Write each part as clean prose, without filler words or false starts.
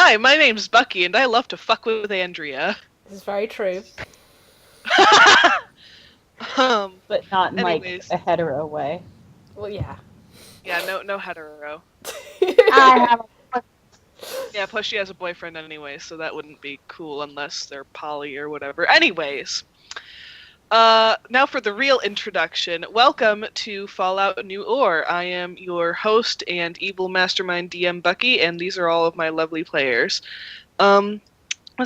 Hi, my name's Bucky, and I love to fuck with Andrea. This is very true. But not in, anyways. like, a hetero way. Well, yeah. Yeah, no hetero. I have a... Yeah, plus she has a boyfriend anyway, so that wouldn't be cool unless they're poly or whatever. Anyways. Now for the real introduction. Welcome to Fallout New Orre. I am your host and evil mastermind DM Bucky, and these are all of my lovely players. Let's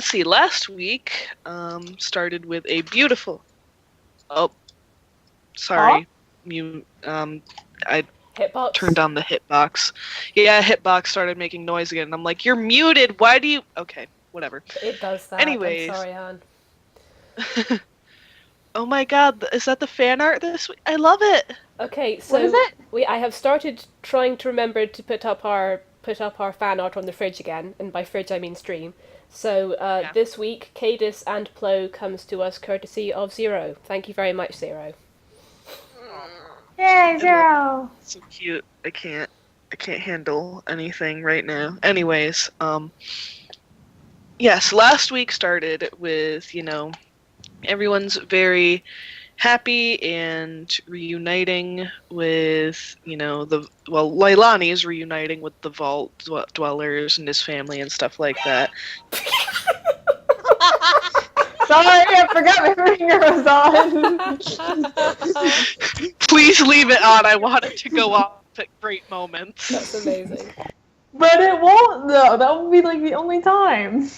see, last week, started with a beautiful... Oh, sorry. I Hitbox? turned on the hitbox. Yeah, hitbox started making noise again, and I'm like, you're muted, why do you... Okay, whatever. It does that. Anyways. I'm sorry, Anne. Oh my god, is that the fan art this week? I love it! Okay, so What is it? I have started trying to remember to put up our fan art on the fridge again, and by fridge I mean stream. So This week, Cadis and Plo comes to us courtesy of Zero. Thank you very much, Zero. Yay, Zero! So cute. I can't handle anything right now. Anyways, yes, last week started with, everyone's very happy and reuniting with, Leilani's reuniting with the Vault Dwellers and his family and stuff like that. Sorry, I forgot my finger was on. Please leave it on. I want it to go off at great moments. That's amazing. But it won't, though. That would be, like, the only time.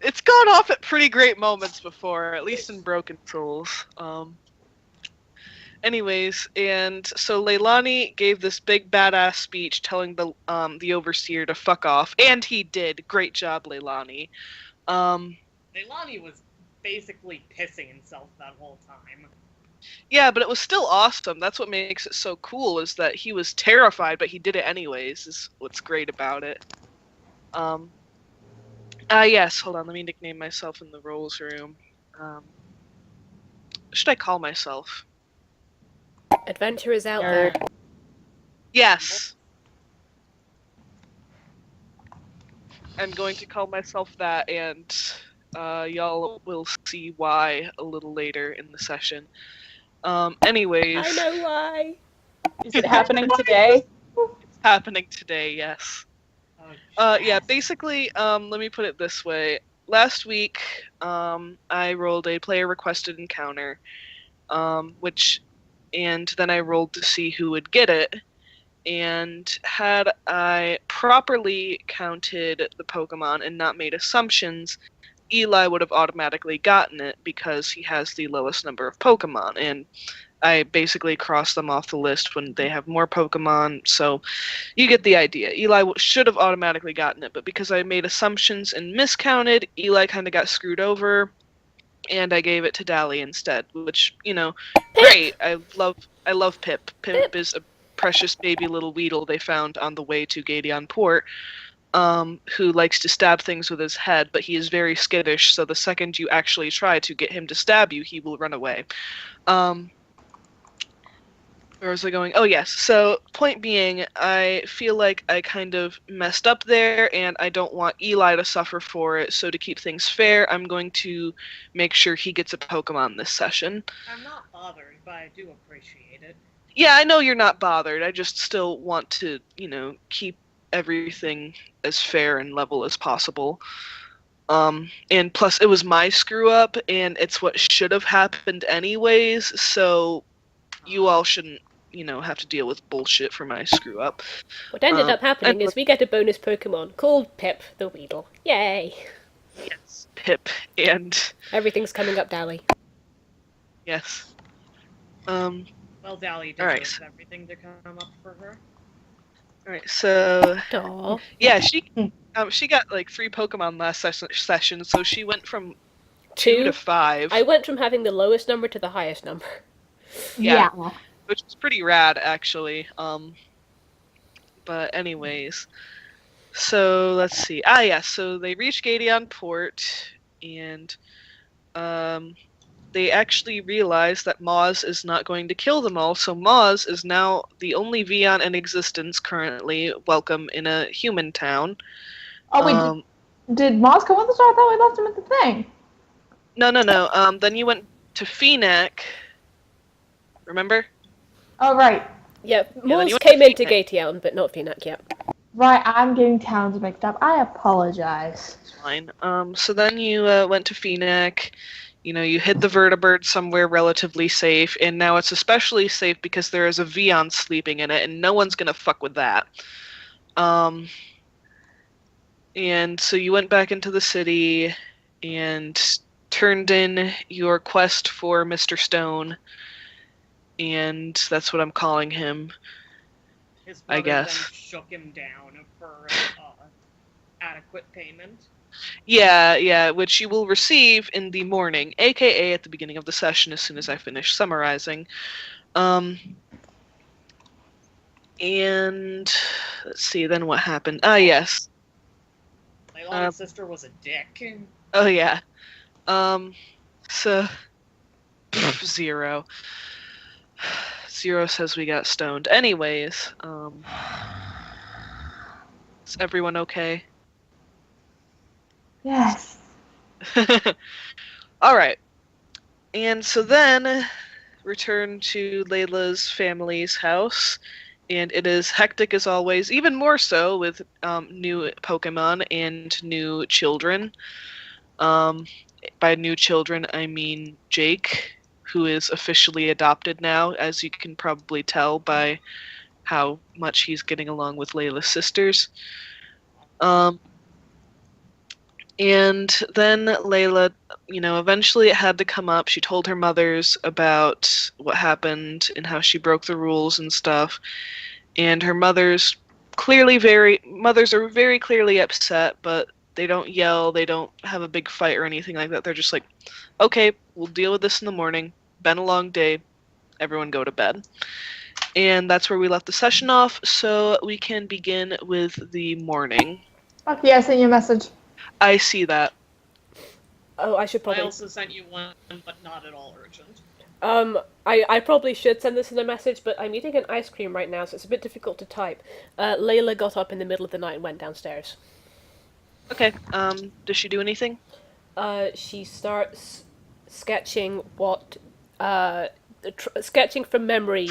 It's gone off at pretty great moments before, at least in Broken Souls. Anyways, and so Leilani gave this big badass speech telling the overseer to fuck off, and he did. Great job, Leilani. Leilani was basically pissing himself that whole time. Yeah, but it was still awesome. That's what makes it so cool, is that he was terrified, but he did it anyways, is what's great about it. Yes, hold on, let me nickname myself in the roles room. What should I call myself? Adventure is out there. Yes! I'm going to call myself that, and y'all will see why a little later in the session. Anyways... I know why! Is it happening today? It's happening today, yes. Yeah, basically, let me put it this way. Last week, I rolled a player-requested encounter, and then I rolled to see who would get it. And had I properly counted the Pokemon and not made assumptions, Eli would have automatically gotten it because he has the lowest number of Pokemon. And I basically crossed them off the list when they have more Pokemon, so you get the idea. Eli should have automatically gotten it, but because I made assumptions and miscounted, Eli kind of got screwed over, and I gave it to Dally instead, which, great. I love Pip. Pip is a precious baby little Weedle they found on the way to Gadion Port, who likes to stab things with his head, but he is very skittish, so the second you actually try to get him to stab you, he will run away. Where was I going? Oh, yes. So, point being, I feel like I kind of messed up there, and I don't want Eli to suffer for it, so to keep things fair, I'm going to make sure he gets a Pokemon this session. I'm not bothered, but I do appreciate it. Yeah, I know you're not bothered. I just still want to, keep everything as fair and level as possible. And plus, it was my screw-up, and it's what should have happened anyways, so you all shouldn't have to deal with bullshit for my screw up. What ended up happening is we get a bonus Pokemon called Pip the Weedle. Yay! Yes, Pip, and... Everything's coming up, Dally. Yes. Well, Dally deserves everything to come up for her. Alright, so... Aww. Yeah, she got, 3 Pokemon last session, so she went from 2 to 5. I went from having the lowest number to the highest number. Yeah. Which is pretty rad, actually. But anyways. So, let's see. So they reached Gadion Port, and they actually realized that Moz is not going to kill them all, so Moz is now the only Vion in existence currently welcome in a human town. Oh, wait, did Moz come with us? I thought we left him at the thing. No. Then you went to Phenac. Remember? Oh, right. Yeah, then Moz you went came to into Phenac. Gateon, but not Phenac yet. Right, I'm getting towns mixed up. I apologize. It's fine. So then you went to Phenac. You hid the vertibird somewhere relatively safe, and now it's especially safe because there is a Vion sleeping in it, and no one's gonna fuck with that. And so you went back into the city and turned in your quest for Mr. Stone, and that's what I'm calling him. His I brother guess. then shook him down for adequate payment. Yeah, which you will receive in the morning, aka at the beginning of the session as soon as I finish summarizing. And let's see, then what happened? Yes. Leilani's sister was a dick. Oh yeah. So 0. 0 says we got stoned. Anyways, is everyone okay? Yes. Alright. And so then return to Layla's family's house, and it is hectic as always, even more so with new Pokemon and new children. By new children, I mean Jake, who is officially adopted now, as you can probably tell by how much he's getting along with Layla's sisters. And then Layla, eventually it had to come up. She told her mothers about what happened and how she broke the rules and stuff. And her mothers are very clearly upset, but they don't yell, they don't have a big fight or anything like that. They're just like, okay, we'll deal with this in the morning. Been a long day. Everyone go to bed. And that's where we left the session off, so we can begin with the morning. Okay, I sent you a message. I see that. Oh, I should probably... I also sent you one, but not at all urgent. I probably should send this in a message, but I'm eating an ice cream right now, so it's a bit difficult to type. Layla got up in the middle of the night and went downstairs. Okay, does she do anything? She starts sketching sketching from memory.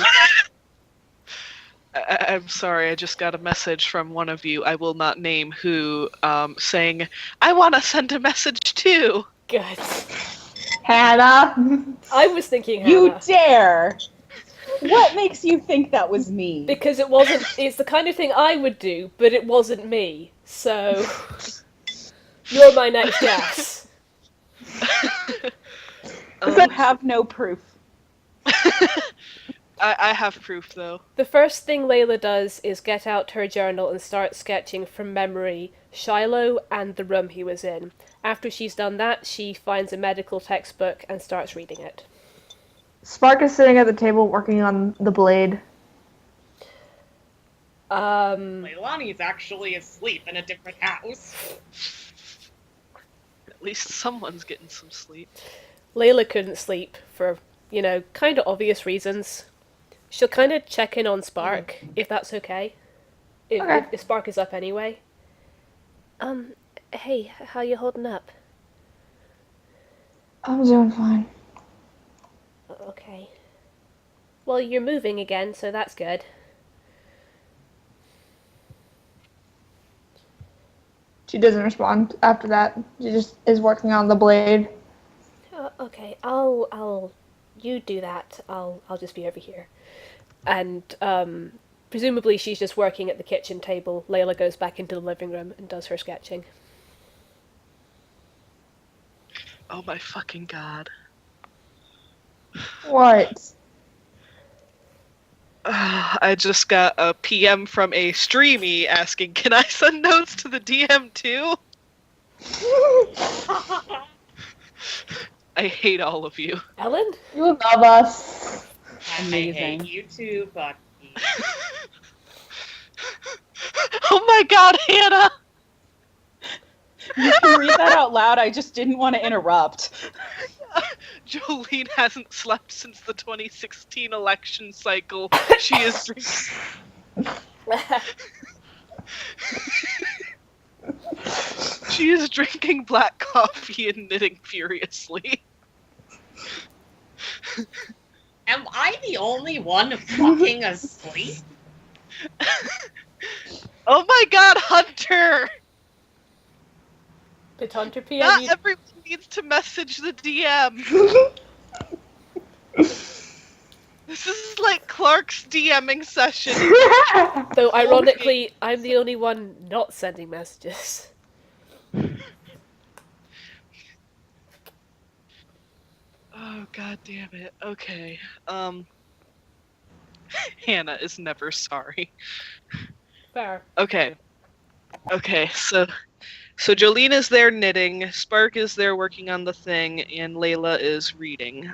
I'm sorry, I just got a message from one of you, I will not name who, saying, I want to send a message too! Good. Hannah! I was thinking Hannah. You dare! What makes you think that was me? Because it's the kind of thing I would do, but it wasn't me, so... You're my next guess. You have no proof. I have proof, though. The first thing Layla does is get out her journal and start sketching from memory Shiloh and the room he was in. After she's done that, she finds a medical textbook and starts reading it. Spark is sitting at the table working on the blade. Leilani's actually asleep in a different house. At least someone's getting some sleep. Layla couldn't sleep for, kind of obvious reasons. She'll kind of check in on Spark, if that's okay. If Spark is up anyway. Hey, how you holding up? I'm doing fine. Okay. Well, you're moving again, so that's good. She doesn't respond after that. She just is working on the blade. Okay, you do that. I'll just be over here. And, presumably she's just working at the kitchen table. Layla goes back into the living room and does her sketching. Oh my fucking god. What? I just got a PM from a streamy asking, can I send notes to the DM too? I hate all of you. Ellen? You love us. Amazing. I hate you too, Bucky. Oh my god, Hannah! You can read that out loud, I just didn't want to interrupt. Jolene hasn't slept since the 2016 election cycle. She is drinking. She is drinking black coffee and knitting furiously. Am I the only one fucking asleep? Oh my god, Hunter! Did Hunter PM Not you? everyone needs to message the DM. This is like Clark's DMing session. Though ironically, I'm the only one not sending messages. Oh god damn it. Okay. Hannah is never sorry. Fair. Okay. Okay, so Jolene is there knitting, Spark is there working on the thing, and Layla is reading.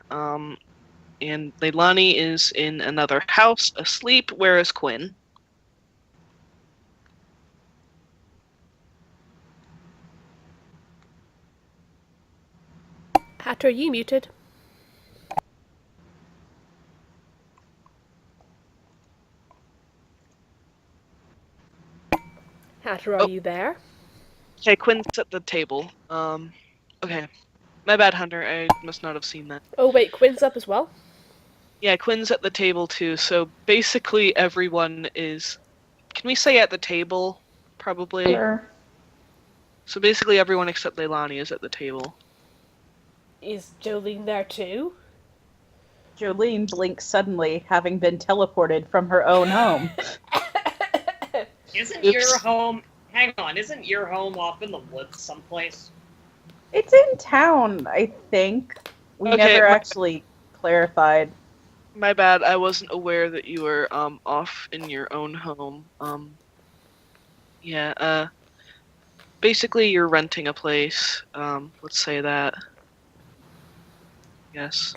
And Leilani is in another house asleep. Where is Quinn? Hatter, are you muted? Hatter, are you there? Okay, Quinn's at the table. Okay. My bad, Hunter. I must not have seen that. Oh wait, Quinn's up as well? Yeah, Quinn's at the table too, so basically everyone is... Can we say at the table? Probably. Sure. So basically everyone except Leilani is at the table. Is Jolene there too? Jolene blinks suddenly, having been teleported from her own home. Isn't Oops. your home... Hang on, isn't your home off in the woods someplace? It's in town, I think. We Okay, never actually clarified. My bad, I wasn't aware that you were off in your own home. Basically you're renting a place. Let's say that. Yes.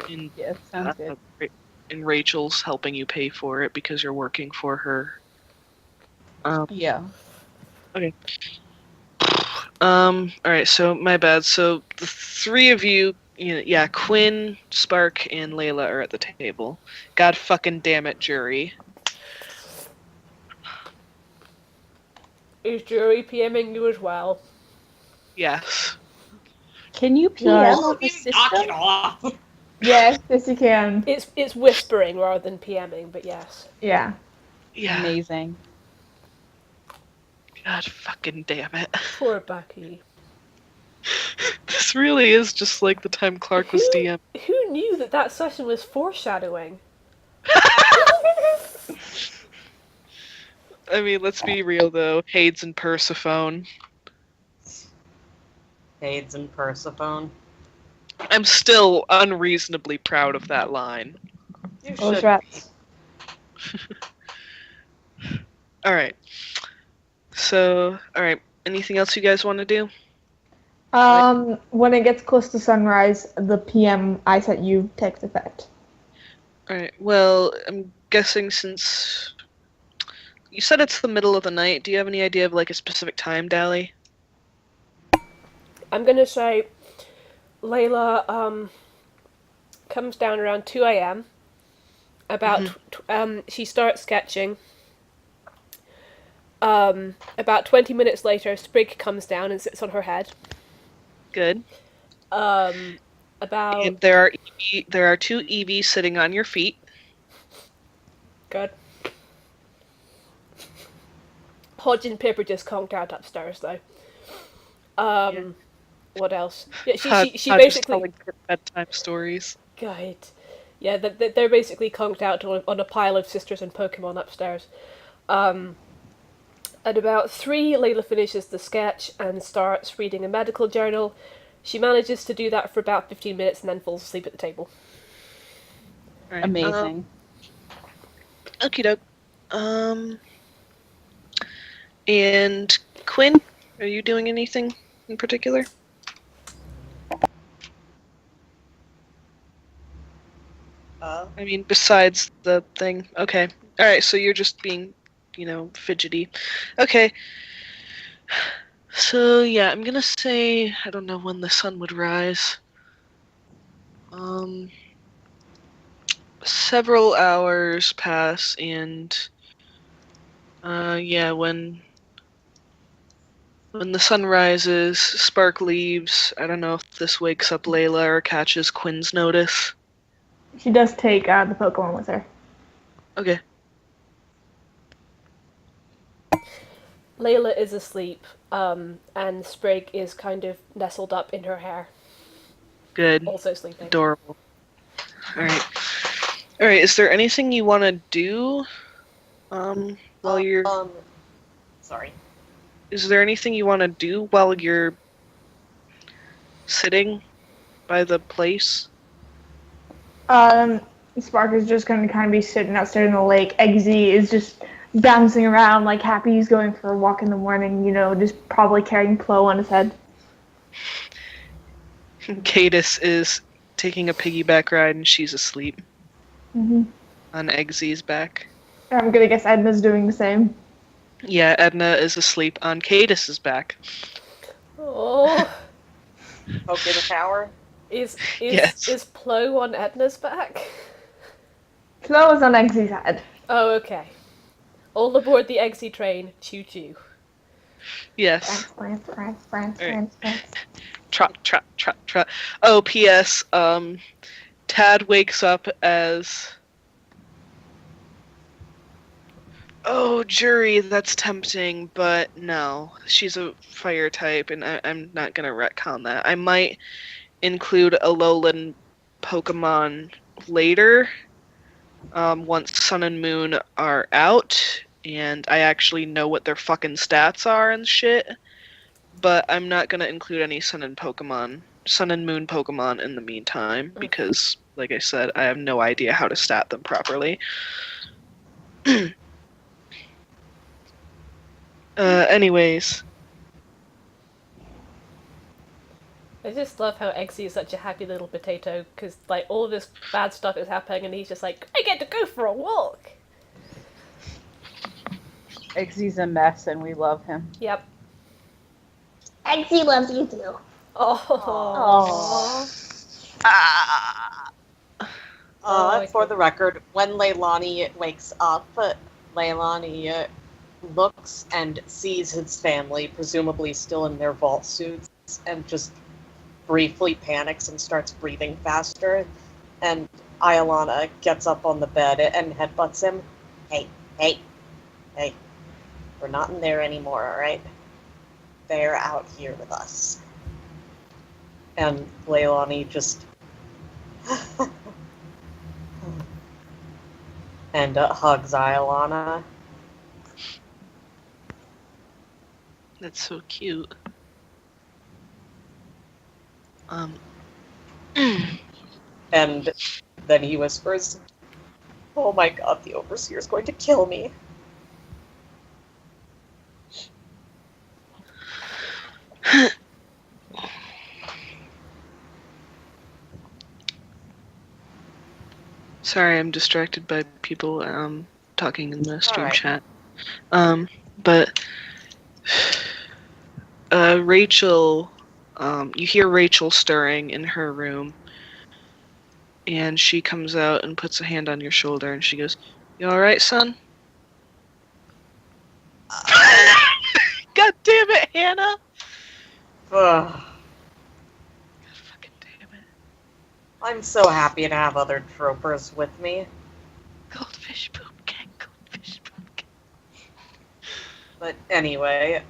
Yeah, sounds good. And Rachel's helping you pay for it because you're working for her. Yeah. Okay. Alright, so my bad. So the three of you, Quinn, Spark, and Layla are at the table. God fucking damn it, jury. Is Jury PMing you as well? Yes. Can you PM Yes. on the Knock it system? off! Yes, yes you can. It's whispering rather than PMing, but yes. Yeah. Yeah. Amazing. God fucking damn it. Poor Bucky. This really is just like the time Clark was DM. Who knew that session was foreshadowing? I mean, let's be real though. Hades and Persephone. Hades and Persephone. I'm still unreasonably proud of that line. You Those should rats. Alright. So, alright. Anything else you guys want to do? When it gets close to sunrise, the PM I set you takes effect. Alright, well, I'm guessing since... You said it's the middle of the night, do you have any idea of, like, a specific time, Dally? I'm gonna say Layla comes down around 2 a.m. She starts sketching. About 20 minutes later, Sprig comes down and sits on her head. Good. About And there are two EVs sitting on your feet. good. Hodge and Pipper just conked out upstairs though. What else? Yeah, she Just basically telling bedtime stories. God. Yeah, they're basically conked out on a pile of sisters and Pokemon upstairs. At about 3, Layla finishes the sketch and starts reading a medical journal. She manages to do that for about 15 minutes and then falls asleep at the table. Right. Amazing. Okie doke. And Quinn, are you doing anything in particular? I mean, besides the thing. Okay. Alright, so you're just being, fidgety. Okay. So, yeah, I'm gonna say, I don't know when the sun would rise. Several hours pass, and, when When the sun rises, Spark leaves. I don't know if this wakes up Layla or catches Quinn's notice. She does take the Pokemon with her. Okay. Layla is asleep, and Sprig is kind of nestled up in her hair. Good. Also sleeping. Adorable. Alright. Alright, is there anything you want to do while you're... Sorry. Is there anything you want to do while you're sitting by the place? Spark is just going to kind of be sitting outside in the lake. Eggsy is just bouncing around like happy he's going for a walk in the morning, you know, just probably carrying Plo on his head. Cadis is taking a piggyback ride and she's asleep. Mm-hmm. On Eggsy's back. I'm going to guess Edna's doing the same. Yeah, Edna is asleep on Cadis's back. Oh. Poke in the tower? Is Yes. Plo on Edna's back? Plo is on Eggsy's head. Oh, okay. All aboard the Eggsy train. Choo choo. Yes. France. Trot. Oh, P.S. Tad wakes up as... Oh, Jury, that's tempting, but no. She's a fire type, and I'm not gonna retcon that. I might include a lowland Pokemon later, once Sun and Moon are out, and I actually know what their fucking stats are and shit. But I'm not gonna include any Sun and Moon Pokemon in the meantime, because, like I said, I have no idea how to stat them properly. Anyways. I just love how Eggsy is such a happy little potato, because, like, all of this bad stuff is happening, and he's just like, I get to go for a walk! Eggsy's a mess, and we love him. Yep. Eggsy loves you too. Oh. For the record, when Leilani wakes up, Leilani looks and sees his family, presumably still in their vault suits, and just briefly panics and starts breathing faster. And Iolana gets up on the bed and headbutts him. Hey. We're not in there anymore, alright? They're out here with us. And Leilani just... and hugs Iolana. That's so cute. And then he whispers, oh my god, the Overseer's going to kill me. Sorry, I'm distracted by people talking in the stream Alright. chat. But Rachel, you hear Rachel stirring in her room, and she comes out and puts a hand on your shoulder, and she goes, "You all right, son?" God damn it, Hannah! Ugh. God fucking damn it. I'm so happy to have other tropers with me. Goldfish poop gang, goldfish poop gang. But anyway,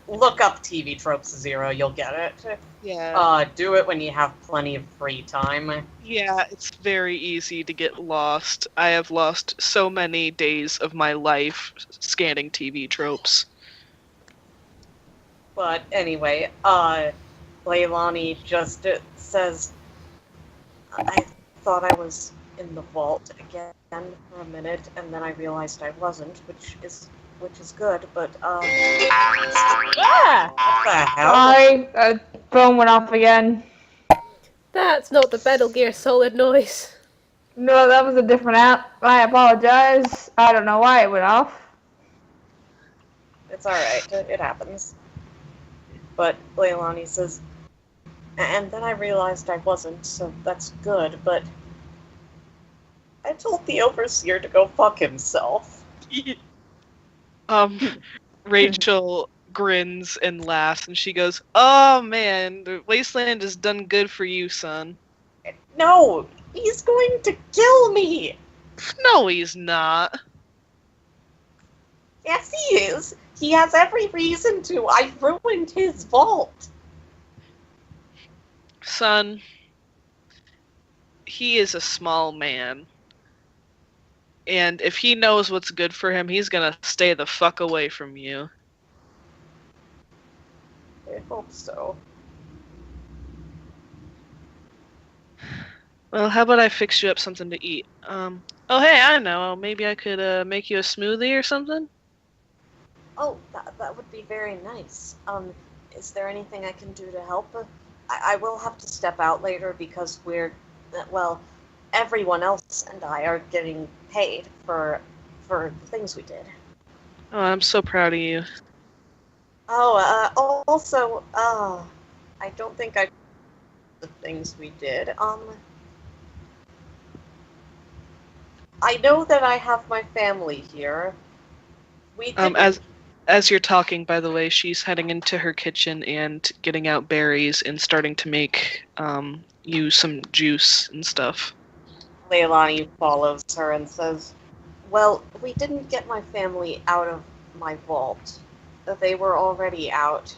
look up TV Tropes Zero, you'll get it. Yeah. Do it when you have plenty of free time. Yeah, it's very easy to get lost. I have lost so many days of my life scanning TV tropes. But anyway, Leilani just says, I thought I was in the vault again for a minute, and then I realized I wasn't, which is good, but, Ah! what the hell? Sorry, phone went off again. That's not the Metal Gear Solid noise. No, that was a different app. I apologize. I don't know why it went off. It's alright, it happens. But Leilani says, and then I realized I wasn't, so that's good, but I told the Overseer to go fuck himself. Rachel grins and laughs, and she goes, "Oh man, the wasteland has done good for you, son." No, he's going to kill me. No, he's not. Yes, he is. He has every reason to. I've ruined his vault. Son, he is a small man. And if he knows what's good for him, he's gonna stay the fuck away from you. I hope so. Well, how about I fix you up something to eat? Oh hey, I know, maybe I could make you a smoothie or something? Oh, that would be very nice. Is there anything I can do to help? I will have to step out later because well, everyone else and I are getting paid for the things we did. Oh, I'm so proud of you. Oh, also, I don't think the things we did. I know that I have my family here. We didn't... As you're talking, by the way, she's heading into her kitchen and getting out berries and starting to make you some juice and stuff. Leilani follows her and says, "Well, we didn't get my family out of my vault. They were already out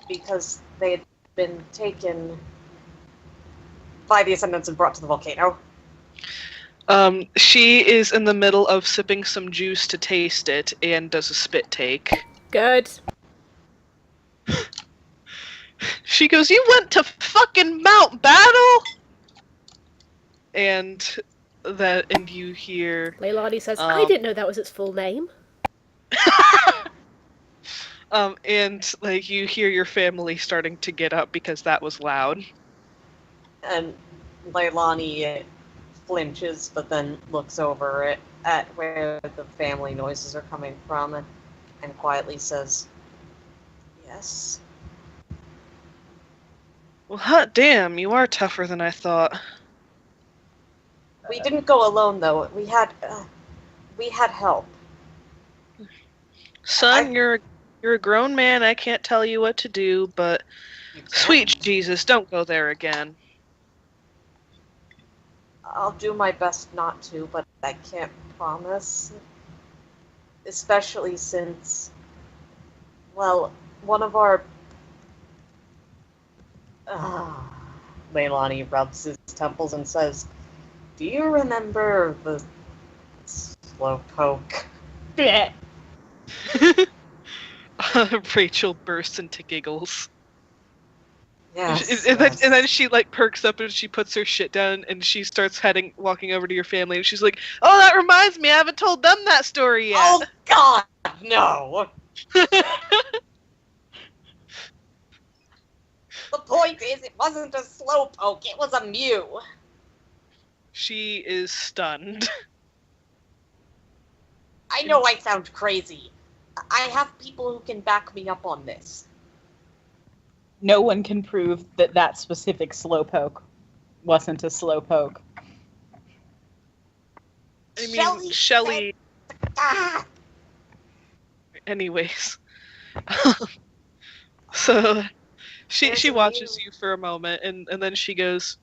because they had been taken by the Ascendants and brought to the volcano." She is in the middle of sipping some juice to taste it and does a spit take. Good. She goes, "You went to fucking Mount Battle?" And you hear... Leilani says, I didn't know that was its full name. And, like, you hear your family starting to get up because that was loud. And Leilani flinches, but then looks over at where the family noises are coming from and quietly says, "Yes." Well, hot damn, you are tougher than I thought. We didn't go alone, though. We had help. Son, you're a grown man. I can't tell you what to do, but sweet Jesus, don't go there again. I'll do my best not to, but I can't promise. Especially since, well, one of our... Leilani rubs his temples and says, "Do you remember the slowpoke?" Rachel bursts into giggles. Yes, and then she like perks up and she puts her shit down and she starts walking over to your family and she's like, "Oh, that reminds me, I haven't told them that story yet." Oh God, no! The point is, it wasn't a slowpoke; it was a Mew. She is stunned. I know I sound crazy. I have people who can back me up on this. No one can prove that that specific slowpoke wasn't a slowpoke. I mean, Shelley... Ah! Anyways. So, she watches you for a moment, and then she goes,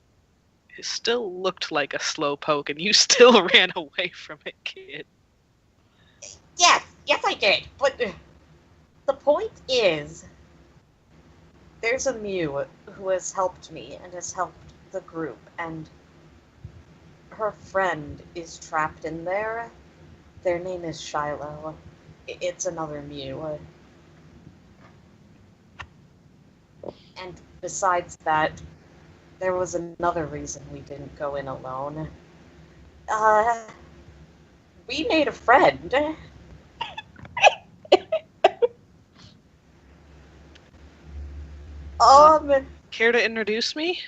"It still looked like a slowpoke, and you still ran away from it, kid." Yes, I did. But the point is, there's a Mew who has helped me and has helped the group, and her friend is trapped in there. Their name is Shiloh. It's another Mew. And besides that, there was another reason we didn't go in alone. We made a friend. Care to introduce me?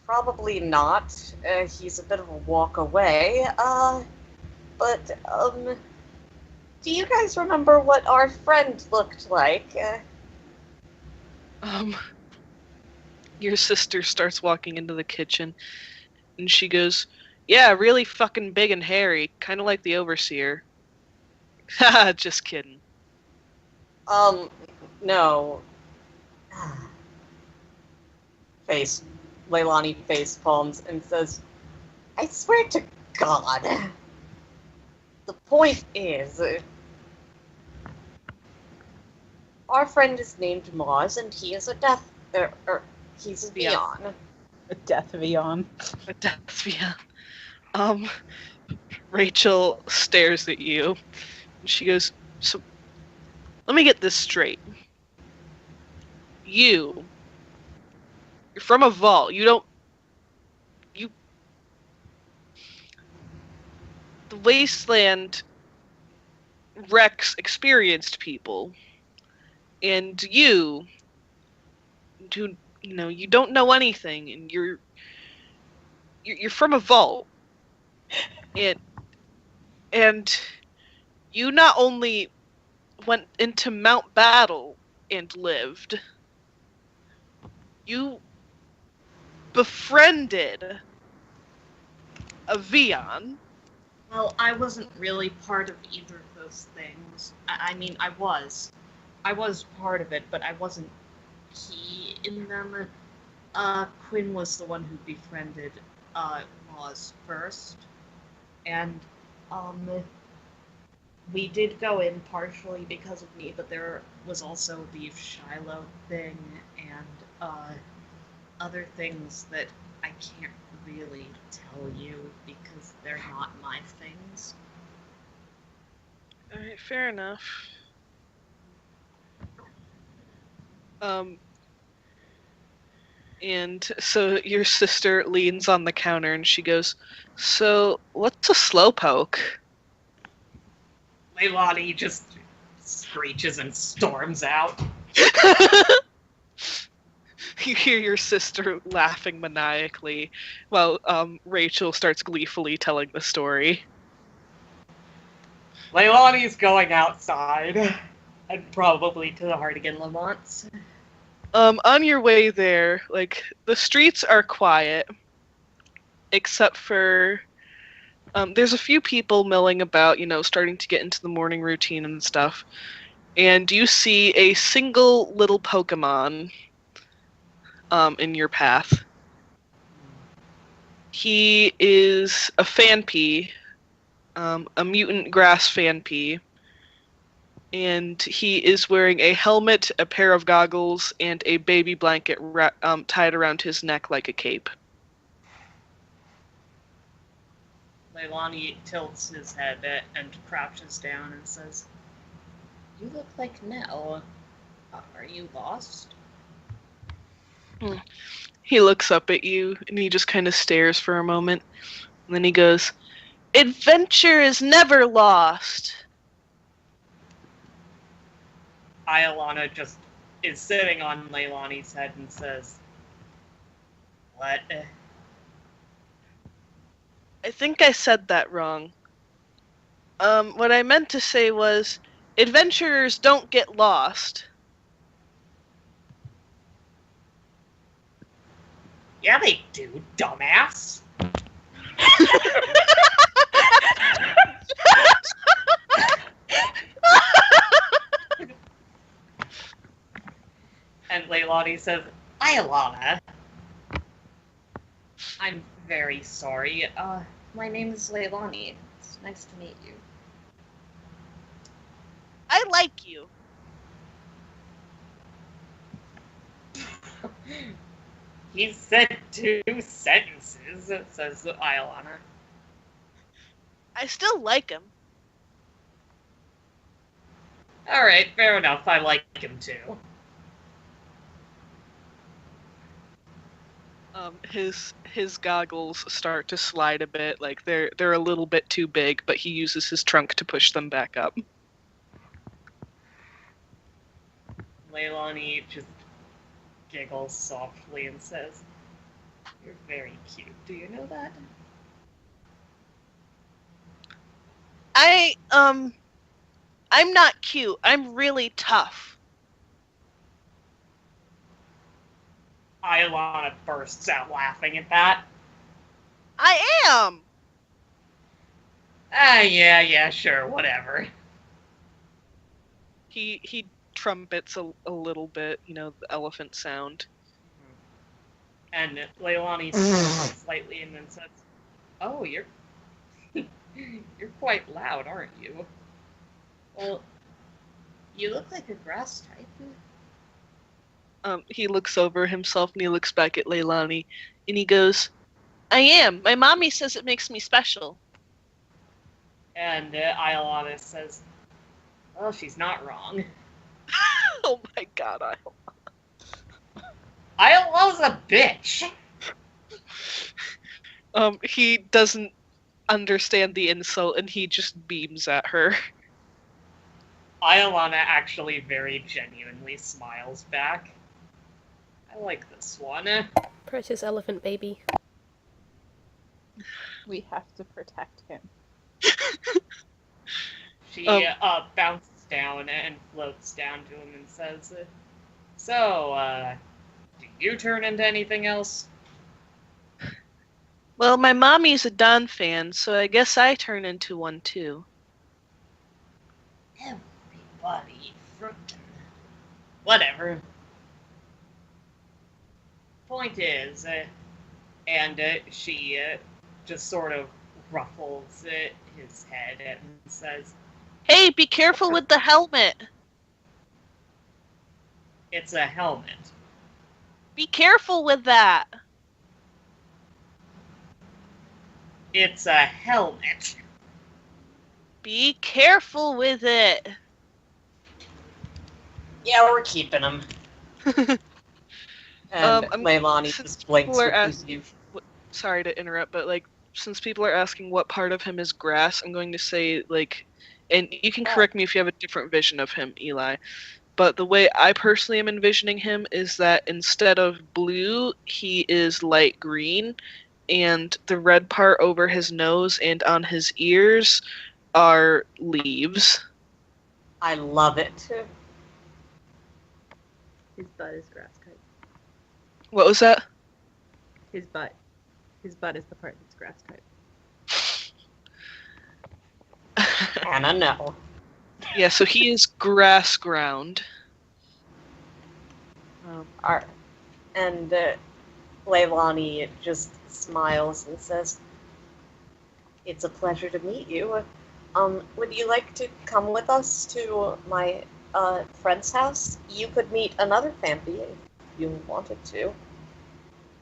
Probably not. He's a bit of a walk away. But, do you guys remember what our friend looked like? Your sister starts walking into the kitchen, and she goes, "Yeah, really fucking big and hairy, kind of like the Overseer." Haha, just kidding. No. Leilani face palms and says, I swear to God. The point is, our friend is named Mars, and he is a he's a Vion. A death Vion. A death Vion. Rachel stares at you, and she goes, so, let me get this straight. You're from a vault. The wasteland wrecks experienced people, and you don't know anything, and you're from a vault, and you not only went into Mount Battle and lived, you befriended a Vion. Well, I wasn't really part of either of those things. I mean, I was part of it, but I wasn't key in them. Quinn was the one who befriended Moz first, and we did go in partially because of me, but there was also the Shiloh thing and other things that I can't really tell you because they're not my things. Alright, fair enough. And so your sister leans on the counter and she goes, so what's a slowpoke? Leilani just screeches and storms out. You hear your sister laughing maniacally while Rachel starts gleefully telling the story. Leilani's going outside and probably to the Hardigan Lamonts. On your way there, like, the streets are quiet, except for there's a few people milling about, starting to get into the morning routine and stuff. And you see a single little Pokemon in your path. He is a Phanpy, a mutant grass Phanpy. And he is wearing a helmet, a pair of goggles, and a baby blanket tied around his neck like a cape. Leilani tilts his head and crouches down and says, "You look like Nell. Are you lost?" He looks up at you, and he just kind of stares for a moment. And then he goes, "Adventure is never lost." Iolana just is sitting on Leilani's head and says, "What?" I think I said that wrong. What I meant to say was, adventurers don't get lost. Yeah, they do, dumbass. And Leilani says, "Iolana, I'm very sorry. My name is Leilani. It's nice to meet you." I like you. He said 2 sentences, says Iolana. I still like him. Alright, fair enough. I like him too. His goggles start to slide a bit, like they're a little bit too big, but he uses his trunk to push them back up. Leilani just giggles softly and says, "You're very cute. Do you know that?" I'm not cute. I'm really tough. Iolana bursts out laughing at that. I am! Yeah, sure, whatever. He trumpets a little bit, the elephant sound. And Leilani smirks slightly and then says, "Oh, you're you're quite loud, aren't you? Well, you look like a grass type." He looks over himself and he looks back at Leilani and he goes, "I am. My mommy says it makes me special." And Iolana says, "Well, she's not wrong." Oh my god, Iolana's a bitch! He doesn't understand the insult and he just beams at her. Iolana actually very genuinely smiles back. I like this one. Precious elephant baby. We have to protect him. She bounces down and floats down to him and says, "So, do you turn into anything else?" Well, my mommy's a Don fan, so I guess I turn into one too. Everybody frickin'. Whatever. Point is, and she just sort of ruffles his head and says, Hey, be careful with the helmet. "It's a helmet." Be careful with that. "It's a helmet." Be careful with it. Yeah, we're keeping him. And Leilani just blinks with you. Sorry to interrupt, but since people are asking what part of him is grass, I'm going to say and you can correct me if you have a different vision of him, Eli. But the way I personally am envisioning him is that instead of blue, he is light green, and the red part over his nose and on his ears are leaves. I love it. His butt is grass type. What was that? His butt. His butt is the part that's grass type. Anna, no. Yeah, so he is grass ground. And Leilani just smiles and says, "It's a pleasure to meet you. Would you like to come with us to my friend's house? You could meet another Fampy if you wanted to."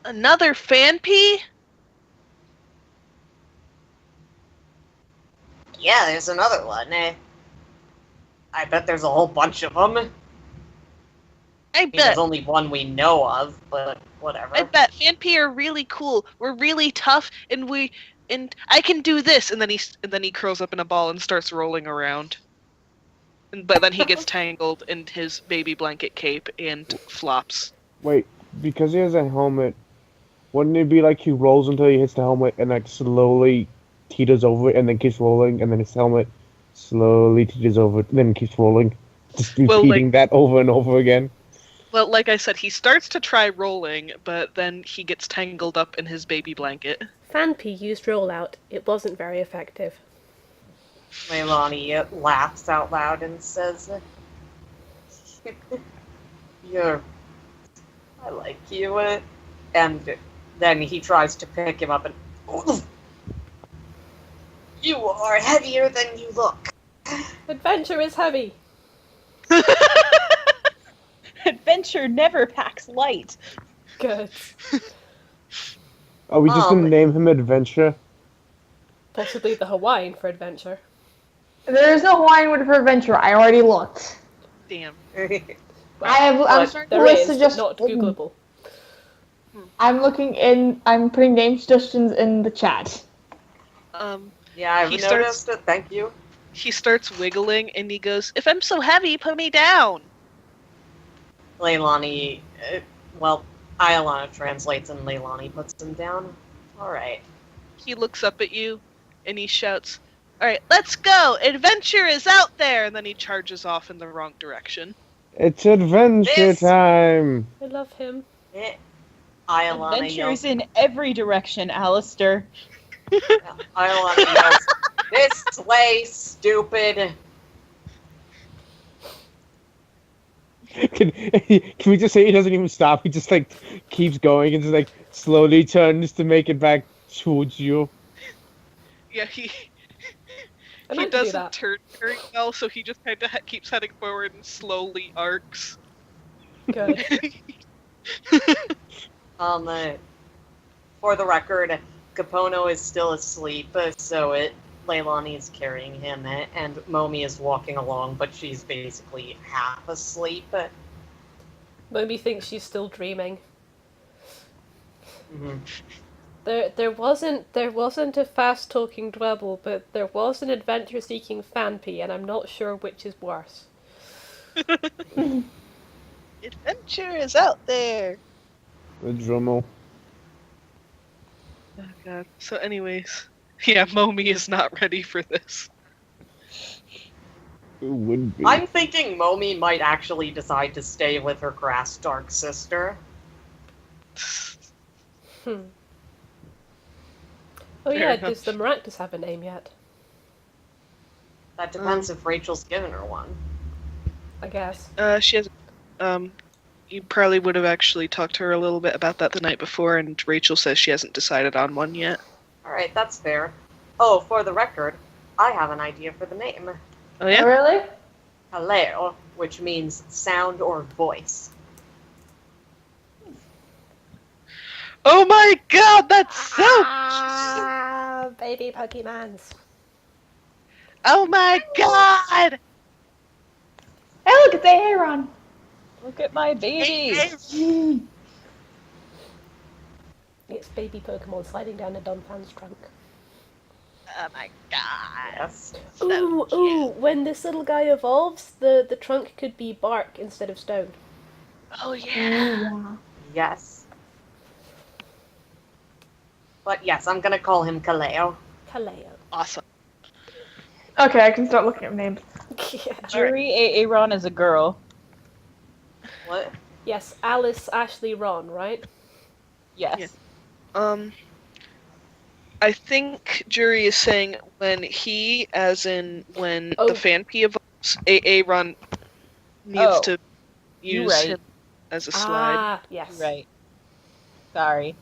Another Fanpy? Yeah, there's another one. I bet there's a whole bunch of them. I mean, there's only one we know of, but whatever. I bet Fanpy are really cool. We're really tough, and I can do this. And then he curls up in a ball and starts rolling around. But then he gets tangled in his baby blanket cape and flops. Wait, because he has a helmet, wouldn't it be like he rolls until he hits the helmet and slowly teeters over and then keeps rolling, and then his helmet slowly teeters over and then keeps rolling? Just repeating that over and over again. Well, like I said, he starts to try rolling, but then he gets tangled up in his baby blanket. Fanpy used rollout. It wasn't very effective. Leilani laughs out loud and says, I like you. And then he tries to pick him up and, you are heavier than you look. Adventure is heavy. Adventure never packs light. Good. Are we just going to name him Adventure? Possibly the Hawaiian for adventure. There is no Hawaiian word for adventure. I already looked. Damn. I'm starting to list suggestions. Not Googleable. I'm putting name suggestions in the chat. Yeah, I've noticed it. Thank you. He starts wiggling and he goes, "If I'm so heavy, put me down." Leilani, Iolana translates and Leilani puts him down. Alright. He looks up at you and he shouts, "Alright, let's go! Adventure is out there!" And then he charges off in the wrong direction. It's adventure time! I love him. Iolana Adventures in every direction, Alistair. Iolana yells, "This way, stupid!" Can we just say he doesn't even stop? He just like keeps going and just like slowly turns to make it back towards you. Yeah, he I he meant to do doesn't that. turn very well, so he just kind of keeps heading forward and slowly arcs. Good. For the record, Capono is still asleep, so Leilani is carrying him, and Momi is walking along, but she's basically half asleep. Momi thinks she's still dreaming. Mm-hmm. There wasn't a fast talking dwebble, but there was an adventure seeking fanpy, and I'm not sure which is worse. Adventure is out there. The Dremel. Oh god. So anyways, yeah, Momi is not ready for this. It would be. I'm thinking Momi might actually decide to stay with her grass dark sister. Oh yeah, does the Maractus have a name yet? That depends if Rachel's given her one. I guess. She has. You probably would have actually talked to her a little bit about that the night before, and Rachel says she hasn't decided on one yet. Alright, that's fair. Oh, for the record, I have an idea for the name. Oh yeah? Oh, really? Kaleo, which means sound or voice. Oh my god, that's so... Ah, baby Pokemons. Oh my god! Hey, look, it's Aaron. Look at my baby. It's baby Pokemon sliding down a Dunfan's trunk. Oh my god. Yes. Ooh, when this little guy evolves, the trunk could be bark instead of stone. Oh yeah. Yeah. Yes. But yes, I'm gonna call him Kaleo. Kaleo. Awesome. Okay, I can start looking at names. Yeah. Jury Aaron is a girl. What? Yes, Alice, Ashley, Ron, right? Yes. Yeah. I think Jury is saying when he, as in when the Fanpy evolves, Aaron needs to use him as a slide. Ah, yes. Right. Sorry.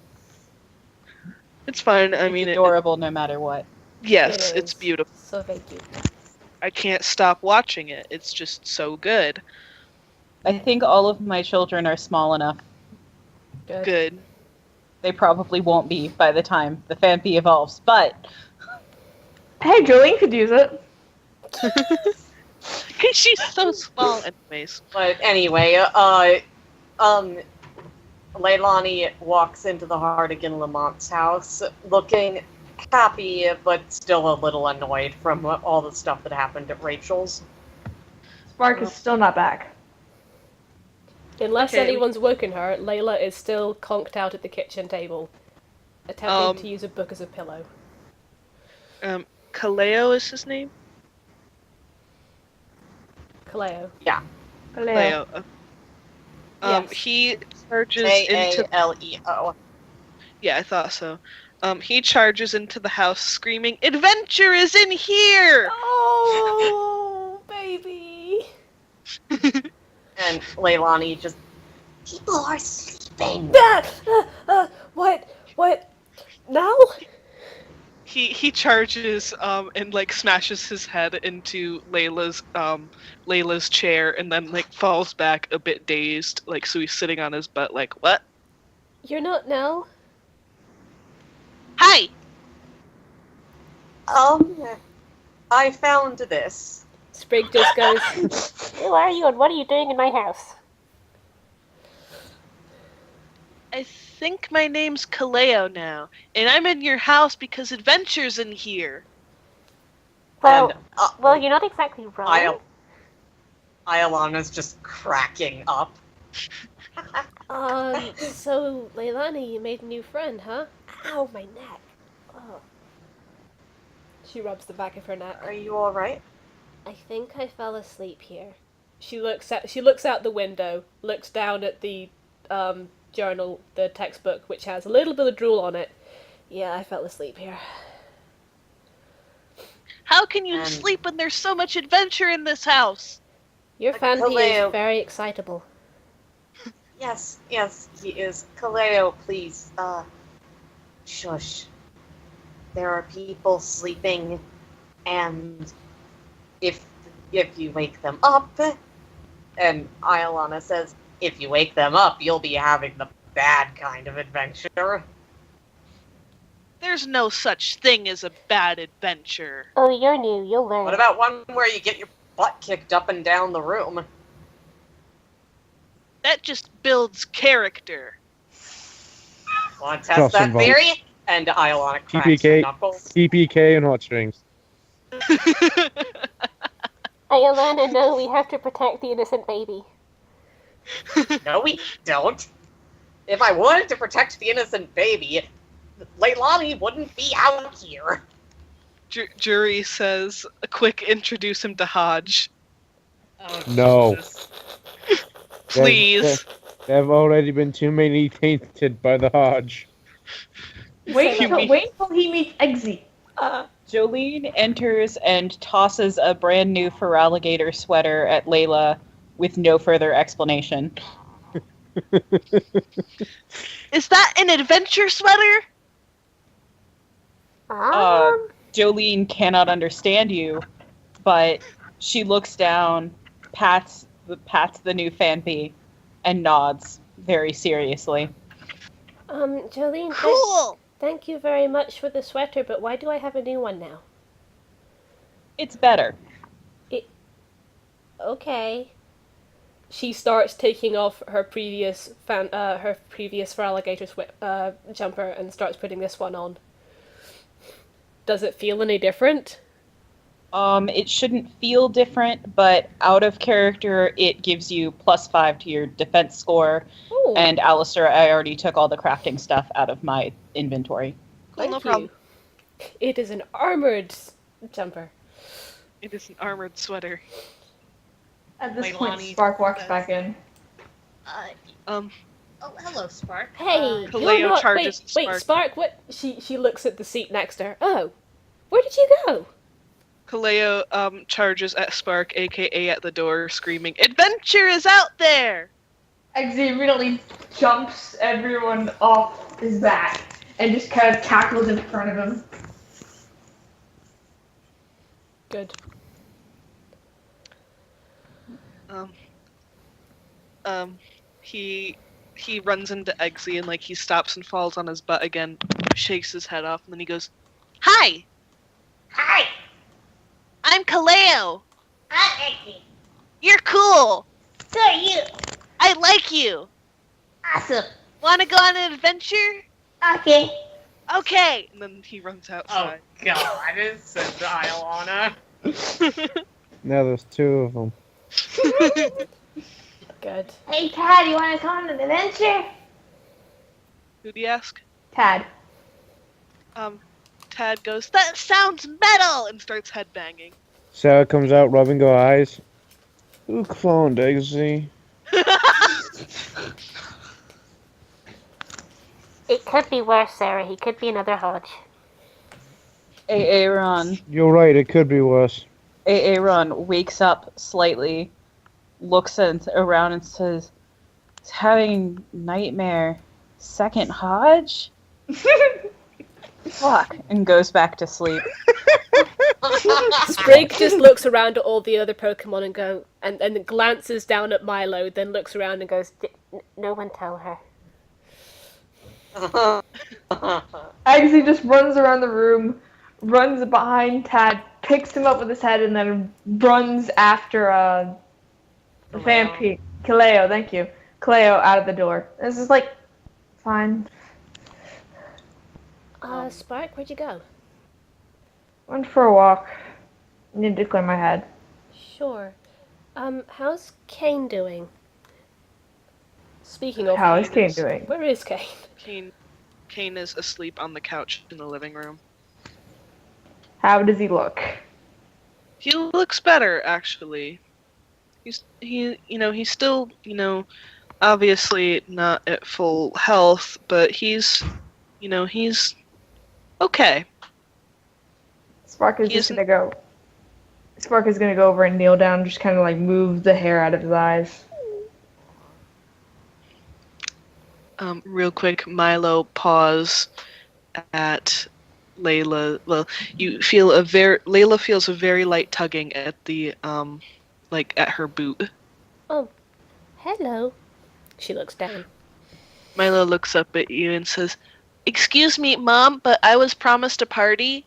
It's fine. I It's mean, adorable no matter what. Yes, It it's is. beautiful. So thank you. I can't stop watching it. It's just so good. I think all of my children are small enough. Good. They probably won't be by the time the Fanpy evolves, but Hey, Jolene could use it. Because she's so small, anyways. But anyway, Leilani walks into the Hardigan Lamont's house looking happy, but still a little annoyed from all the stuff that happened at Rachel's. Spark is still not back. Unless Okay. anyone's woken her, Layla is still conked out at the kitchen table, attempting to use a book as a pillow. Kaleo is his name? Kaleo. Yeah. Leo. Kaleo. Yes. He charges into... Kaleo. Yeah, I thought so. He charges into the house screaming, "Adventure is in here!" Oh, baby! And Leilani just, people are sleeping. What? Now? He charges and like smashes his head into Layla's chair and then like falls back a bit dazed, like so he's sitting on his butt like, "What? You're not Nell? Hi!" I found this. Sprig just goes, "Who are you and what are you doing in my house?" "I think my name's Kaleo now, and I'm in your house because adventure's in here." Well, you're not exactly wrong. Iolana's just cracking up. So, Leilani, you made a new friend, huh? Ow, my neck. Oh. She rubs the back of her neck. Are you alright? I think I fell asleep here. She looks out the window, looks down at the journal, the textbook, which has a little bit of drool on it. Yeah, I fell asleep here. How can you sleep when there's so much adventure in this house? Your Phanpy Kaleo. is very excitable. Yes, he is. Kaleo, please, shush. There are people sleeping, and if you wake them up, and Iolana says, if you wake them up, you'll be having the bad kind of adventure. There's no such thing as a bad adventure. Oh, you're new. You'll learn. What about one where you get your butt kicked up and down the room? That just builds character. Want to test that theory? And Iolana cracks her knuckles. TPK and hot strings. Iolana, no, we have to protect the innocent baby. No, we don't. If I wanted to protect the innocent baby, Leilani wouldn't be out here. Jury says, a quick introduce him to Hodge. Oh, No. Jesus. Please. There have already been too many tainted by the Hodge. Wait until he meets Eggsy. Jolene enters and tosses a brand new fur alligator sweater at Layla with no further explanation. Is that an adventure sweater? Jolene cannot understand you, but she looks down, pats the new Phanpy, and nods very seriously. Jolene, Cool! Thank you very much for the sweater, but why do I have a new one now? It's better. Okay. She starts taking off her previous fur alligator jumper and starts putting this one on. Does it feel any different? It shouldn't feel different, but out of character, it gives you +5 to your defense score. Ooh. And Alistair, I already took all the crafting stuff out of my inventory. Cool, no problem. It is an armored jumper. It is an armored sweater. At this Leilani point, Spark walks back in. Oh, hello, Spark. Hey, Kaleo charges wait, Spark. Spark, what? She looks at the seat next to her. Oh, where did you go? Kaleo charges at Spark, aka at the door, screaming, "Adventure is out there!" Eggsy immediately jumps everyone off his back and just kind of tackles in front of him. Good. He runs into Eggsy and he stops and falls on his butt again, shakes his head off, and then he goes, "Hi! Hi! I'm Kaleo! Hi, Eggsy. You're cool! So are you. I like you! Awesome. Wanna go on an adventure? Okay. Okay!" And then he runs outside. Oh, God, said Iolana. Now there's 2 of them. Good. Hey, Tad, you want to come on an adventure? Who'd he ask? Tad. Tad goes, "That sounds metal!" and starts headbanging. Sarah comes out rubbing her eyes. Who cloned Eggsy? It could be worse, Sarah. He could be another Hodge. Aaron. You're right, it could be worse. Aaron wakes up slightly, looks around and says, "He's having nightmare. Second Hodge?" Fuck. And goes back to sleep. Sprig just looks around at all the other Pokemon and glances down at Milo, then looks around and goes, "No one tell her." Eggsy just runs around the room, runs behind Tad, picks him up with his head, and then runs after the Phanpy. Kaleo, thank you. Kaleo out of the door. This is fine. Spark, where'd you go? Went for a walk. Need to clear my head. Sure. How's Kane doing? Speaking of How is Kane doing? Where is Kane? Kane is asleep on the couch in the living room. How does he look? He looks better, actually. He's still, obviously not at full health, but he's okay. Spark is just gonna go. Spark is gonna go over and kneel down, just kind of like move the hair out of his eyes. Real quick, Milo pause at Layla. Well, Layla feels a very light tugging at the like at her boot. Oh, hello. She looks down. Milo looks up at you and says, "Excuse me, Mom, but I was promised a party."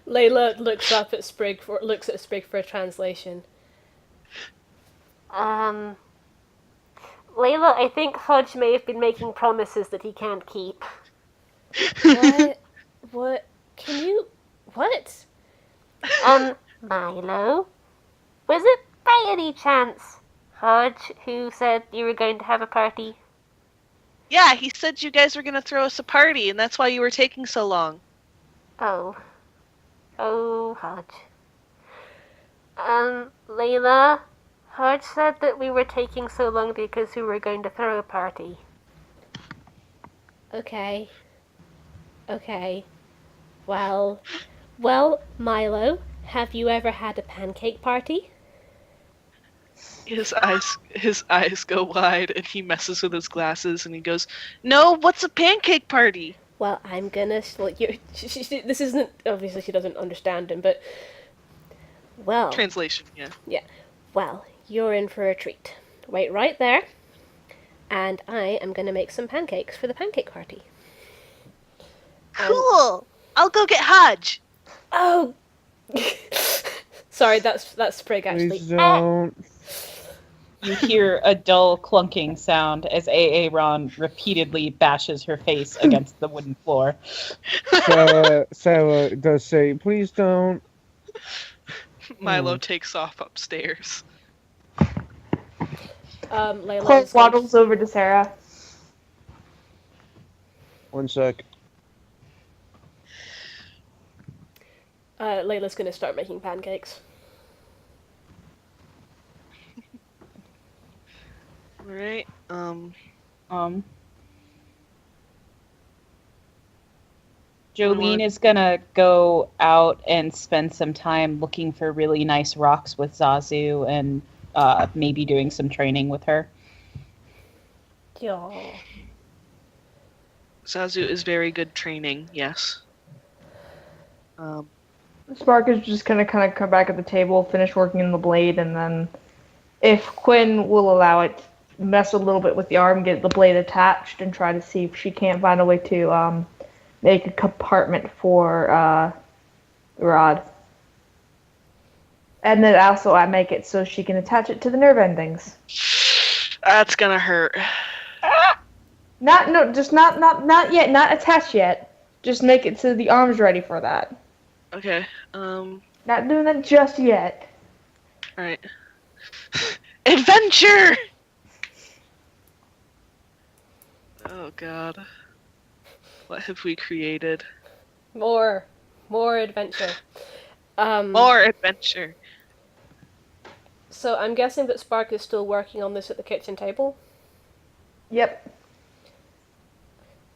Layla looks at Sprig for a translation. Layla, I think Hodge may have been making promises that he can't keep. What? What? Can you... What? Milo? Was it by any chance Hodge who said you were going to have a party? Yeah, he said you guys were gonna throw us a party, and that's why you were taking so long. Oh, Hodge. Layla, Hodge said that we were taking so long because we were going to throw a party. Okay. Well, Milo, have you ever had a pancake party? His eyes go wide, and he messes with his glasses, and he goes, "No, what's a pancake party?" Well, I'm gonna... Well, this isn't... Obviously, she doesn't understand him, but... Well... Translation, yeah. Yeah. Well, you're in for a treat. Wait right there, and I am gonna make some pancakes for the pancake party. Cool! I'll go get Hodge! Oh! Sorry, that's Sprig, actually. Please don't. You hear a dull clunking sound as Aaron repeatedly bashes her face against the wooden floor. Sarah does say, "Please don't." Milo takes off upstairs. Layla Clark waddles over to Sarah. 1 sec. Layla's gonna start making pancakes. Alright, Jolene is gonna go out and spend some time looking for really nice rocks with Zazu and maybe doing some training with her. Yeah. Zazu is very good training, yes. Spark is just gonna kind of come back at the table, finish working in the blade, and then, if Quinn will allow it, mess a little bit with the arm, get the blade attached, and try to see if she can't find a way to make a compartment for the rod. And then also I make it so she can attach it to the nerve endings. That's gonna hurt. Not yet, not attached yet. Just make it so the arm's ready for that. Okay, Not doing that just yet. alright. Adventure! Oh god. What have we created? More adventure. More adventure. So I'm guessing that Spark is still working on this at the kitchen table? Yep.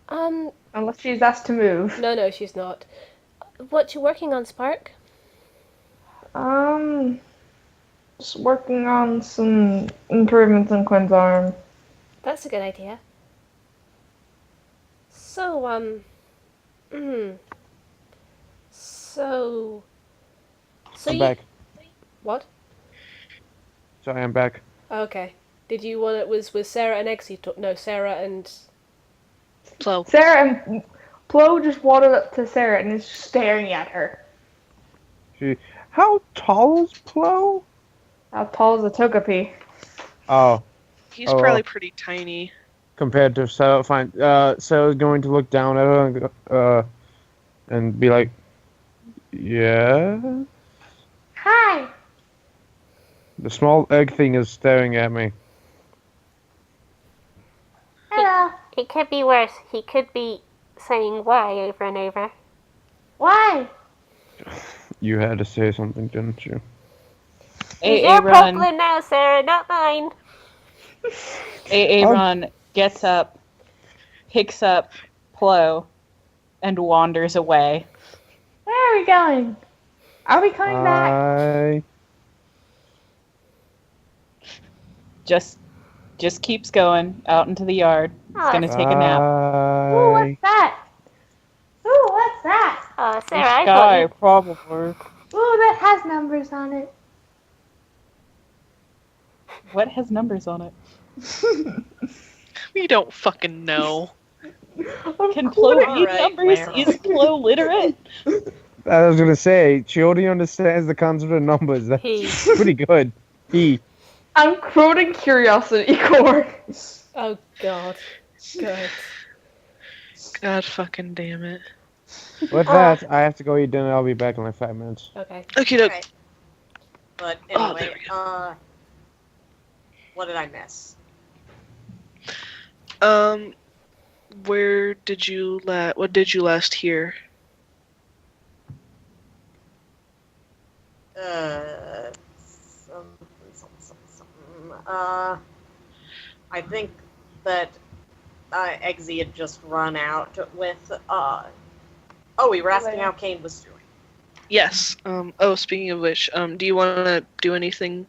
Unless she's asked to move. No, she's not. What you working on, Spark? Just working on some improvements in Quinn's arm. That's a good idea. So, So I'm back. What? Sorry, I'm back. Okay. Did you want it was Sarah and Eggsy? No, Sarah and Plo. Sarah and Plo just waddled up to Sarah and is staring at her. How tall is Plo? How tall is a Togepi? Oh. He's probably pretty tiny. Compared to Sarah, fine. Sarah's going to look down at her and be like, "Yeah." Hi. The small egg thing is staring at me. Hello. It could be worse. He could be saying why over and over. Why? You had to say something, didn't you? It's your problem now, Sarah, not mine. Aaron gets up, picks up Plo, and wanders away. are we going? Are we coming back? I Just keeps going out into the yard. He's gonna take a nap. Ooh, what's that? Ooh, what's that? Sarah, I thought Sky, you... probably. Ooh, that has numbers on it. What has numbers on it? We don't fucking know. Can Plo read Alright, numbers? Lara. Is Plo literate? I was gonna say, she only understands the concept of numbers. That's He. pretty good. I'm quoting Curiosity Core. Oh god. Good. God fucking damn it. With that, I have to go eat dinner. I'll be back in like 5 minutes. Okay. Okay, doke. Alright. But Oh, there anyway, we what did I miss? Where did you what did you last hear? I think that Eggsy had just run out with we were asking how Kane was doing. Yes. Speaking of which, do you want to do anything,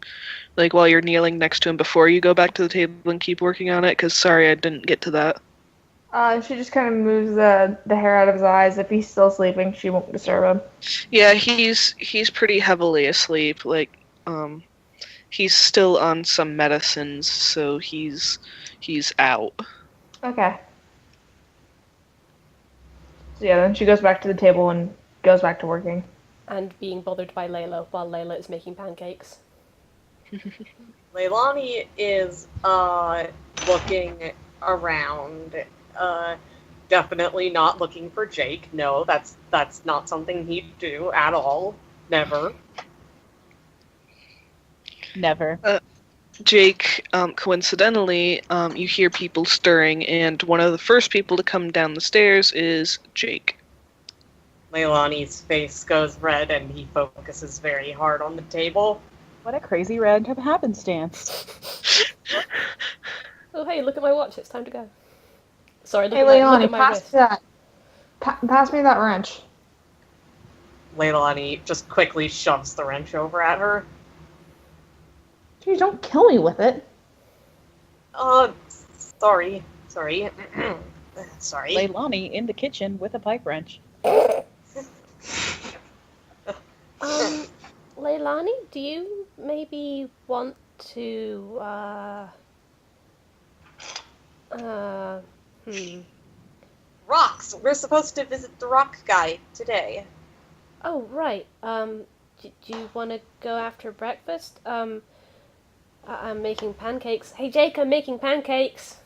like, while you're kneeling next to him before you go back to the table and keep working on it? Because, sorry, I didn't get to that. She just kind of moves the hair out of his eyes. If he's still sleeping, she won't disturb him. Yeah, he's pretty heavily asleep. Like, he's still on some medicines, so he's out. Okay. So yeah, then she goes back to the table and goes back to working. And being bothered by Layla while Layla is making pancakes. Leilani is looking around. Definitely not looking for Jake. No, that's not something he'd do at all. Never. Never. Jake, coincidentally, you hear people stirring, and one of the first people to come down the stairs is Jake. Leilani's face goes red and he focuses very hard on the table. What a crazy random happenstance. Oh hey, look at my watch, it's time to go. Sorry, look, Hey, look Leilani, at my pass wrist. me that. Pass me that wrench. Leilani just quickly shoves the wrench over at her. Geez, don't kill me with it. Sorry. Sorry. Leilani in the kitchen with a pipe wrench. Leilani, do you maybe want to, Rocks! We're supposed to visit the rock guy today. Oh, right. Do you want to go after breakfast? I'm making pancakes. Hey, Jake, I'm making pancakes.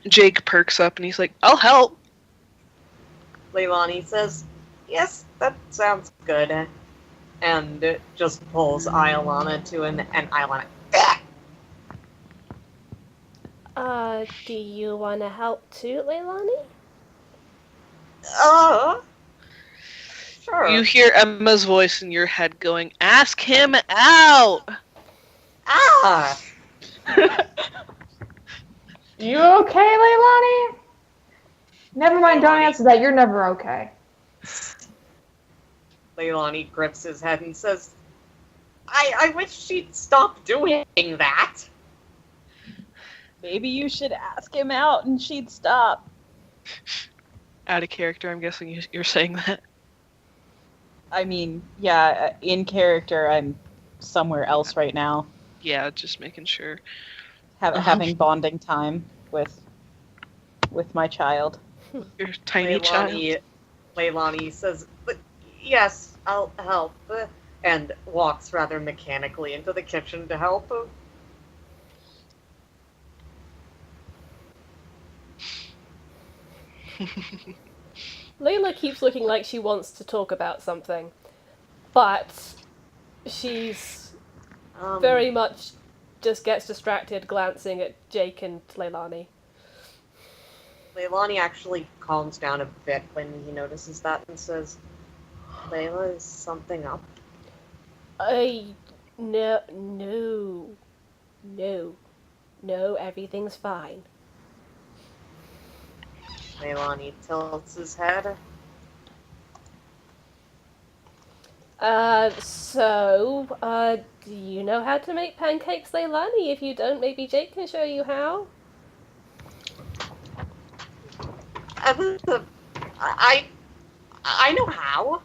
Jake perks up and he's like, I'll help. Leilani says, yes, that sounds good. And just pulls Iolana to him, and Iolana, Do you want to help too, Leilani? Sure. You hear Emma's voice in your head going, ask him out! You okay, Leilani? Never mind, don't answer that. You're never okay. Leilani grips his head and says, I wish she'd stop doing that. Maybe you should ask him out and she'd stop. Out of character, I'm guessing you're saying that. I mean, yeah, in character, I'm somewhere else right now. Yeah, just making sure. Having bonding time with my child. Your tiny child. Leilani says, but yes, I'll help, and walks rather mechanically into the kitchen to help. Layla keeps looking like she wants to talk about something, but she's very much just gets distracted glancing at Jake and Leilani. Leilani actually calms down a bit when he notices that and says, Layla, is something up? No, everything's fine. Leilani tilts his head. Do you know how to make pancakes, Leilani? If you don't, maybe Jake can show you how. I know how.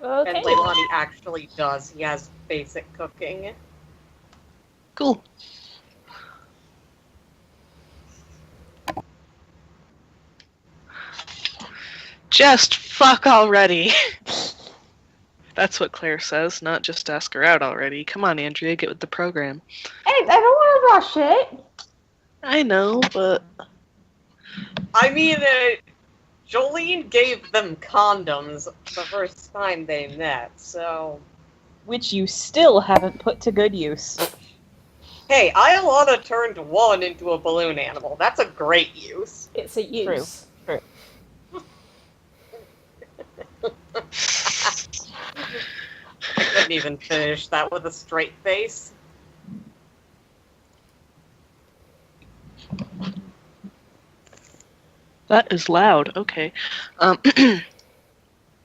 Okay. And Leilani actually does. He has basic cooking. Cool. Just fuck already. That's what Claire says, not just ask her out already. Come on, Andrea, get with the program. Hey, I don't want to rush it. I know, but... I mean, Jolene gave them condoms the first time they met, so... Which you still haven't put to good use. Hey, Iolana turned one into a balloon animal. That's a great use. It's a use. True. I couldn't even finish that with a straight face. That is loud. Okay.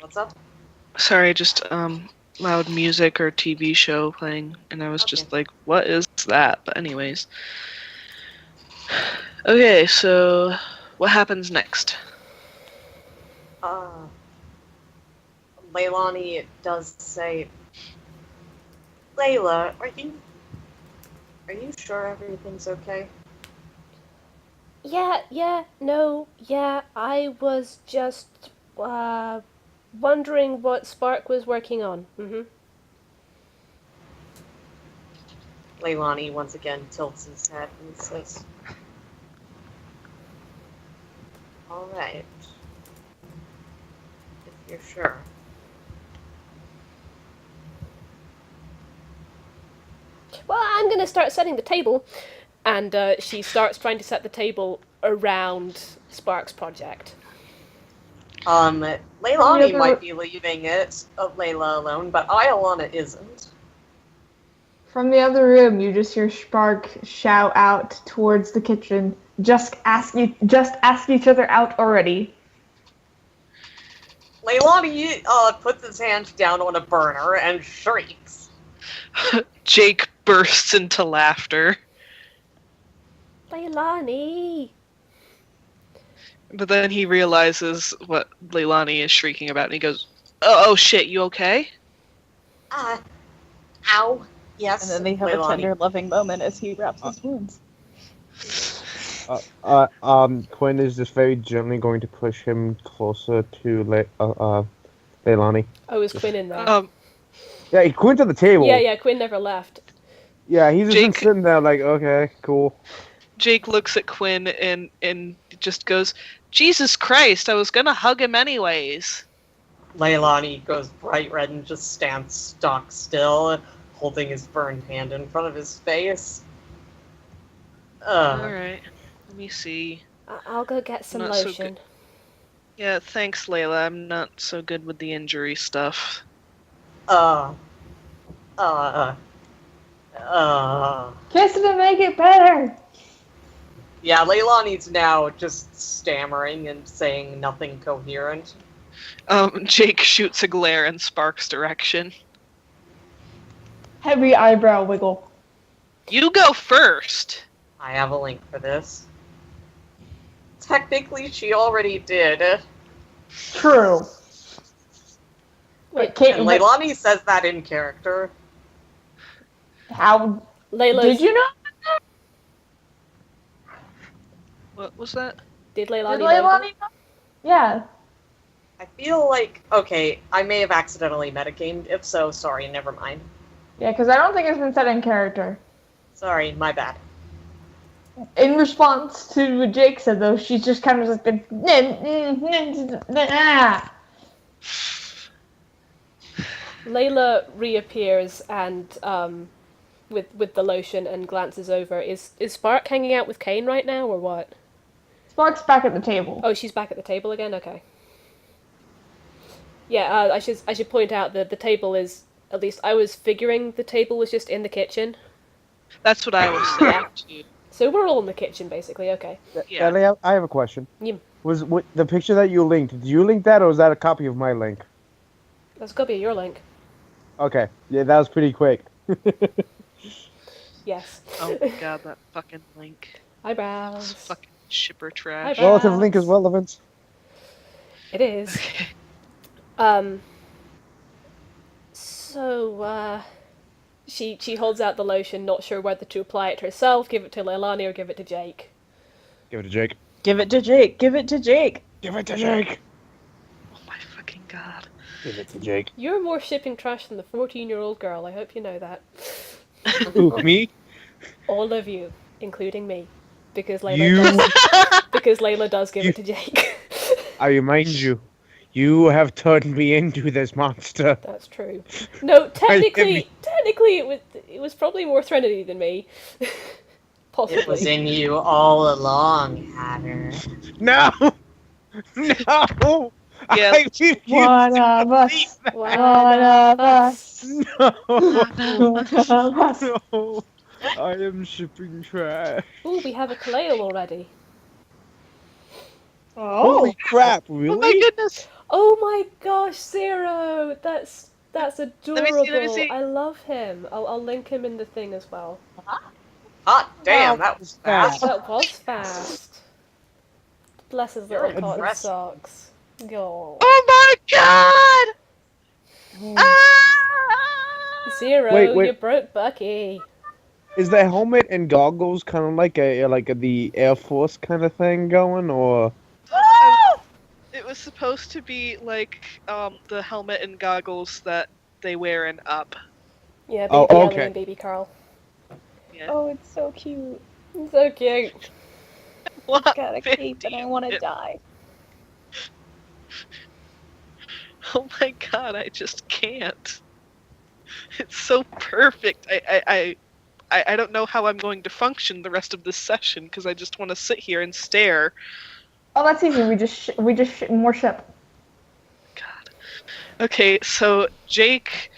What's up? Sorry, just loud music or TV show playing, and I was just like, what is that? But anyways. Okay, so what happens next? Leilani does say, Layla, are you sure everything's okay? Yeah, I was just, wondering what Spark was working on. Leilani once again tilts his head and says, alright. If you're sure. Well, I'm gonna start setting the table. And she starts trying to set the table around Spark's project. Leilani might be leaving it of Layla alone, but Iolana isn't. From the other room, you just hear Spark shout out towards the kitchen. Just ask each other out already. Leilani puts his hand down on a burner and shrieks. Jake bursts into laughter. Leilani! But then he realizes what Leilani is shrieking about, and he goes, oh shit, you okay? Ow. Yes. And then they have Leilani. a tender, loving moment as he wraps his wounds. Quinn is just very gently going to push him closer to Leilani. Oh, is Quinn in there? Yeah, Quinn's at the table. Yeah, Quinn never left. Yeah, he's just been sitting there like, okay, cool. Jake looks at Quinn and just goes, Jesus Christ, I was gonna hug him anyways. Leilani goes bright red and just stands stock still, holding his burned hand in front of his face. Alright, let me see. I'll go get some lotion. Yeah, thanks, Layla. I'm not so good with the injury stuff. Kiss it and make it better. Yeah, Leilani's now just stammering and saying nothing coherent. Jake shoots a glare in Spark's direction. Heavy eyebrow wiggle. You go first! I have a link for this. Technically, she already did. True. Wait, and Leilani says that in character. How? Did you know? What was that? Did Leilani know? Yeah. I feel like, okay, I may have accidentally metagamed. If so, sorry, never mind. Yeah, because I don't think it's been said in character. Sorry, my bad. In response to what Jake said, though, she's just kind of just been... Layla reappears and, with the lotion and glances over. Is Spark hanging out with Kane right now, or what? Spark's back at the table. Oh, she's back at the table again? Okay. Yeah, I should point out that the table is, at least I was figuring the table was just in the kitchen. That's what I was saying too. So we're all in the kitchen, basically, okay. Yeah. Ellie, I have a question. Yeah. Was the picture that you linked? Did you link that, or was that a copy of my link? That's gotta be your link. Okay, yeah, that was pretty quick. Yes. Oh my god, that fucking link. It's Eyebrows. fucking shipper trash. Eyebrows. Relative link is relevant. It is. Okay. So, she holds out the lotion, not sure whether to apply it herself, give it to Leilani, or give it to Jake. Give it to Jake. Give it to Jake. Give it to Jake. Give it to Jake. Oh my fucking god. Give it to Jake. You're more shipping trash than the 14-year-old girl, I hope you know that. Ooh, me? All of you, including me. Because You- Layla does give it to Jake. I remind you, you have turned me into this monster. That's true. No, technically it was probably more Threnody than me. Possibly. It was in you all along, Hatter. No! No! Yeah. I refuse One to of us. believe that. One of us. No! One of us. No! I am shipping trash. Ooh, we have a Kaleo already. Holy crap, really? Oh my goodness. Oh my gosh, Zero! That's adorable. Let me see. I love him. I'll link him in the thing as well. Hot damn, that was fast. That was fast. Bless his little You're cotton impressive. socks. Go. Oh my god! Ah! Zero, Wait. you broke Bucky. Is the helmet and goggles kind of like the Air Force kind of thing going, or? It was supposed to be like the helmet and goggles that they wear in Up. Yeah, baby Oh, Ellie okay. and baby Carl. Yeah. Oh, it's so cute. So cute. What? Got a cape and I want to die. Oh my god, I just can't. It's so perfect. I don't know how I'm going to function the rest of this session because I just want to sit here and stare. Oh, that's easy. We just more ship. God. Okay, so Jake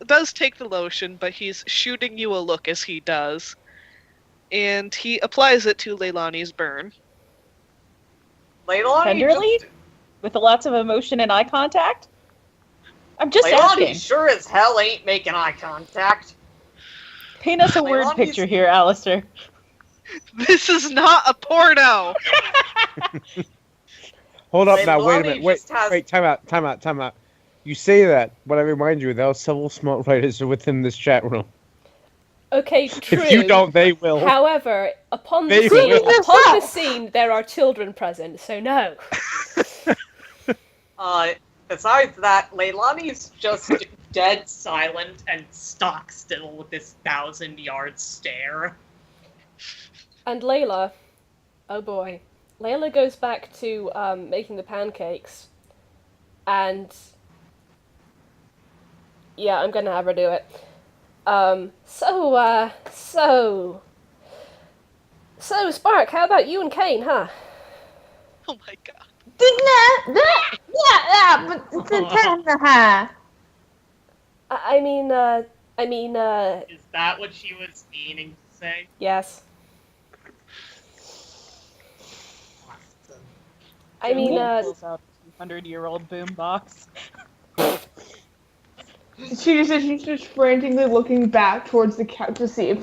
does take the lotion, but he's shooting you a look as he does, and he applies it to Leilani's burn. Leilani Tenderly? With lots of emotion and eye contact? I'm just asking. Leilani sure as hell ain't making eye contact. Paint us a word Leilani's- picture here, Alistair. This is not a porno. Hold up now, wait a Leilani minute, just has- wait, time out. You say that, but I remind you, there are several smart writers within this chat room. Okay, true. If you don't, they will. However, upon They the scene, there are children present, so no. Besides that, Leilani's just dead silent and stock still with this 1,000-yard stare. And Layla, oh boy, Layla goes back to making the pancakes, and yeah, I'm gonna have her do it. So Spark, how about you and Kane, huh? Oh my god. I mean, Is that what she was meaning to say? yes. I mean, Pulls out a 200-year-old boombox. She's just frantically looking back towards the couch to see if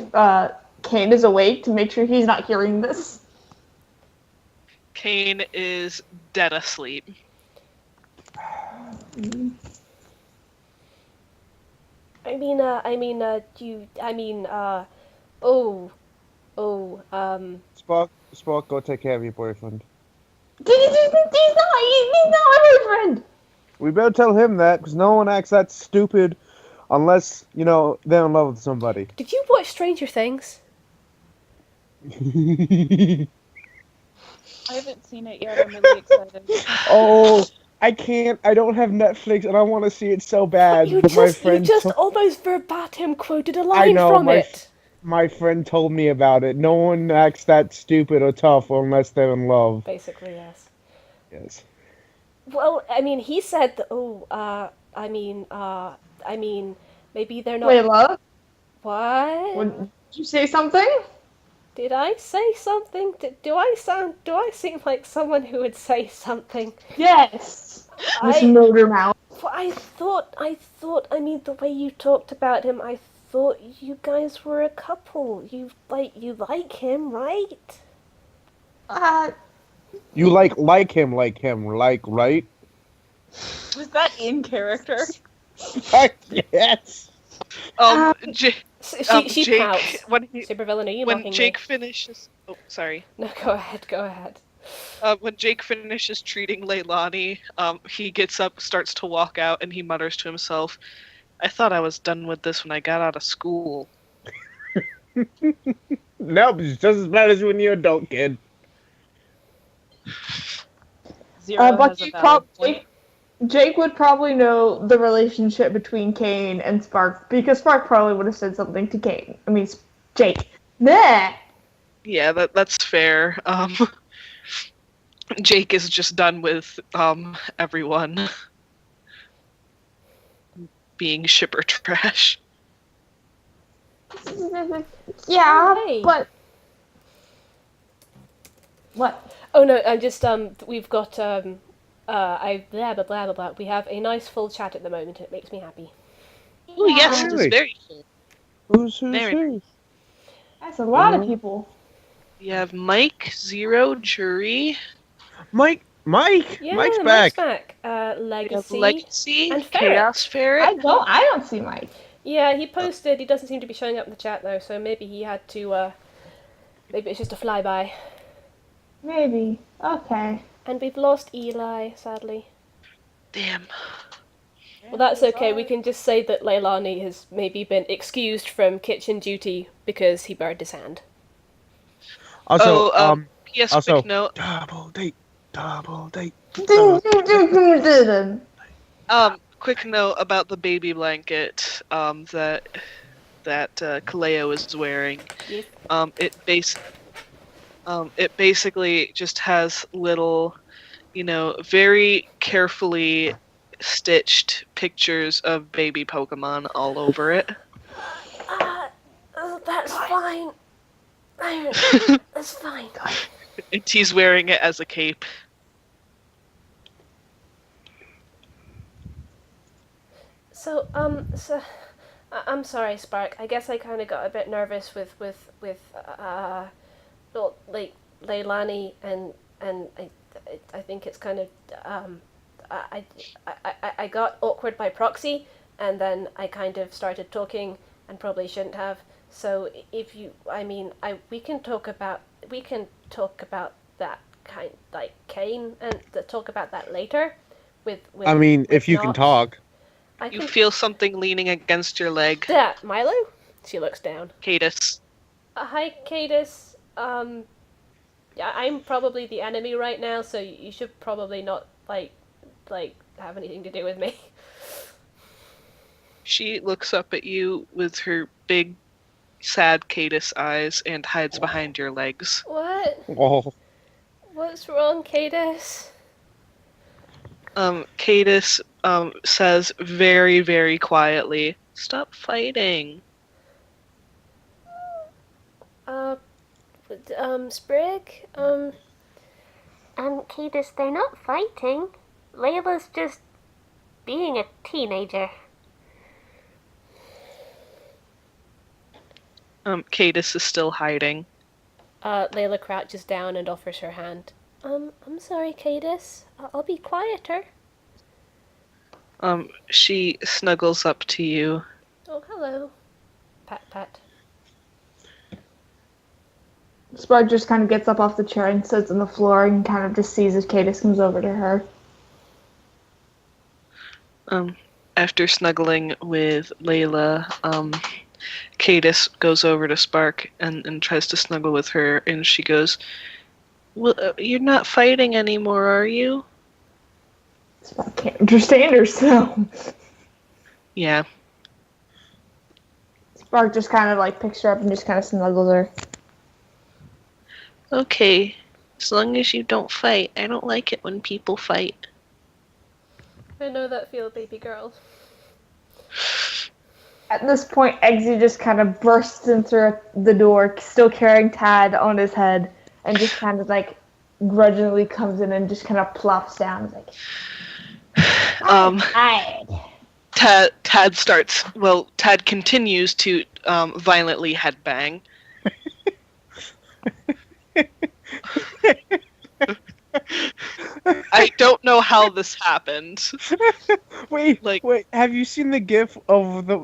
Kane is awake to make sure he's not hearing this. Kane is dead asleep. Spark, go take care of your boyfriend. He's not my boyfriend! We better tell him that, because no one acts that stupid unless, they're in love with somebody. did you watch Stranger Things? I haven't seen it yet. I'm really excited. Oh, I can't. I don't have Netflix, and I want to see it so bad. You but my just friend almost verbatim quoted a I line know, from my it. my friend told me about it. No one acts that stupid or tough unless they're in love. Basically, yes. Yes. Well, I mean, he said, maybe they're not. Layla, What? did you say something? Did I say something? Do I seem like someone who would say something? Yes. Miss Murder Mouth. I mean, the way you talked about him, I thought you guys were a couple. You like him, right? You like him, right? Was that in character? Yes. She Jake, pouts. when Supervillain, are you when mocking Jake me? finishes, oh sorry, No, go ahead. when Jake finishes treating Leilani, he gets up, starts to walk out, and he mutters to himself, "I thought I was done with this when I got out of school." Nope, it's just as bad as when you're an adult kid. Zero But has a valid point. Jake would probably know the relationship between Kane and Spark because Spark probably would have said something to Kane. I mean, Jake. Nah. Yeah, that's fair. Jake is just done with everyone being shipper trash. Yeah, Hey. but what? Oh no, I'm just we've got I blah blah blah blah blah. We have a nice full chat at the moment. It makes me happy. Oh yes, it is Really? very full. Who's Very who? That's a lot of people. We have Mike, Zero, Jury. Mike. Yeah, Mike's Mike's back. back. We have Legacy. Legacy, and Ferret. Chaos Ferret. I don't see Mike. Yeah, he posted. He doesn't seem to be showing up in the chat though, so maybe he had to. Maybe it's just a flyby. Maybe. Okay. And we've lost Eli, sadly. Damn. Well, that's okay. We can just say that Leilani has maybe been excused from kitchen duty because he burned his hand. Also, P.S. also, quick note. double date. Quick note about the baby blanket that Kaleo is wearing. Yes. It basically just has little, very carefully stitched pictures of baby Pokemon all over it. That's fine. That's fine. And he's wearing it as a cape. So I'm sorry, Spark. I guess I kind of got a bit nervous with Leilani, and I think it's kind of I got awkward by proxy, and then I kind of started talking and probably shouldn't have. So if you, we can talk about that kind, like Kane, and talk about that later. With if you can talk. You feel something leaning against your leg. That Milo? She looks down. Cadis. Hi, Cadis. Yeah, I'm probably the enemy right now, so you should probably not like have anything to do with me. She looks up at you with her big, sad Cadis eyes and hides behind your legs. What? Oh. What's wrong, Cadis? Cadis says very, very quietly, "Stop fighting." Sprig? Cadis, they're not fighting. Layla's just being a teenager. Cadis is still hiding. Layla crouches down and offers her hand. I'm sorry, Cadis. I'll be quieter. She snuggles up to you. Oh, hello. Pat, pat. Spark just kind of gets up off the chair and sits on the floor and kind of just sees as Cadis comes over to her. After snuggling with Layla, Cadis goes over to Spark and tries to snuggle with her, and she goes, "Well, you're not fighting anymore, are you?" Spark can't understand herself. Yeah. Spark just kind of like picks her up and just kind of snuggles her. Okay, as long as you don't fight. I don't like it when people fight. I know that feel, baby girl. At this point, Eggsy just kind of bursts in through the door, still carrying Tad on his head, and just kind of like grudgingly comes in and just kind of plops down. Like, Tad Tad continues to violently headbang. I don't know how this happened. Wait, have you seen the gif of the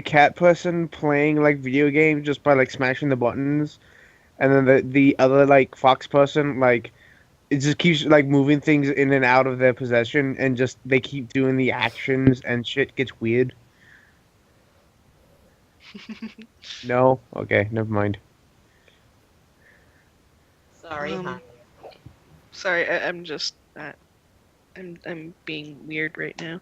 cat person playing like video games just by like smashing the buttons, and then the other like fox person like it just keeps like moving things in and out of their possession, and just they keep doing the actions and shit gets weird. No? Okay, never mind. Sorry, Sorry, I'm just I'm being weird right now.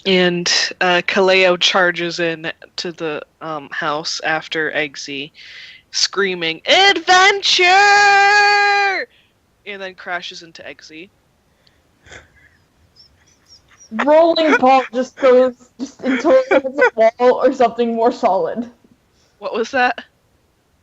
And Kaleo charges in to the house after Eggsy, screaming "Adventure!" and then crashes into Eggsy. rolling ball just goes until it hits a wall or something more solid. What was that?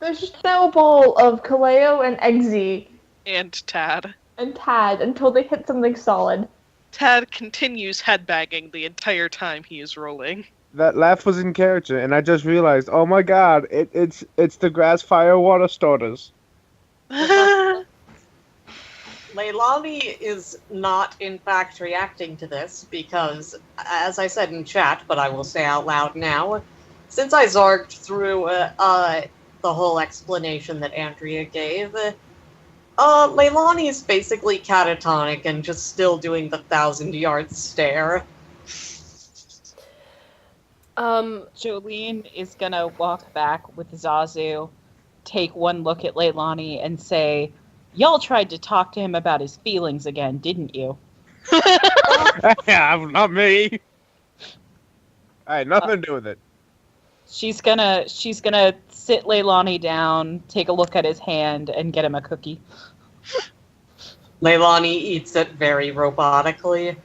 There's just now a ball of Kaleo and Eggsy And Tad. and Tad until they hit something solid. Tad continues headbanging the entire time he is rolling. That laugh was in character, and I just realized, oh my god, it's the grass fire water starters. Leilani is not, in fact, reacting to this because, as I said in chat, but I will say out loud now, since I zarged through the whole explanation that Andrea gave, Leilani is basically catatonic and just still doing the 1,000-yard stare. Jolene is gonna walk back with Zazu, take one look at Leilani, and say, "Y'all tried to talk to him about his feelings again, didn't you?" Yeah, not me. I had nothing to do with it. She's gonna sit Leilani down, take a look at his hand, and get him a cookie. Leilani eats it very robotically,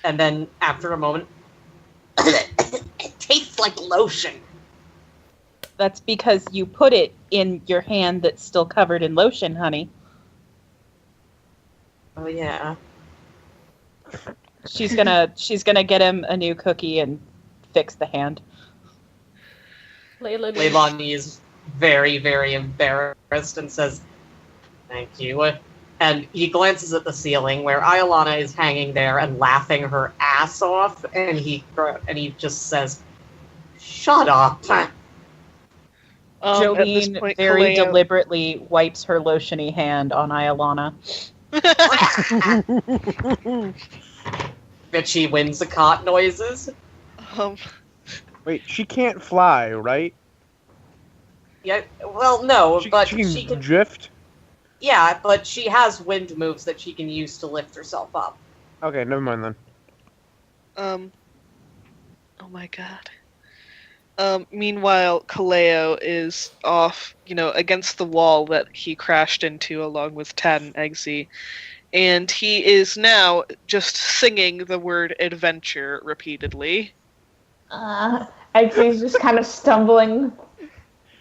and then after a moment, it tastes like lotion. That's because you put it in your hand that's still covered in lotion, honey. Oh yeah. She's gonna get him a new cookie and fix the hand. Leilani is very, very embarrassed and says, "Thank you." And he glances at the ceiling where Iolana is hanging there and laughing her ass off, and he just says, "Shut up." Jolene very deliberately wipes her lotiony hand on Iolana. Bitchy whimsicott noises. Wait, she can't fly, right? Yeah, well, no, but she can drift? Yeah, but she has wind moves that she can use to lift herself up. Okay, never mind then. Oh my god. Meanwhile, Kaleo is off, against the wall that he crashed into along with Tad and Eggsy. And he is now just singing the word adventure repeatedly. Eggsy's just kind of stumbling.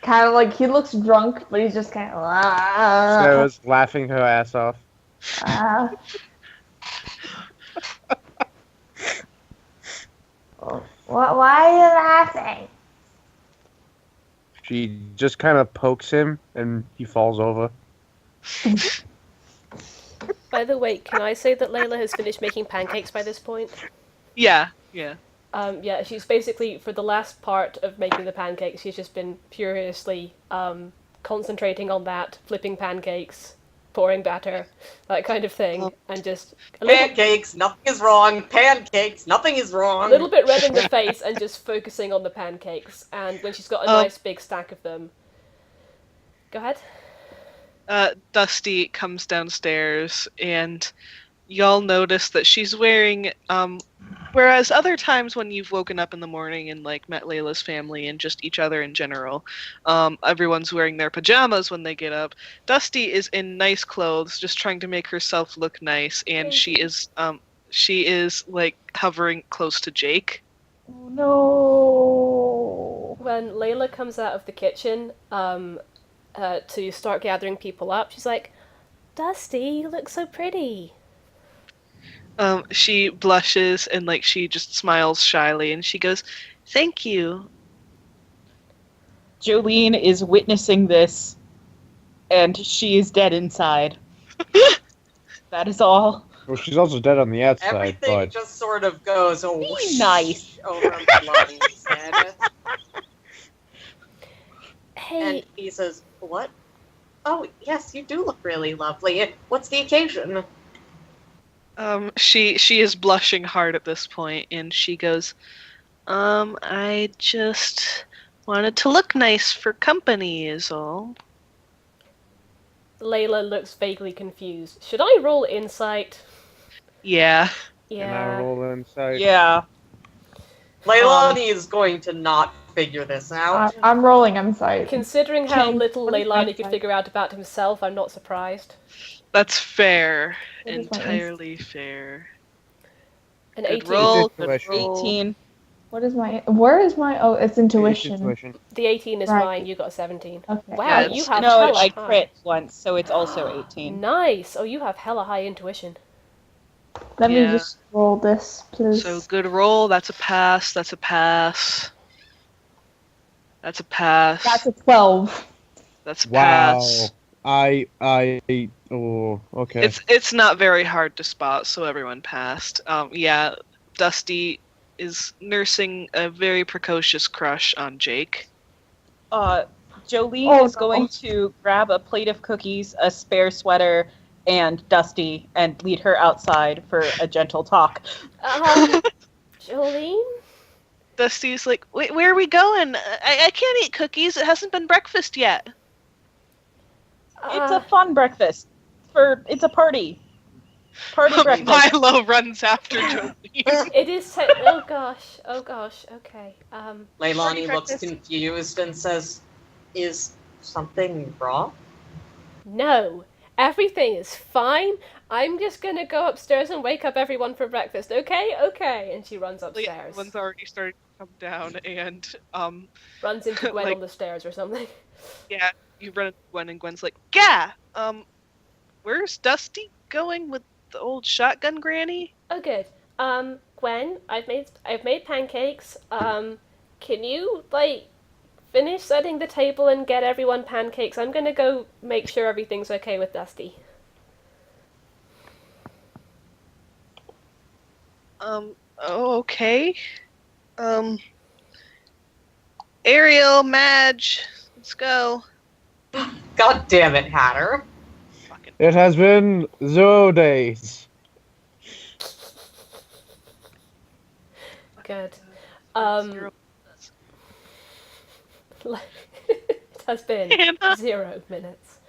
Kind of like he looks drunk, but he's just kind of. Sarah's laughing her ass off. Why are you laughing? She just kind of pokes him, and he falls over. By the way, can I say that Layla has finished making pancakes by this point? Yeah. Yeah, she's basically, for the last part of making the pancakes, she's just been furiously concentrating on that, flipping pancakes, pouring batter, that kind of thing, and just... Pancakes, nothing is wrong. Pancakes, nothing is wrong. A little bit red in the face and just focusing on the pancakes, and when she's got a nice big stack of them... Go ahead. Dusty comes downstairs, and y'all notice that she's wearing... Whereas other times when you've woken up in the morning and met Layla's family and just each other in general, everyone's wearing their pajamas when they get up. Dusty is in nice clothes, just trying to make herself look nice, and she is She is, like, hovering close to Jake. Oh, no. When Layla comes out of the kitchen to start gathering people up, she's like, Dusty, you look so pretty. She blushes and, like, she just smiles shyly, and she goes, "Thank you." Jolene is witnessing this, and she is dead inside. That is all. Well, she's also dead on the outside, Everything but... just sort of goes Be nice. over Leilani's head. Hey, And he says, "What? Oh, yes, you do look really lovely. What's the occasion?" She is blushing hard at this point, and she goes, I just wanted to look nice for company is all." Layla looks vaguely confused. Should I roll insight? Yeah. And I roll inside. Yeah. Leilani is going to not figure this out. I'm rolling insight. Considering how Okay, little what is my Leilani could insight? figure out about himself, I'm not surprised. That's fair. What is my Entirely fair. An Good 18. roll, good Intuition. roll. 18. What is my... Where is my... Oh, it's intuition. Intuition. The 18 is Right. mine, you got a 17. Okay. Wow, Yeah, you it's- have No, hella I high. crit once, so it's also 18. Nice! Oh, you have hella high intuition. Let me Yeah. just roll this, please. So good roll, that's a pass, that's a pass. That's a pass. That's a 12. That's a Wow. pass. Oh, okay. It's not very hard to spot, so everyone passed. Yeah, Dusty is nursing a very precocious crush on Jake. Jolene Oh, is no. going to grab a plate of cookies, a spare sweater, and Dusty, and lead her outside for a gentle talk. Jolene? Dusty's like, "Wait, where are we going? I can't eat cookies. It hasn't been breakfast yet." It's a fun breakfast. It's a party. Party breakfast. Milo runs after Jolene. It is oh gosh, okay. Leilani looks breakfast. confused and says, "Is something wrong?" No, everything is fine. I'm just gonna go upstairs and wake up everyone for breakfast, okay? Okay. And she runs upstairs. Everyone's already started to come down, and Runs into Gwen like- on the stairs or something. yeah, you run into Gwen, and Gwen's like, "Yeah, where's Dusty going with the old shotgun granny?" Oh good. Gwen, I've made pancakes. Can you finish setting the table and get everyone pancakes? I'm gonna go make sure everything's okay with Dusty. Okay. Ariel, Madge, let's go. God damn it, Hatter. Fucking It has been 0 days. Good. zero. It has been Hannah. 0 minutes.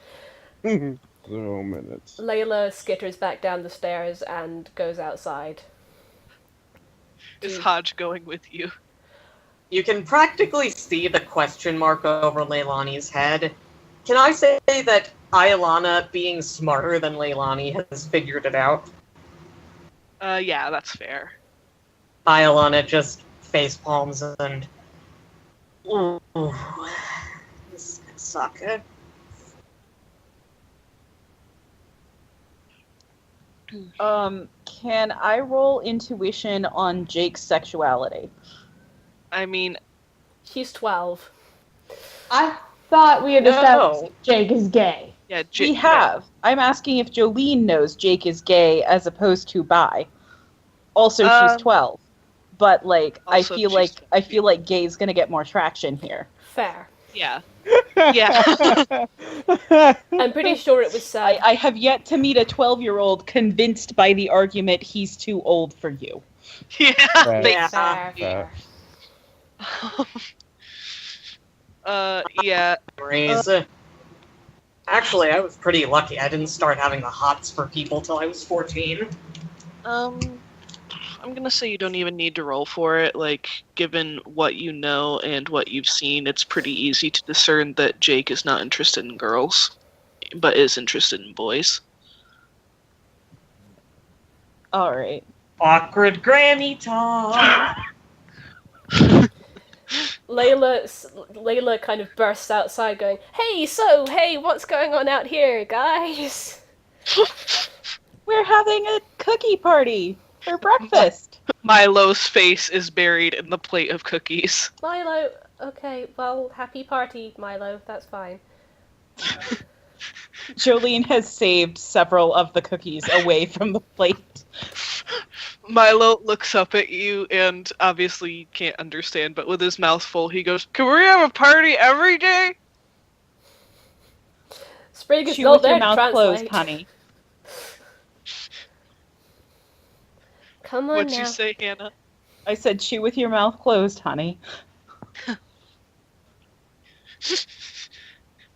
0 minutes. Layla skitters back down the stairs and goes outside. Is Hodge going with you? You can practically see the question mark over Leilani's head. Can I say that Ailana, being smarter than Leilani, has figured it out? Yeah, that's fair. Ailana just face palms and... Ooh, this is gonna suck. Can I roll intuition on Jake's sexuality? I mean, She's 12. I thought we had No. established Jake is gay. yeah, We have. I'm asking if Jolene knows Jake is gay as opposed to bi. Also, she's 12. But I Also, feel she's like gay's gonna get more traction here. Fair. Yeah. Yeah. I'm pretty sure it was said. I have yet to meet a 12-year-old convinced by the argument he's too old for you. Yeah. Right. Thanks. Fair. Yeah. Memories. Actually, I was pretty lucky. I didn't start having the hots for people till I was 14. I'm gonna say you don't even need to roll for it. Given what you know and what you've seen, it's pretty easy to discern that Jake is not interested in girls, but is interested in boys. All right. Awkward granny talk. Layla kind of bursts outside going, hey, what's going on out here, guys? We're having a cookie party for breakfast. Milo's face is buried in the plate of cookies. Milo, okay, well, happy party, Milo, that's fine. Jolene has saved several of the cookies away from the plate. Milo looks up at you and obviously you can't understand, but with his mouth full, he goes, "Can we have a party every day?" Sprig is Chew not with there your to mouth translate. closed, honey. Come on What'd now. you say, Hannah? I said chew with your mouth closed, honey.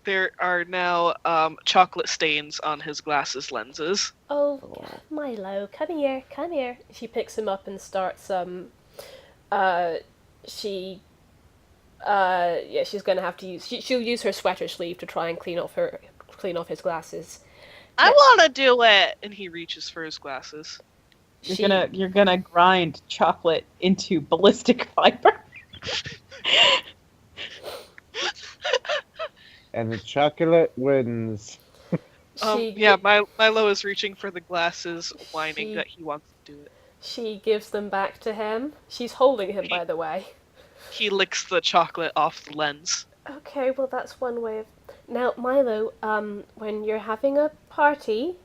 There are now chocolate stains on his glasses lenses. Oh, Milo, come here. She picks him up and starts, she's gonna have to use, she'll use her sweater sleeve to try and clean off his glasses. I want to do it! And he reaches for his glasses. You're gonna grind chocolate into ballistic fiber. And the chocolate wins. Milo is reaching for the glasses, whining that he wants to do it. She gives them back to him. She's holding him, by the way. He licks the chocolate off the lens. Okay, well that's one way of... Now, Milo, when you're having a party,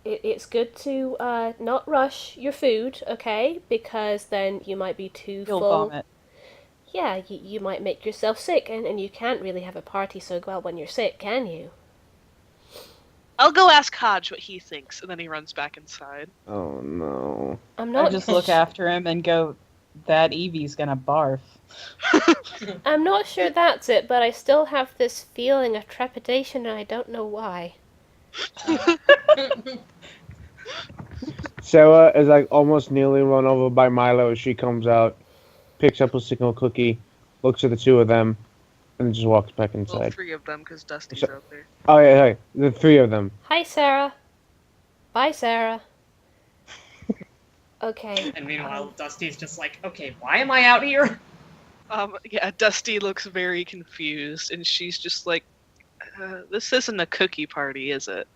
it's good to not rush your food, okay? Because then you might be too You'll full. vomit. Yeah, you might make yourself sick, and you can't really have a party so well when you're sick, can you? I'll go ask Hodge what he thinks, and then he runs back inside. Oh no. I just look after him and go, that Evie's gonna barf. I'm not sure that's it, but I still have this feeling of trepidation, and I don't know why. Sarah is like almost nearly run over by Milo as she comes out, picks up a single cookie, looks at the two of them, and just walks back inside. Well, 3 of them, because Dusty's out there. Oh yeah, hey, the 3 of them. Hi, Sarah. Bye, Sarah. Okay. And meanwhile, Dusty's just like, okay, why am I out here? Dusty looks very confused, and she's just like, this isn't a cookie party, is it?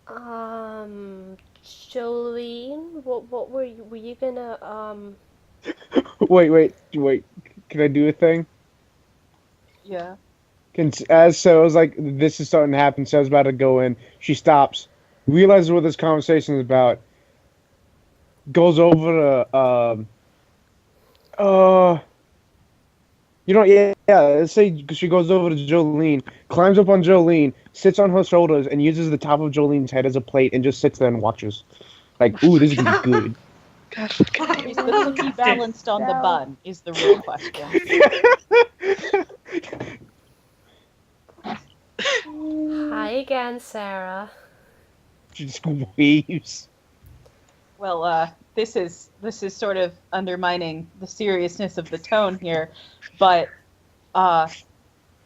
Jolene, what were you gonna, Wait. Can I do a thing? Yeah. As Sarah's like, this is starting to happen, Sarah's about to go in, she stops, realizes what this conversation is about, goes over to, let's say she goes over to Jolene, climbs up on Jolene, sits on her shoulders, and uses the top of Jolene's head as a plate, and just sits there and watches. Like, ooh, this is gonna be good. God, Is the cookie balanced on the bun, is the real question. Hi again, Sarah. She just waves. Well, this is sort of undermining the seriousness of the tone here, but,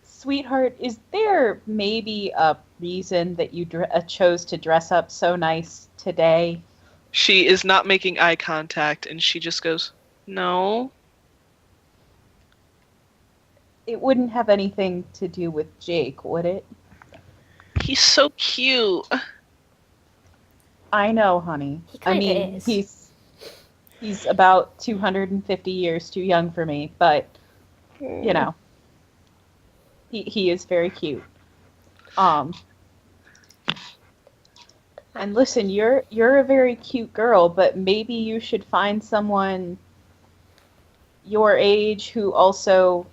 sweetheart, is there maybe a reason that you chose to dress up so nice today? She is not making eye contact, and she just goes, no. It wouldn't have anything to do with Jake, would it? He's so cute. I know, honey. He's about 250 years too young for me, but you know, he is very cute. And listen, you're a very cute girl, but maybe you should find someone your age who also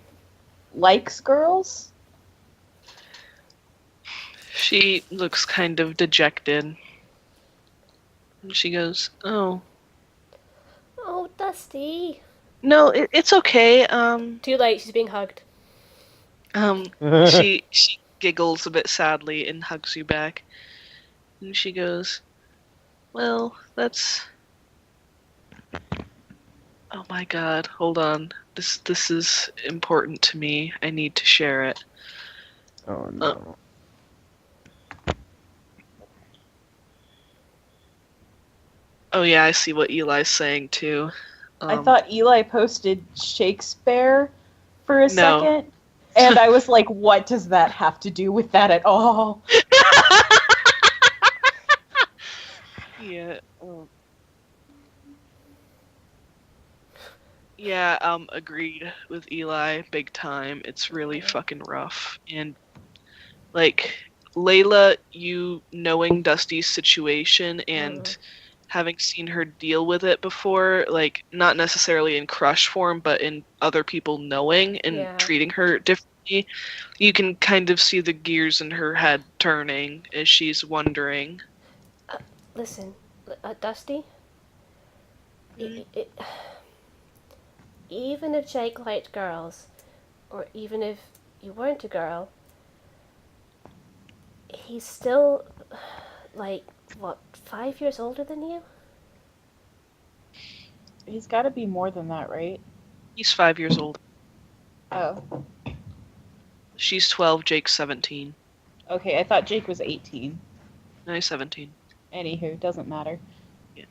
likes girls. She looks kind of dejected. And she goes, oh. Oh, Dusty. No, it's okay. Too late, she's being hugged. She giggles a bit sadly and hugs you back. And she goes, well, that's... Oh my god, hold on. This is important to me. I need to share it. Oh no. Oh yeah, I see what Eli's saying too. I thought Eli posted Shakespeare for a No. second, and I was like, what does that have to do with that at all? Yeah. Yeah, agreed with Eli, big time. It's really fucking rough. And, like, Layla, you knowing Dusty's situation and having seen her deal with it before, like, not necessarily in crush form, but in other people knowing and treating her differently, you can kind of see the gears in her head turning as she's wondering. Listen, Dusty, even if Jake liked girls, or even if you weren't a girl, he's still, like, what, 5 years older than you? He's got to be more than that, right? He's 5 years old. Oh. She's 12, Jake's 17. Okay, I thought Jake was 18. No, he's 17. Anywho, doesn't matter. Yeah.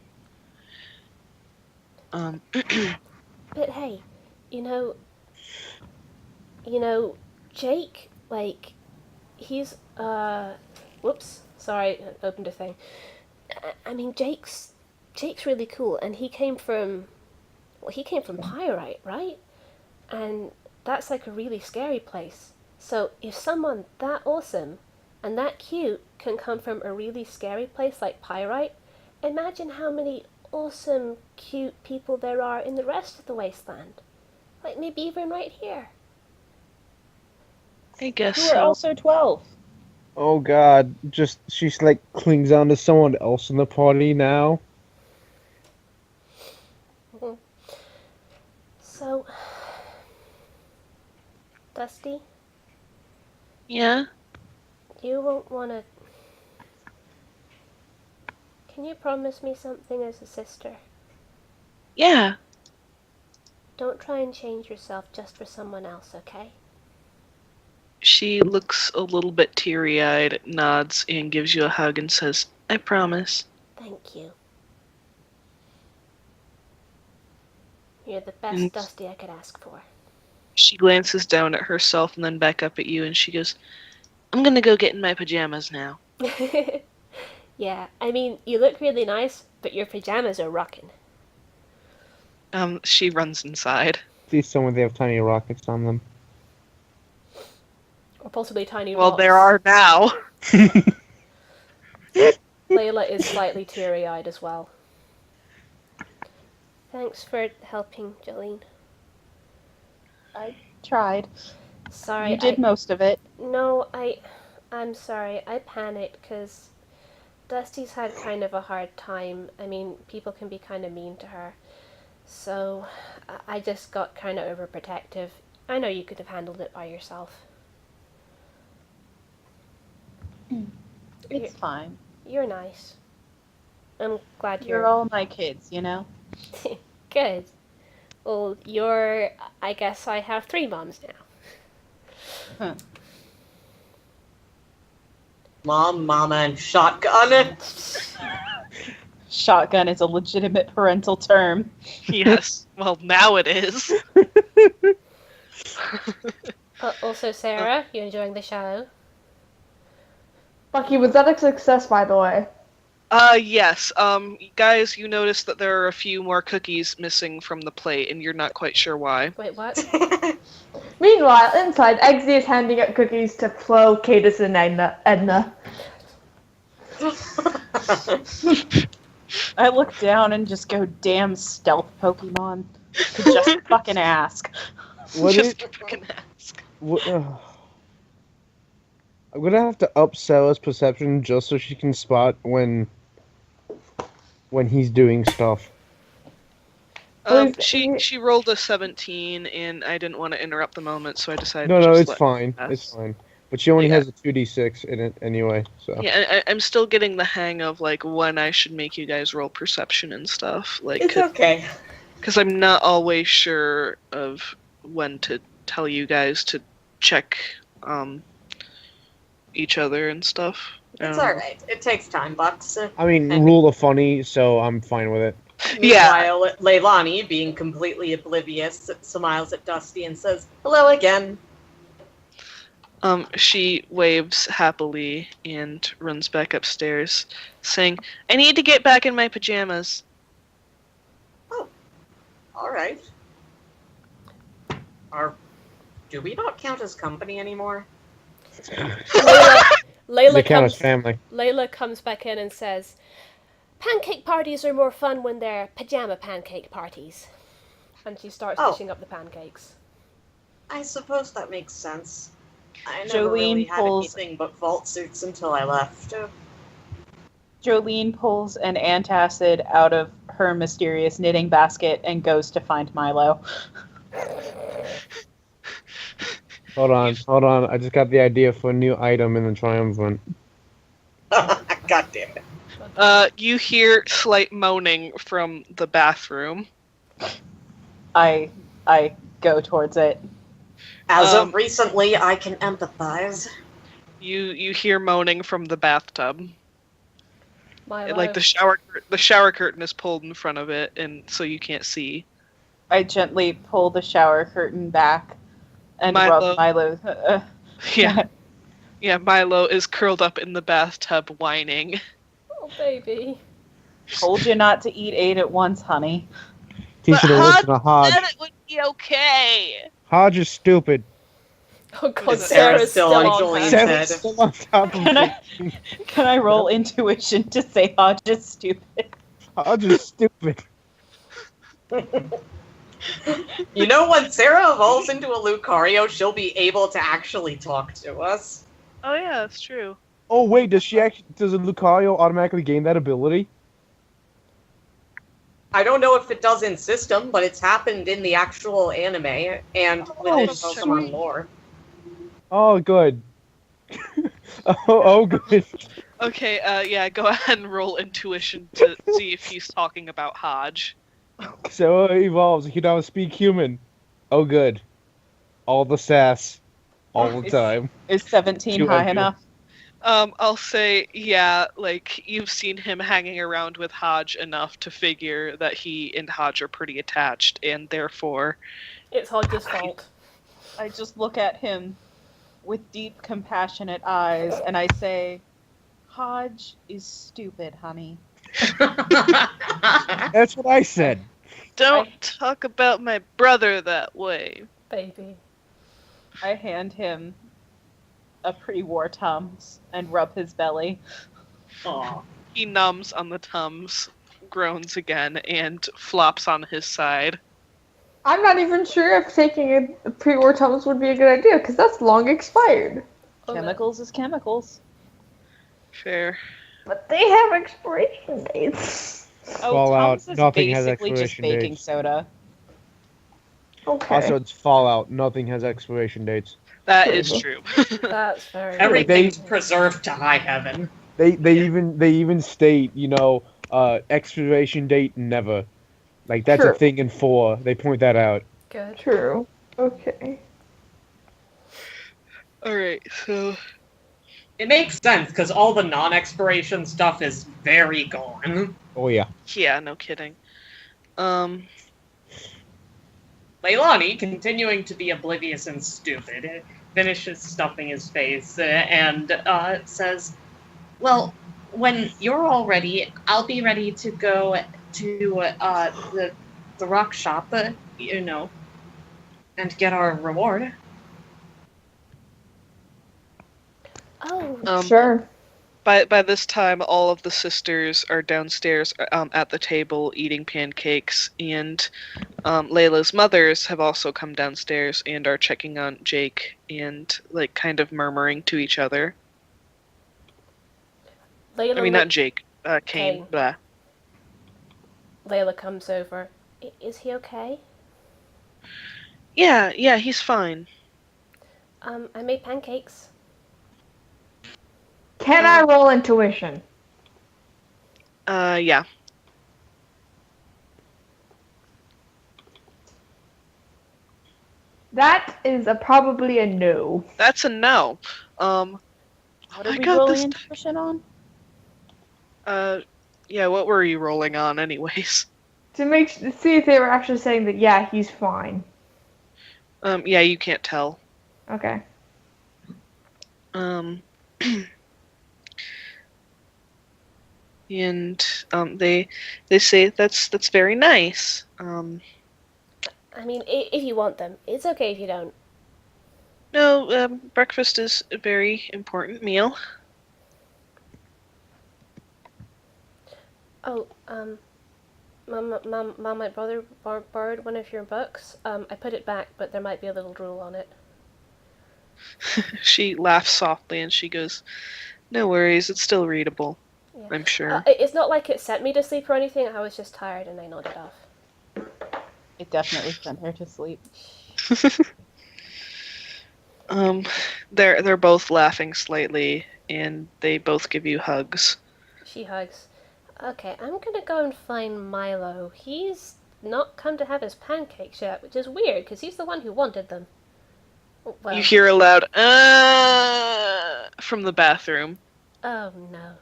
But hey, you know, Jake, like, he's, whoops, sorry, I opened a thing. I mean, Jake's really cool, and he came from Pyrite, right? And that's like a really scary place. So if someone that awesome and that cute can come from a really scary place like Pyrite, imagine how many awesome, cute people there are in the rest of the wasteland. Like maybe even right here. I guess You are also 12. Oh god, she's like clings on to someone else in the party now. So, Dusty? Yeah? You won't want to... Can you promise me something as a sister? Yeah. Don't try and change yourself just for someone else, okay? She looks a little bit teary-eyed, nods, and gives you a hug and says, I promise. Thank you. You're the best Dusty I could ask for. She glances down at herself and then back up at you, and she goes, I'm gonna go get in my pajamas now. Yeah, I mean, you look really nice, but your pajamas are rocking. She runs inside. Please tell me they have tiny rockets on them. Or possibly tiny rocks. Well, there are now. Layla is slightly teary-eyed as well. Thanks for helping, Jolene. I tried. Sorry, you did most of it. No, I'm sorry. I panicked because Dusty's had kind of a hard time. I mean, people can be kind of mean to her. So, I just got kind of overprotective. I know you could have handled it by yourself. It's fine. You're nice. I'm glad you're all my kids, you know? Good. Well, I guess I have 3 moms now. Huh. Mom, Mama, and Shotgun. Shotgun is a legitimate parental term. Yes. Well, now it is. Also, Sarah, you enjoying the show? Bucky, was that a success, by the way? Yes. Guys, you notice that there are a few more cookies missing from the plate, and you're not quite sure why. Wait, what? Meanwhile, inside, Eggsy is handing out cookies to Flo, Cadis, and Edna. I look down and just go, damn stealth Pokemon. Just fucking ask. Fucking ask. I'm gonna have to up Sarah's perception just so she can spot when he's doing stuff. She rolled a 17, and I didn't want to interrupt the moment, so I decided. No, to just it's let fine. pass. It's fine. But she only has a 2d6 in it anyway, so. Yeah, I'm still getting the hang of like when I should make you guys roll perception and stuff. Like, it's okay. Because I'm not always sure of when to tell you guys to check each other and stuff. It's alright. It takes time, Bucks. I mean, And rule of funny, so I'm fine with it. meanwhile, Leilani, being completely oblivious, smiles at Dusty and says, "Hello again." She waves happily and runs back upstairs, saying, "I need to get back in my pajamas." Oh, alright. Do we not count as company anymore? Layla comes back in and says, "Pancake parties are more fun when they're pajama pancake parties." And she starts dishing up the pancakes. I suppose that makes sense. I never really had anything but vault suits until I left. Jolene pulls an antacid out of her mysterious knitting basket and goes to find Milo. Hold on. I just got the idea for a new item in the Triumvirate. God damn it. You hear slight moaning from the bathroom. I go towards it. As of recently, I can empathize. You hear moaning from the bathtub. Milo. Like the shower curtain is pulled in front of it, and so you can't see. I gently pull the shower curtain back and rub Milo. Yeah, Milo is curled up in the bathtub whining. Oh, baby. Told you not to eat 8 at once, honey. He should have listened to Hodge. Said it would be okay. Hodge is stupid. Oh god, Sarah's still on Jolene's head. Still on top of Can I roll intuition to say Hodge is stupid? Hodge is stupid. You know, when Sarah evolves into a Lucario, she'll be able to actually talk to us. Oh yeah, that's true. Oh wait, does a Lucario automatically gain that ability? I don't know if it does in system, but it's happened in the actual anime and within Pokemon lore. Oh, good. oh, good. Okay, yeah, go ahead and roll intuition to see if he's talking about Hodge. So it evolves. He now speak human. Oh, good. All the sass. All the time. Is 17 high enough? I'll say, yeah, like, you've seen him hanging around with Hodge enough to figure that he and Hodge are pretty attached, and therefore... It's Hodge's fault. I just look at him with deep, compassionate eyes, and I say, Hodge is stupid, honey. That's what I said. Don't talk about my brother that way. Baby. I hand him a pre-war Tums and rub his belly. Aww. He numbs on the Tums, groans again, and flops on his side. I'm not even sure if taking a pre-war Tums would be a good idea, because that's long expired. Chemicals is chemicals. Fair. But they have expiration dates. Fallout, Tums is nothing has basically just expiration baking dates. soda. Okay. Also, it's Fallout. Nothing has expiration dates. That is true. That's very Everything's preserved to high heaven. They even state, expiration date never. Like, that's a thing in 4. They point that out. good. True. Okay. Alright, so... It makes sense, because all the non-expiration stuff is very gone. Oh, yeah. Yeah, no kidding. Leilani, continuing to be oblivious and stupid, finishes stuffing his face and says, "Well, when you're all ready, I'll be ready to go to the rock shop, and get our reward." Oh, Sure. By this time, all of the sisters are downstairs at the table eating pancakes, and Layla's mothers have also come downstairs and are checking on Jake and, like, kind of murmuring to each other. Layla I mean, not Jake, Kane. Blah. Layla comes over. Is he okay? Yeah, he's fine. I made pancakes. Can I roll intuition? Yeah. That is probably a no. That's a no. What are we rolling intuition on? Yeah, what were you rolling on anyways? To see if they were actually saying that, yeah, he's fine. Yeah, you can't tell. Okay. And they say that's very nice. I mean, if you want them, it's okay if you don't. No, breakfast is a very important meal. Oh, Mom, my brother borrowed one of your books. I put it back, but there might be a little drool on it. She laughs softly and she goes, "No worries, it's still readable. Yeah. I'm sure." It's not like it sent me to sleep or anything. I was just tired and I nodded off. It definitely sent her to sleep. They're both laughing slightly, and they both give you hugs. She hugs. Okay, I'm gonna go and find Milo. He's not come to have his pancakes yet, which is weird, because he's the one who wanted them. Well, You hear a loud from the bathroom. Oh no.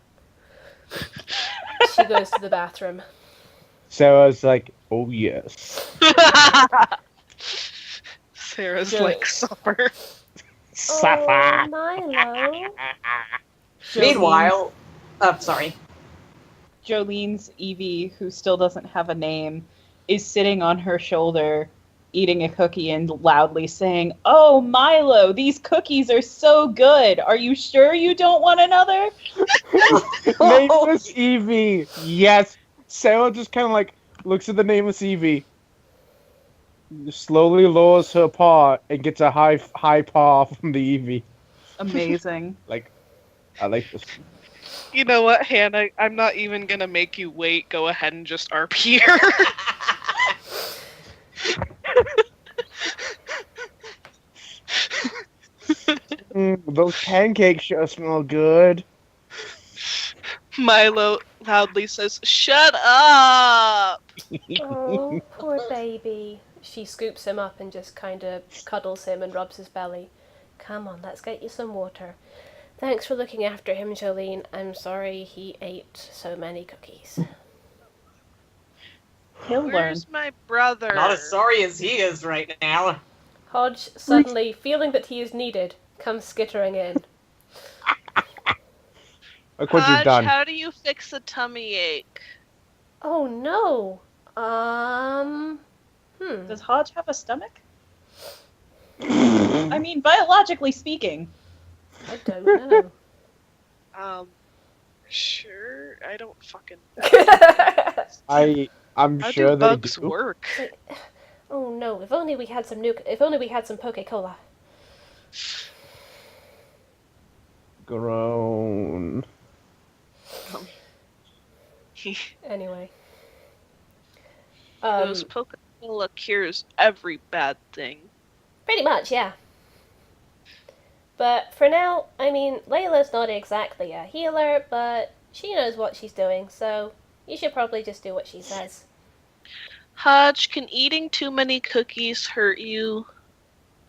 She goes to the bathroom. Sarah's like, oh yes. Sarah's like, supper. Oh, Milo. Meanwhile, sorry. Jolene's Evie, who still doesn't have a name, is sitting on her shoulder, eating a cookie and loudly saying, "Oh, Milo, these cookies are so good. Are you sure you don't want another?" Nameless Evie. Yes. Sarah just kind of like looks at the nameless Evie, slowly lowers her paw and gets a high paw from the Evie. Amazing. Like, I like this. You know what, Hannah? I'm not even gonna make you wait. Go ahead and just ARP here. Those pancakes sure smell good. Milo loudly says, "Shut up!" Oh, poor baby. She scoops him up and just kind of cuddles him and rubs his belly. Come on, let's get you some water. Thanks for looking after him, Jolene. I'm sorry he ate so many cookies. He'll learn. Where's my brother? Not as sorry as he is right now. Hodge, suddenly feeling that he is needed, comes skittering in. Look what you've done. How do you fix a tummy ache? Oh no. Does Hodge have a stomach? I mean, biologically speaking. I don't know. Sure. I don't fucking. I'm How sure do they bugs do. work? Oh no! If only we had some Poke-Cola. Grown. Anyway. Those Poke-Cola cures every bad thing. Pretty much, yeah. But for now, I mean, Layla's not exactly a healer, but she knows what she's doing, so you should probably just do what she says. Hodge, can eating too many cookies hurt you?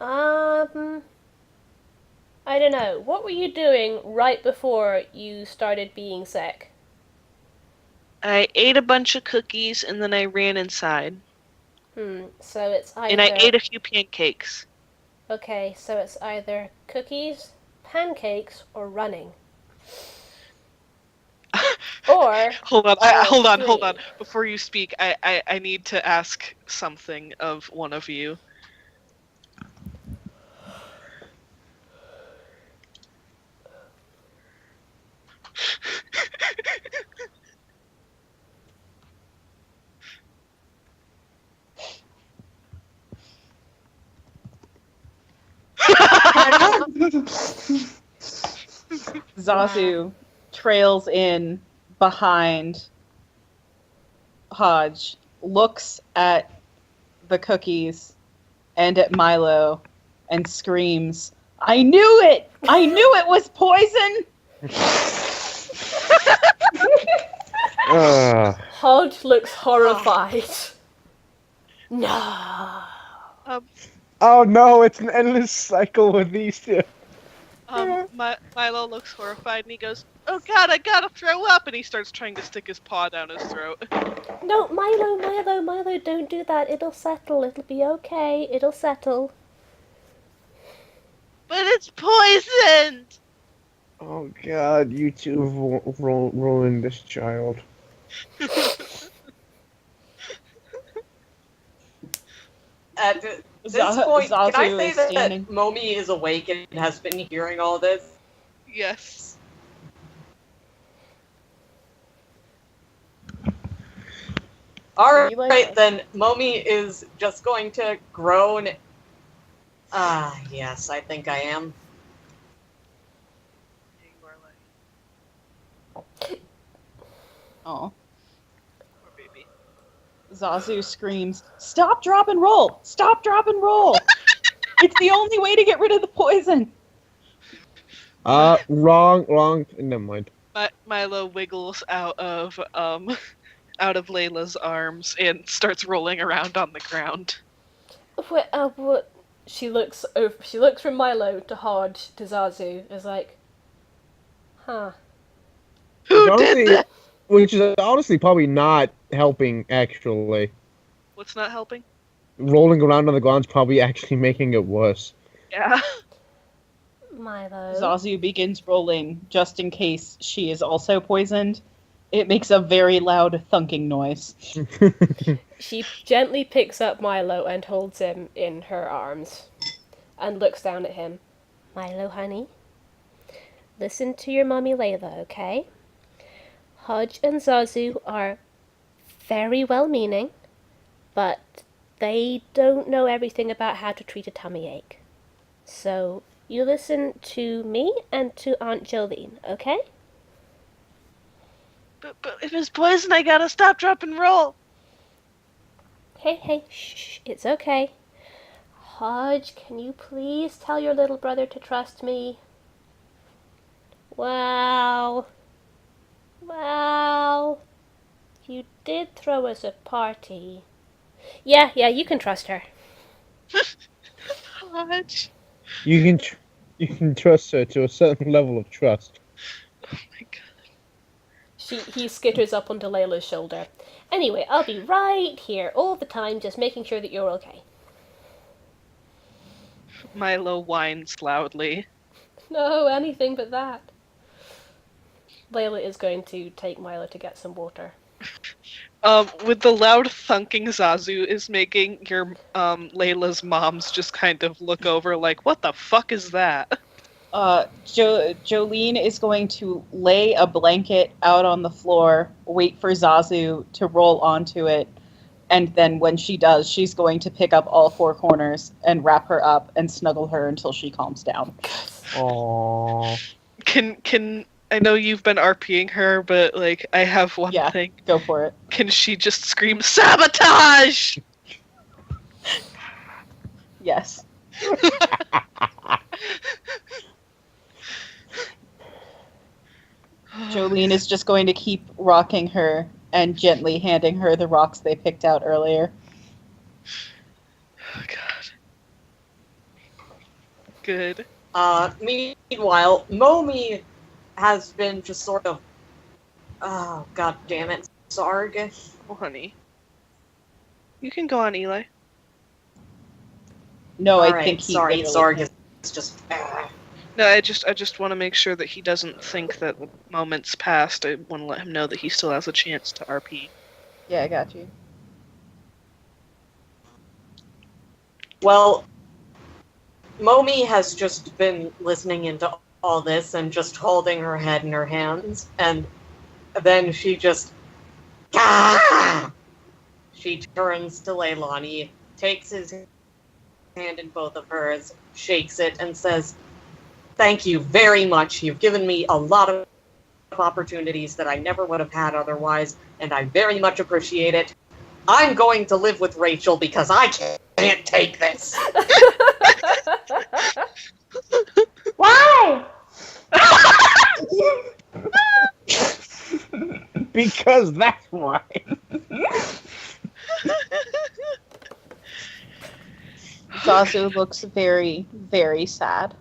I don't know. What were you doing right before you started being sick? I ate a bunch of cookies and then I ran inside. So it's either... And I ate a few pancakes. Okay, so it's either cookies, pancakes, or running. Or... Hold on. Before you speak, I need to ask something of one of you. Zazu trails in behind Hodge, looks at the cookies and at Milo, and screams, "I knew it! I knew it was poison!" Hodge looks horrified. No. Oh no, it's an endless cycle with these two. Milo looks horrified and he goes, "Oh God, I gotta throw up!" And he starts trying to stick his paw down his throat. No, Milo, don't do that. It'll settle. It'll be okay. It'll settle. But it's poisoned! Oh God, you two have ruined this child. At this point, can I say that Momi is awake and has been hearing all this? Yes. Alright, then Momi is just going to groan. Yes, I think I am. Oh. Poor baby. Zazu screams, "Stop, drop, and roll! Stop, drop, and roll! It's the only way to get rid of the poison!" Wrong. Never mind. Milo wiggles out of Layla's arms and starts rolling around on the ground. What? She looks over. She looks from Milo to Hodge to Zazu. Is like, huh. Who did that? Which is honestly probably not helping, actually. What's not helping? Rolling around on the ground's probably actually making it worse. Yeah. Milo. Zazu begins rolling just in case she is also poisoned. It makes a very loud thunking noise. She gently picks up Milo and holds him in her arms and looks down at him. Milo, honey, listen to your mommy Layla, okay? Hodge and Zazu are very well-meaning, but they don't know everything about how to treat a tummy ache. So you listen to me and to Aunt Jolene, okay? But if it's poison, I gotta stop, drop, and roll. Hey, shh, it's okay. Hodge, can you please tell your little brother to trust me? Wow, you did throw us a party. Yeah, you can trust her. Hodge. You can trust her to a certain level of trust. Oh my God. He skitters up onto Layla's shoulder. Anyway, I'll be right here all the time, just making sure that you're okay. Milo whines loudly. No, anything but that. Layla is going to take Milo to get some water. With the loud thunking Zazu is making your Layla's moms just kind of look over like, what the fuck is that? Jolene is going to lay a blanket out on the floor, wait for Zazu to roll onto it, and then when she does, she's going to pick up all four corners and wrap her up and snuggle her until she calms down. Aww. Can I know you've been RPing her, but like I have one thing. Go for it. Can she just scream sabotage? Yes. Jolene is just going to keep rocking her and gently handing her the rocks they picked out earlier. Oh God. Good. Meanwhile, Momi has been just sort of, oh God damn it, Sarg. Oh, honey. You can go on, Eli. No, All I right, think he sorry, literally Sarg can't. is just. No, I just want to make sure that he doesn't think that the moment's passed. I want to let him know that he still has a chance to RP. Yeah, I got you. Well, Momi has just been listening into all this and just holding her head in her hands, and then she just. Gah! She turns to Leilani, takes his hand in both of hers, shakes it, and says, "Thank you very much. You've given me a lot of opportunities that I never would have had otherwise, and I very much appreciate it. I'm going to live with Rachel because I can't take this." Why? Because that's why. Zazu looks very, very sad.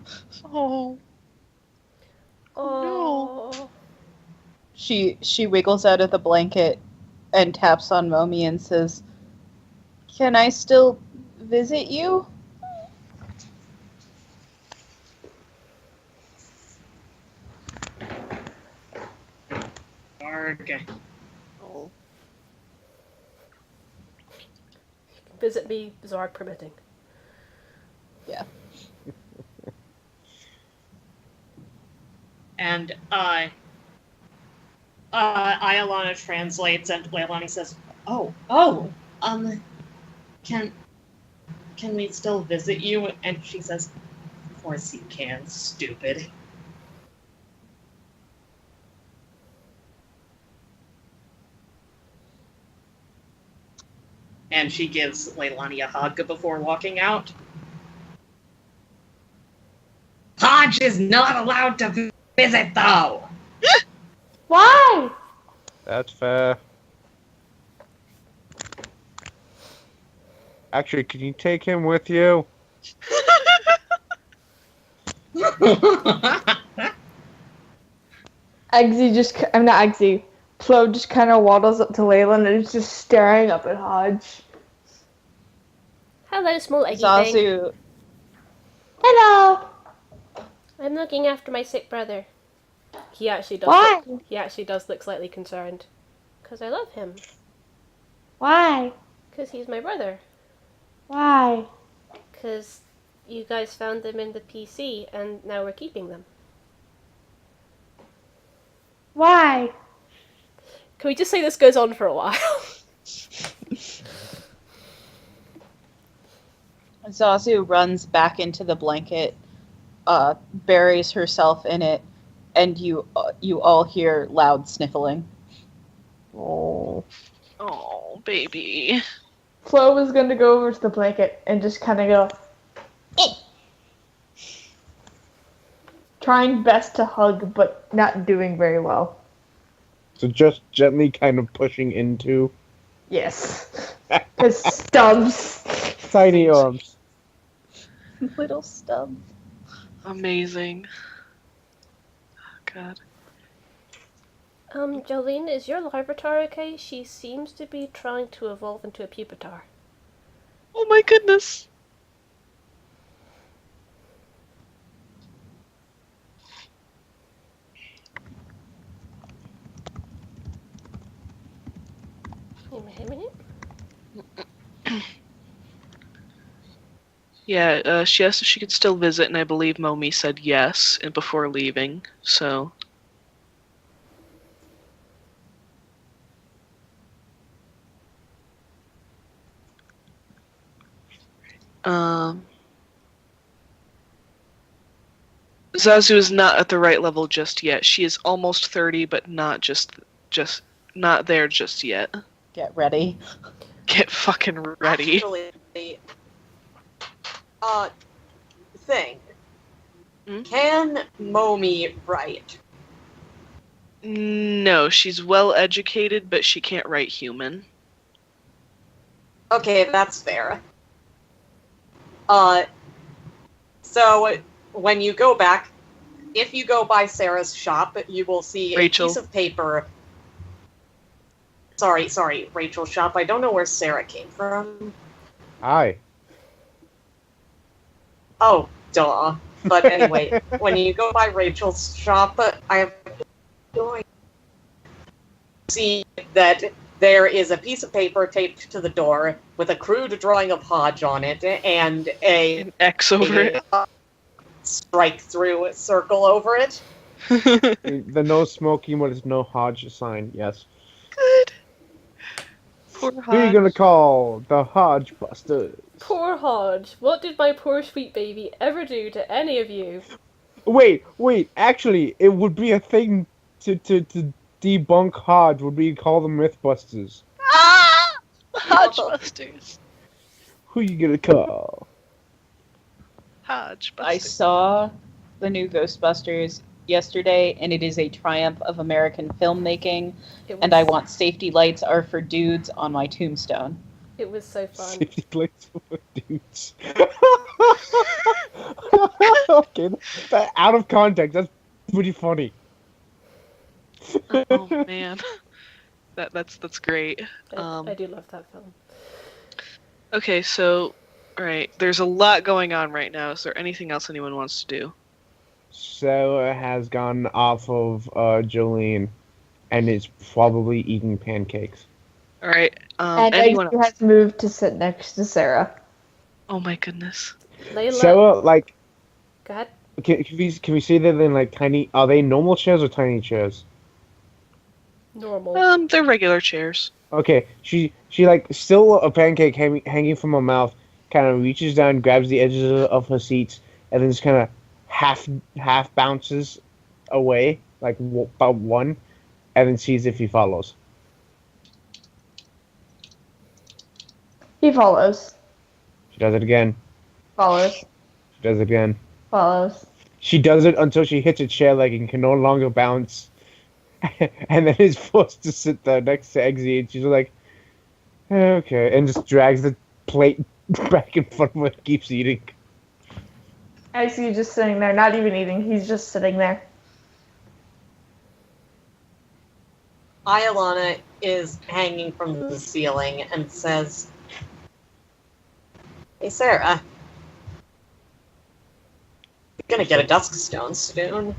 Oh. She wiggles out of the blanket and taps on Momi and says, "Can I still visit you?" Okay. Oh. Visit me, Zarg permitting. Yeah. And Iolana translates, and Leilani says, can we still visit you?" And she says, "Of course you can, stupid." And she gives Leilani a hug before walking out. Hodge is not allowed to visit, though! Why? That's fair. Actually, can you take him with you? I'm not Eggsy. Flo just kind of waddles up to Leyland and is just staring up at Hodge. Hello, small eggy thing. Zazu, Hello. I'm looking after my sick brother. He actually does. Why? He actually does look slightly concerned. 'Cause I love him. Why? 'Cause he's my brother. Why? 'Cause you guys found them in the PC and now we're keeping them. Why? Can we just say this goes on for a while? Zazu runs back into the blanket, buries herself in it, and you all hear loud sniffling. Oh. Oh, baby. Flo was going to go over to the blanket and just kind of go, "Eh." Trying best to hug, but not doing very well. So just gently kind of pushing into. Yes. His stubs. Tiny arms. Little stubs. Amazing. Oh, God. Jolene, is your Larvitar okay? She seems to be trying to evolve into a Pupitar. Oh my goodness. Yeah, she asked if she could still visit, and I believe Momi said yes and before leaving, so... Zazu is not at the right level just yet. She is almost 30, but not just not there just yet. Get ready. Get fucking ready. Actually, thing. Can Momi write? No, she's well educated, but she can't write human. Okay, that's fair. So when you go back, if you go by Sarah's shop, you will see Rachel. A piece of paper. Sorry, Rachel's shop. I don't know where Sarah came from. Hi. Oh, duh. But anyway, when you go by Rachel's shop, I have to see that there is a piece of paper taped to the door with a crude drawing of Hodge on it and An X over it. Strike through circle over it. The no smoking, but it's no Hodge sign. Yes. Good. Poor Hodge. Who are you gonna call the Hodge Busters? Poor Hodge. What did my poor sweet baby ever do to any of you? Wait. Actually, it would be a thing to debunk Hodge. Would be call them Mythbusters. Ah! Hodgebusters. Who you gonna call? Hodgebusters. I saw the new Ghostbusters yesterday, and it is a triumph of American filmmaking. And I want safety lights are for dudes on my tombstone. It was so fun. Safety lights for dudes. Okay, out of context, that's pretty funny. Oh man, that's great. I do love that film. Okay, so, alright, there's a lot going on right now. Is there anything else anyone wants to do? Sarah has gone off of Jolene and is probably eating pancakes. Alright, And anyone Eggsy else? has moved to sit next to Sarah. Oh my goodness. Layla, Sarah, like, go ahead. can we see that in like tiny? Are they normal chairs or tiny chairs? Normal. They're regular chairs. Okay, she like still a pancake hanging from her mouth, kind of reaches down, grabs the edges of her seats, and then just kind of half bounces away, like about one, and then sees if he follows. He follows. She does it again. Follows. She does it again. Follows. She does it until she hits a chair leg and can no longer bounce, and then is forced to sit there next to Eggsy, and she's like, okay, and just drags the plate back in front of her and keeps eating. Eggsy just sitting there, not even eating. He's just sitting there. Iolana is hanging from the ceiling and says, "Hey, Sarah, you're gonna get a dusk stone soon."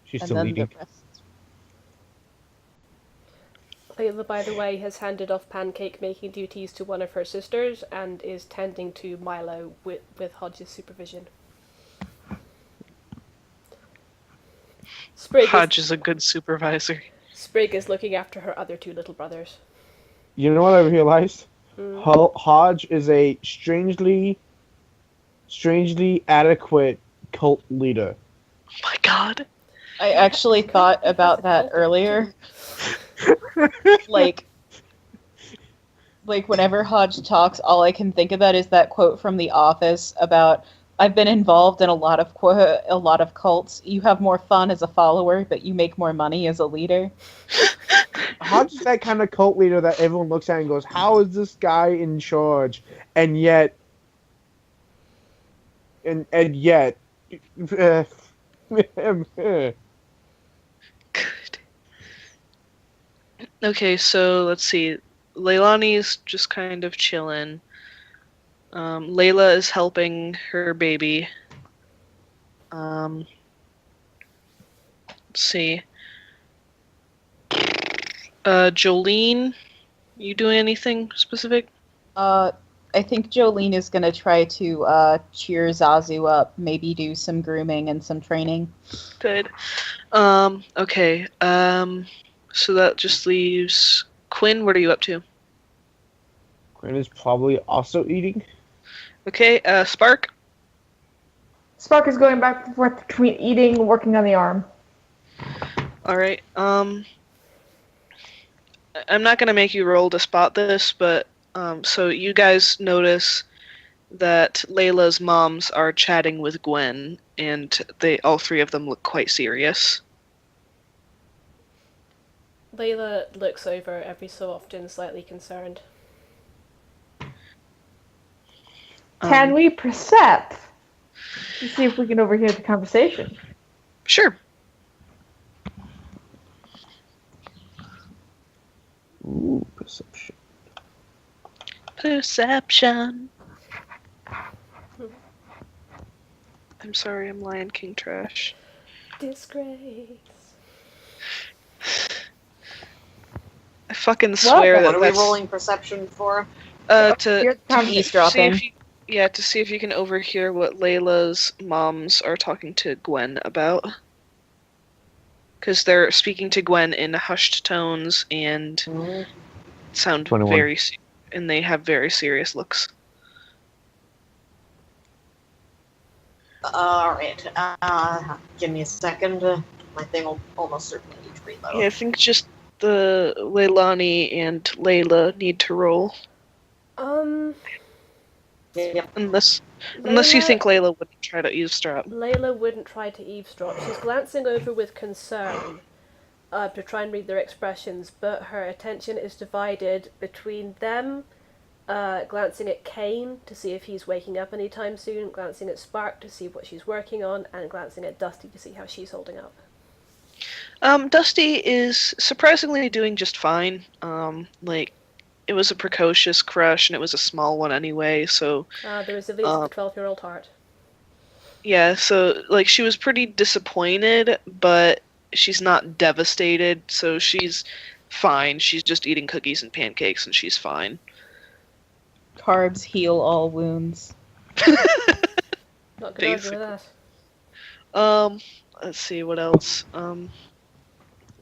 She's And still then eating. the rest. Layla, by the way, has handed off pancake making duties to one of her sisters and is tending to Milo with Hodge's supervision. Hodge is a good supervisor. Sprig is looking after her other two little brothers. You know what I realized? Hodge is a strangely adequate cult leader. Oh my god. I actually thought about that earlier. like whenever Hodge talks, all I can think about is that quote from The Office about, "I've been involved in a lot of cults. You have more fun as a follower, but you make more money as a leader." Hodge is that kind of cult leader that everyone looks at and goes, "How is this guy in charge?" And yet, Good. Okay, so let's see. Leilani's just kind of chilling. Layla is helping her baby. Let's see. Jolene, you doing anything specific? I think Jolene is going to try to cheer Zazu up, maybe do some grooming and some training. Good. Okay. So that just leaves Quinn. What are you up to? Quinn is probably also eating. Okay. Spark. Spark is going back and forth between eating and working on the arm. All right. I'm not gonna make you roll to spot this, but so you guys notice that Layla's moms are chatting with Gwen, and all three of them look quite serious. Layla looks over every so often, slightly concerned. Can we percept to see if we can overhear the conversation? Sure. Ooh, perception. Perception. I'm sorry, I'm Lion King trash. Disgrace. I fucking swear What that are we that's rolling perception for? Hear the conversation. see to see if you can overhear what Layla's moms are talking to Gwen about. Because they're speaking to Gwen in hushed tones and sound 21. and they have very serious looks. Alright, give me a second. My thing will almost certainly need to reload. Yeah, I think just the Leilani and Layla need to roll. Yep. Unless you think Layla wouldn't try to eavesdrop. Layla wouldn't try to eavesdrop. She's glancing over with concern to try and read their expressions, but her attention is divided between them glancing at Kane to see if he's waking up anytime soon, glancing at Spark to see what she's working on, and glancing at Dusty to see how she's holding up. Dusty is surprisingly doing just fine. It was a precocious crush, and it was a small one anyway, so... the resilience of the 12-year-old heart. Yeah, so, she was pretty disappointed, but she's not devastated, so she's fine. She's just eating cookies and pancakes, and she's fine. Carbs heal all wounds. Not gonna argue with that. Let's see, what else?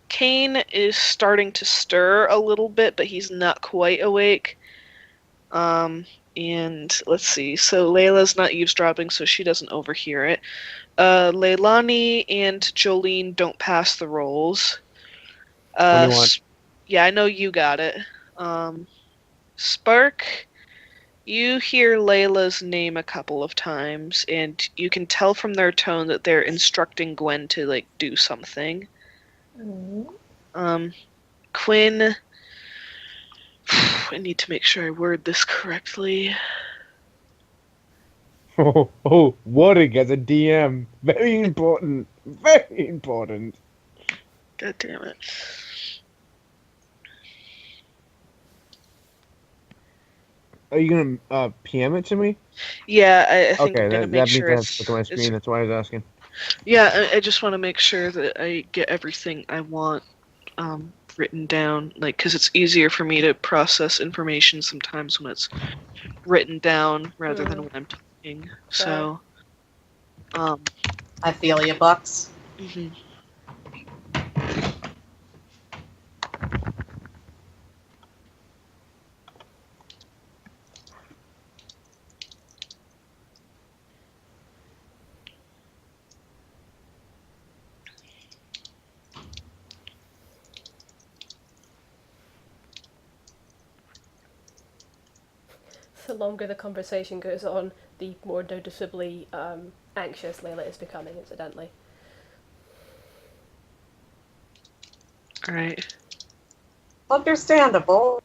Kane is starting to stir a little bit, but he's not quite awake. And let's see, so Layla's not eavesdropping, so she doesn't overhear it. Leilani and Jolene don't pass the rolls. What do you want? Yeah, I know you got it. Spark, you hear Layla's name a couple of times, and you can tell from their tone that they're instructing Gwen to, do something. Quinn... I need to make sure I word this correctly. Wording as a DM. Very important. Very important. God damn it. Are you gonna PM it to me? Yeah, I think okay, I'm gonna that make means sure I have to look at my screen. That's why I was asking. Yeah, I just want to make sure that I get everything I want written down, because it's easier for me to process information sometimes when it's written down rather than when I'm talking. So, I feel you, Bucks. Mm-hmm. The longer the conversation goes on, the more noticeably anxious Layla is becoming, incidentally. Alright. Understandable.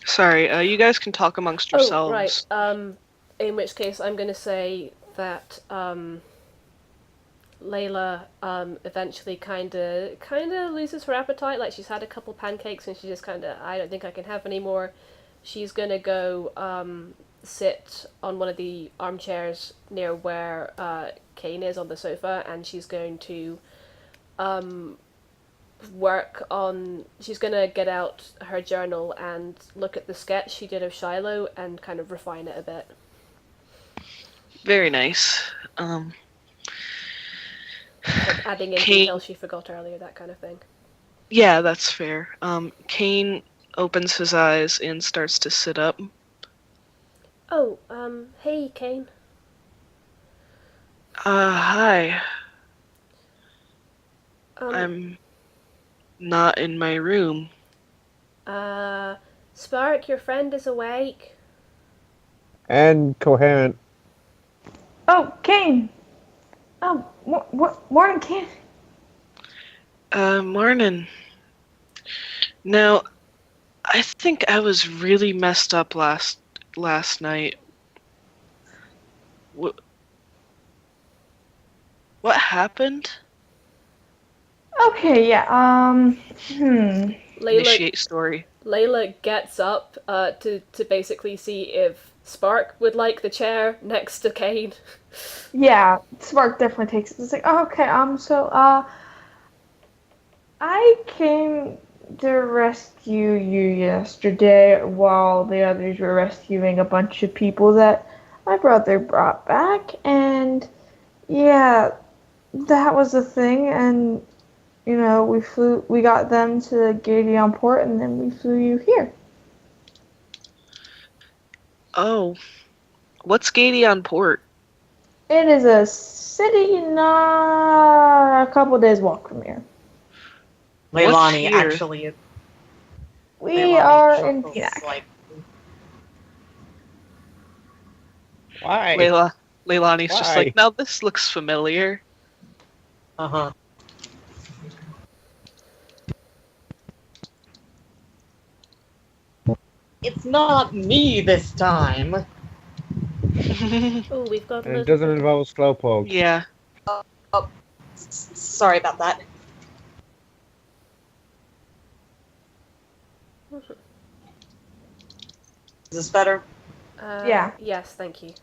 Sorry, you guys can talk amongst yourselves. Oh, right. In which case, I'm going to say that Layla eventually kind of loses her appetite. Like, she's had a couple pancakes and she just I don't think I can have any more. She's going to go sit on one of the armchairs near where Kane is on the sofa, and she's going to she's gonna get out her journal and look at the sketch she did of Shiloh and kind of refine it a bit. Very nice. Like adding in details she forgot earlier, that kind of thing. Yeah, that's fair. Kane opens his eyes and starts to sit up. Oh, hey, Kane. Hi. I'm not in my room. Spark, your friend is awake. And coherent. Oh, Kane. Oh, morning, Kane. Morning. Now, I think I was really messed up last night. What happened? Okay, yeah, Initiate story. Layla gets up to basically see if Spark would like the chair next to Kane. Yeah, Spark definitely takes it. It's like, oh, okay, I came to rescue you yesterday while the others were rescuing a bunch of people that my brother brought back, and yeah, that was the thing, and we got them to Gideon Port, and then we flew you here. Oh, what's Gideon Port? It is a city not a couple days walk from here. Leilani, actually. We are in Phenac. Like... Why? Leilani's Why? just like, now this looks familiar. Uh-huh. It's not me this time. Oh, we've got. And it doesn't involve Slowpoke. Yeah. Sorry about that. Is this better? Yeah. Yes, thank you.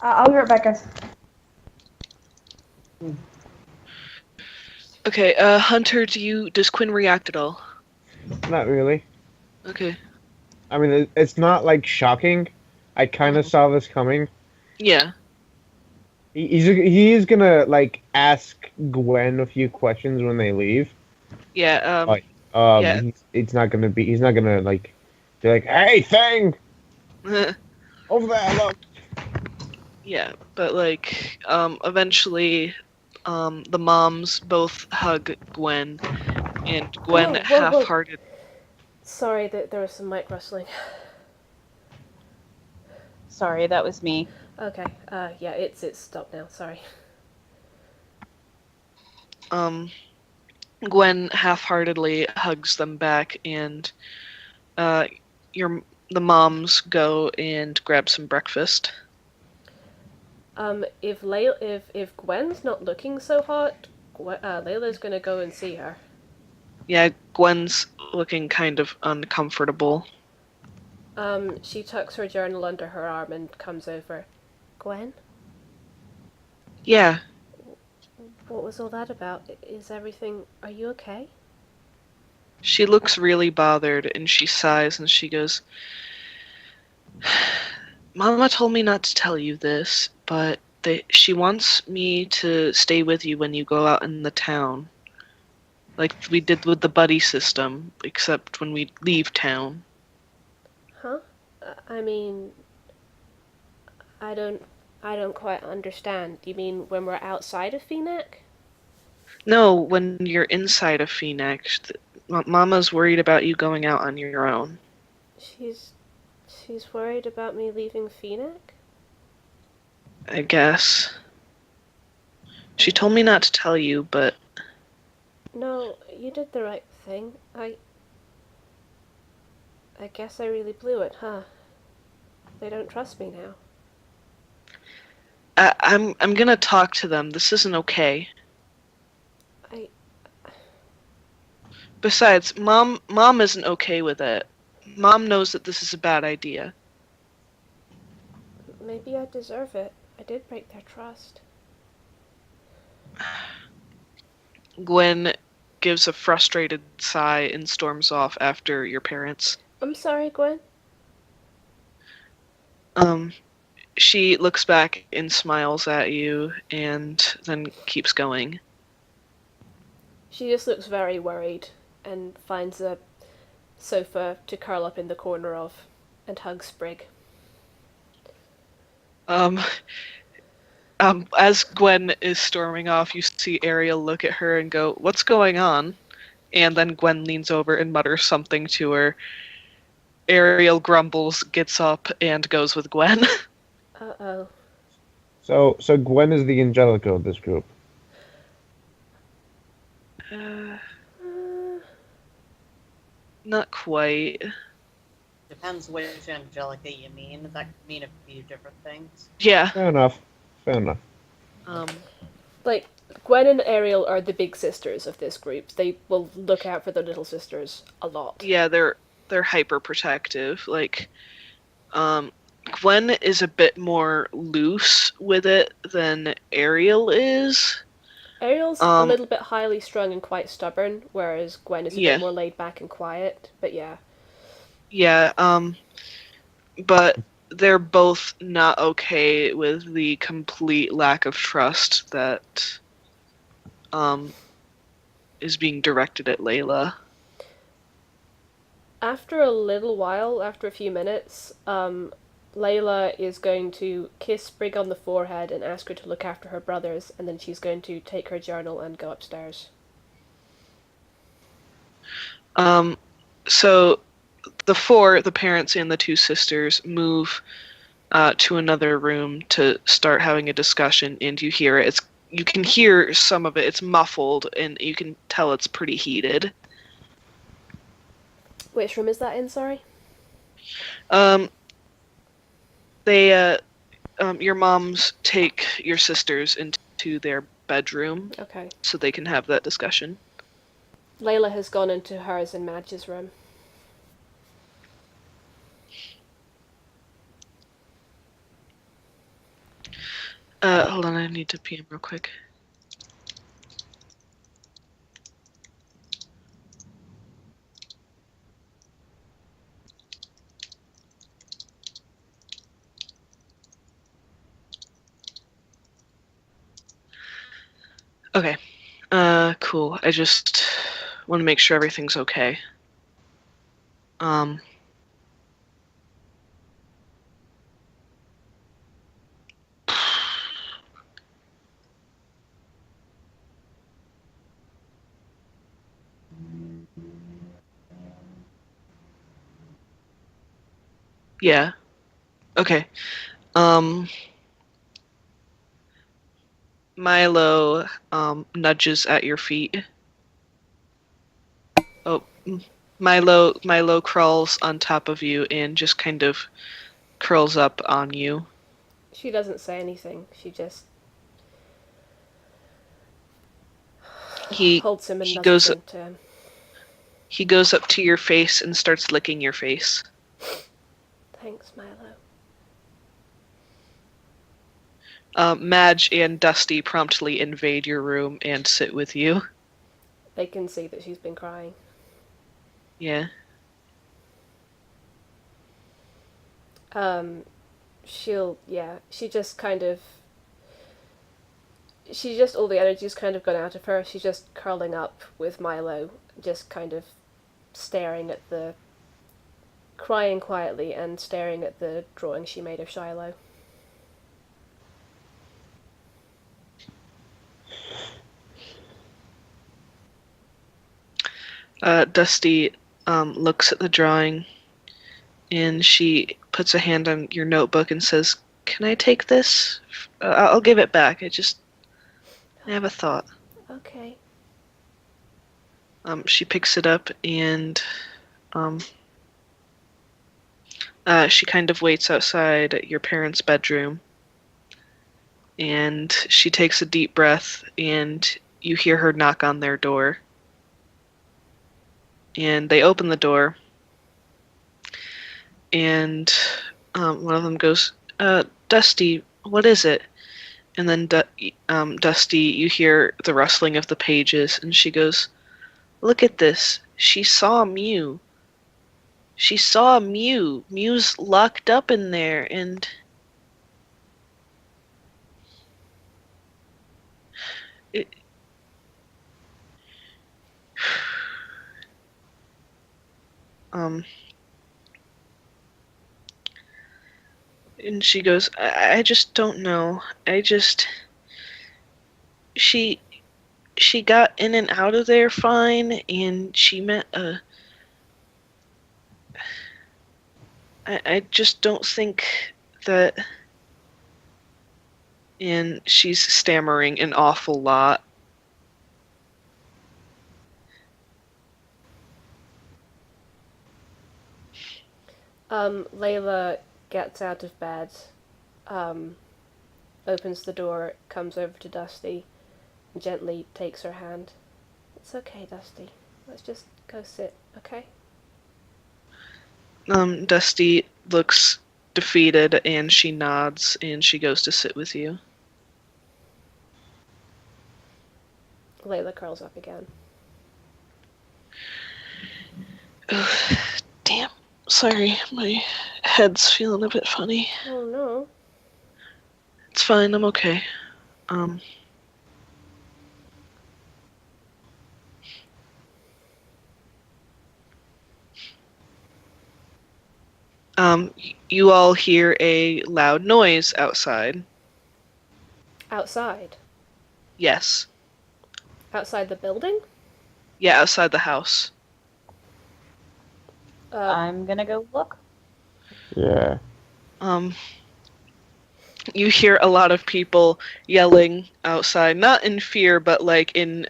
I'll be right back, guys. Okay, Hunter, does Quinn react at all? Not really. Okay. I mean, it's not like shocking. I kind of saw this coming. Yeah. He is gonna like ask Gwen a few questions when they leave. Yeah. Yeah. He's not gonna like be like, "Hey, thing, over there, look." Yeah, but like, eventually, the moms both hug Gwen, and Gwen Whoa. half-hearted. Sorry that there was some mic rustling. Sorry, that was me. Okay. Yeah, it's stopped now. Sorry. Gwen half-heartedly hugs them back, and the moms go and grab some breakfast. If Gwen's not looking so hot, Layla's gonna go and see her. Yeah, Gwen's looking kind of uncomfortable. She tucks her journal under her arm and comes over. Gwen? Yeah. What was all that about? Are you okay? She looks really bothered, and she sighs, and she goes, Mama told me not to tell you this, but she wants me to stay with you when you go out in the town. Like we did with the buddy system, except when we leave town. Huh? I mean, I don't quite understand. You mean when we're outside of Phenac? No, when you're inside of Phenac. Mama's worried about you going out on your own. She's worried about me leaving Phenac? I guess. She told me not to tell you, but... No, you did the right thing. I guess I really blew it, huh? They don't trust me now. I'm gonna talk to them. This isn't okay. Besides, Mom isn't okay with it. Mom knows that this is a bad idea. Maybe I deserve it. I did break their trust. Gwen gives a frustrated sigh and storms off after your parents. I'm sorry, Gwen. She looks back and smiles at you and then keeps going. She just looks very worried and finds a sofa to curl up in the corner of and hugs Sprig. As Gwen is storming off, you see Ariel look at her and go, "What's going on?" And then Gwen leans over and mutters something to her. Ariel grumbles, gets up, and goes with Gwen. Uh-oh. So Gwen is the Angelica of this group. Not quite. Depends which Angelica you mean. That could mean a few different things. Yeah. Fair enough. Like, Gwen and Ariel are the big sisters of this group. They will look out for their little sisters a lot. Yeah, they're hyper protective. Like, Gwen is a bit more loose with it than Ariel is. Ariel's a little bit highly strung and quite stubborn, whereas Gwen is a bit more laid back and quiet. But yeah. Yeah, but they're both not okay with the complete lack of trust that is being directed at Layla. After a little while, after a few minutes, Layla is going to kiss Brig on the forehead and ask her to look after her brothers, and then she's going to take her journal and go upstairs. So the parents and the two sisters, move to another room to start having a discussion, and you hear it. You can hear some of it. It's muffled, and you can tell it's pretty heated. Which room is that in, sorry? Your moms take your sisters into their bedroom. Okay. So they can have that discussion. Layla has gone into hers and Madge's room. Hold on, I need to pee real quick. Okay. Cool. I just want to make sure everything's okay. Yeah. Okay. Milo nudges at your feet. Oh, Milo crawls on top of you and just kind of curls up on you. She doesn't say anything. She just holds him and doesn't listen to him. He goes up to your face and starts licking your face. Thanks, Milo. Madge and Dusty promptly invade your room and sit with you. They can see that she's been crying. Yeah. She just all the energy's kind of gone out of her. She's just curling up with Milo, just kind of crying quietly and staring at the drawing she made of Shiloh. Dusty looks at the drawing, and she puts a hand on your notebook and says, "Can I take this? I'll give it back. I have a thought." Okay. She picks it up and she kind of waits outside your parents' bedroom, and she takes a deep breath, and you hear her knock on their door. And they open the door, and one of them goes, "Dusty, what is it?" And then Dusty, you hear the rustling of the pages, and she goes, "Look at this. She saw Mew. She saw Mew. Mew's locked up in there, and and she goes, I just don't know. She got in and out of there fine, and she met I just don't think that," and she's stammering an awful lot. Layla gets out of bed, opens the door, comes over to Dusty, and gently takes her hand. "It's okay, Dusty. Let's just go sit, okay?" Dusty looks defeated, and she nods, and she goes to sit with you. Layla curls up again. Damn. Sorry, my head's feeling a bit funny. Oh no. It's fine, I'm okay. You all hear a loud noise outside. Outside? Yes. Outside the building? Yeah, outside the house. I'm gonna go look. Yeah. You hear a lot of people yelling outside, not in fear, but like in,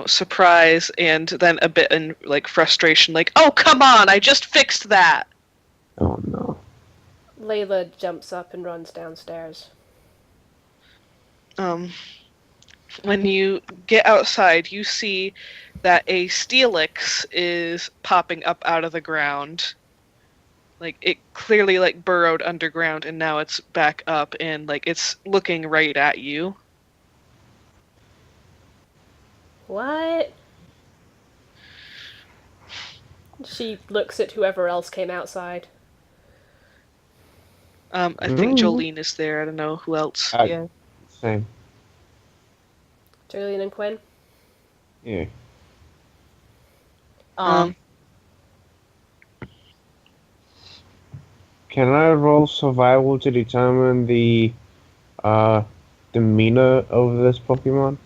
surprise, and then a bit in like frustration, like, "Oh, come on, I just fixed that!" Oh no. Layla jumps up and runs downstairs. When you get outside, you see that a Steelix is popping up out of the ground. Like, it clearly, like, burrowed underground, and now it's back up, and, like, it's looking right at you. What? She looks at whoever else came outside. I think Jolene is there. I don't know who else. Yeah. Same. Jolene and Quinn? Yeah. Can I roll survival to determine the demeanor of this Pokemon?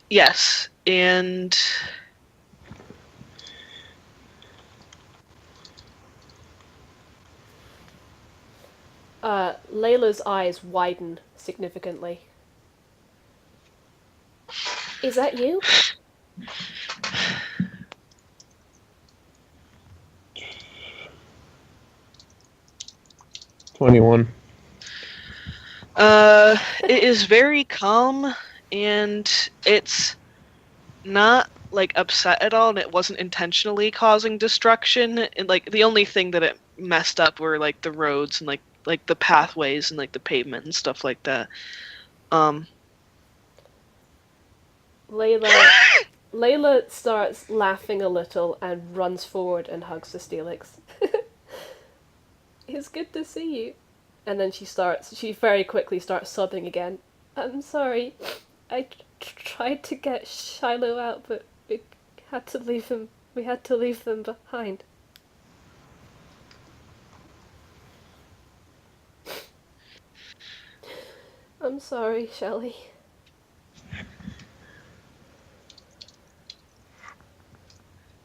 Yes, and Layla's eyes widen significantly. Is that you? $21. It is very calm, and it's not like upset at all, and it wasn't intentionally causing destruction. And like the only thing that it messed up were like the roads and like the pathways and like the pavement and stuff like that. Layla starts laughing a little and runs forward and hugs the Steelix. It's good to see you. And then she very quickly starts sobbing again. I'm sorry. I tried to get Shiloh out, but we had to leave them behind. I'm sorry, Shelley.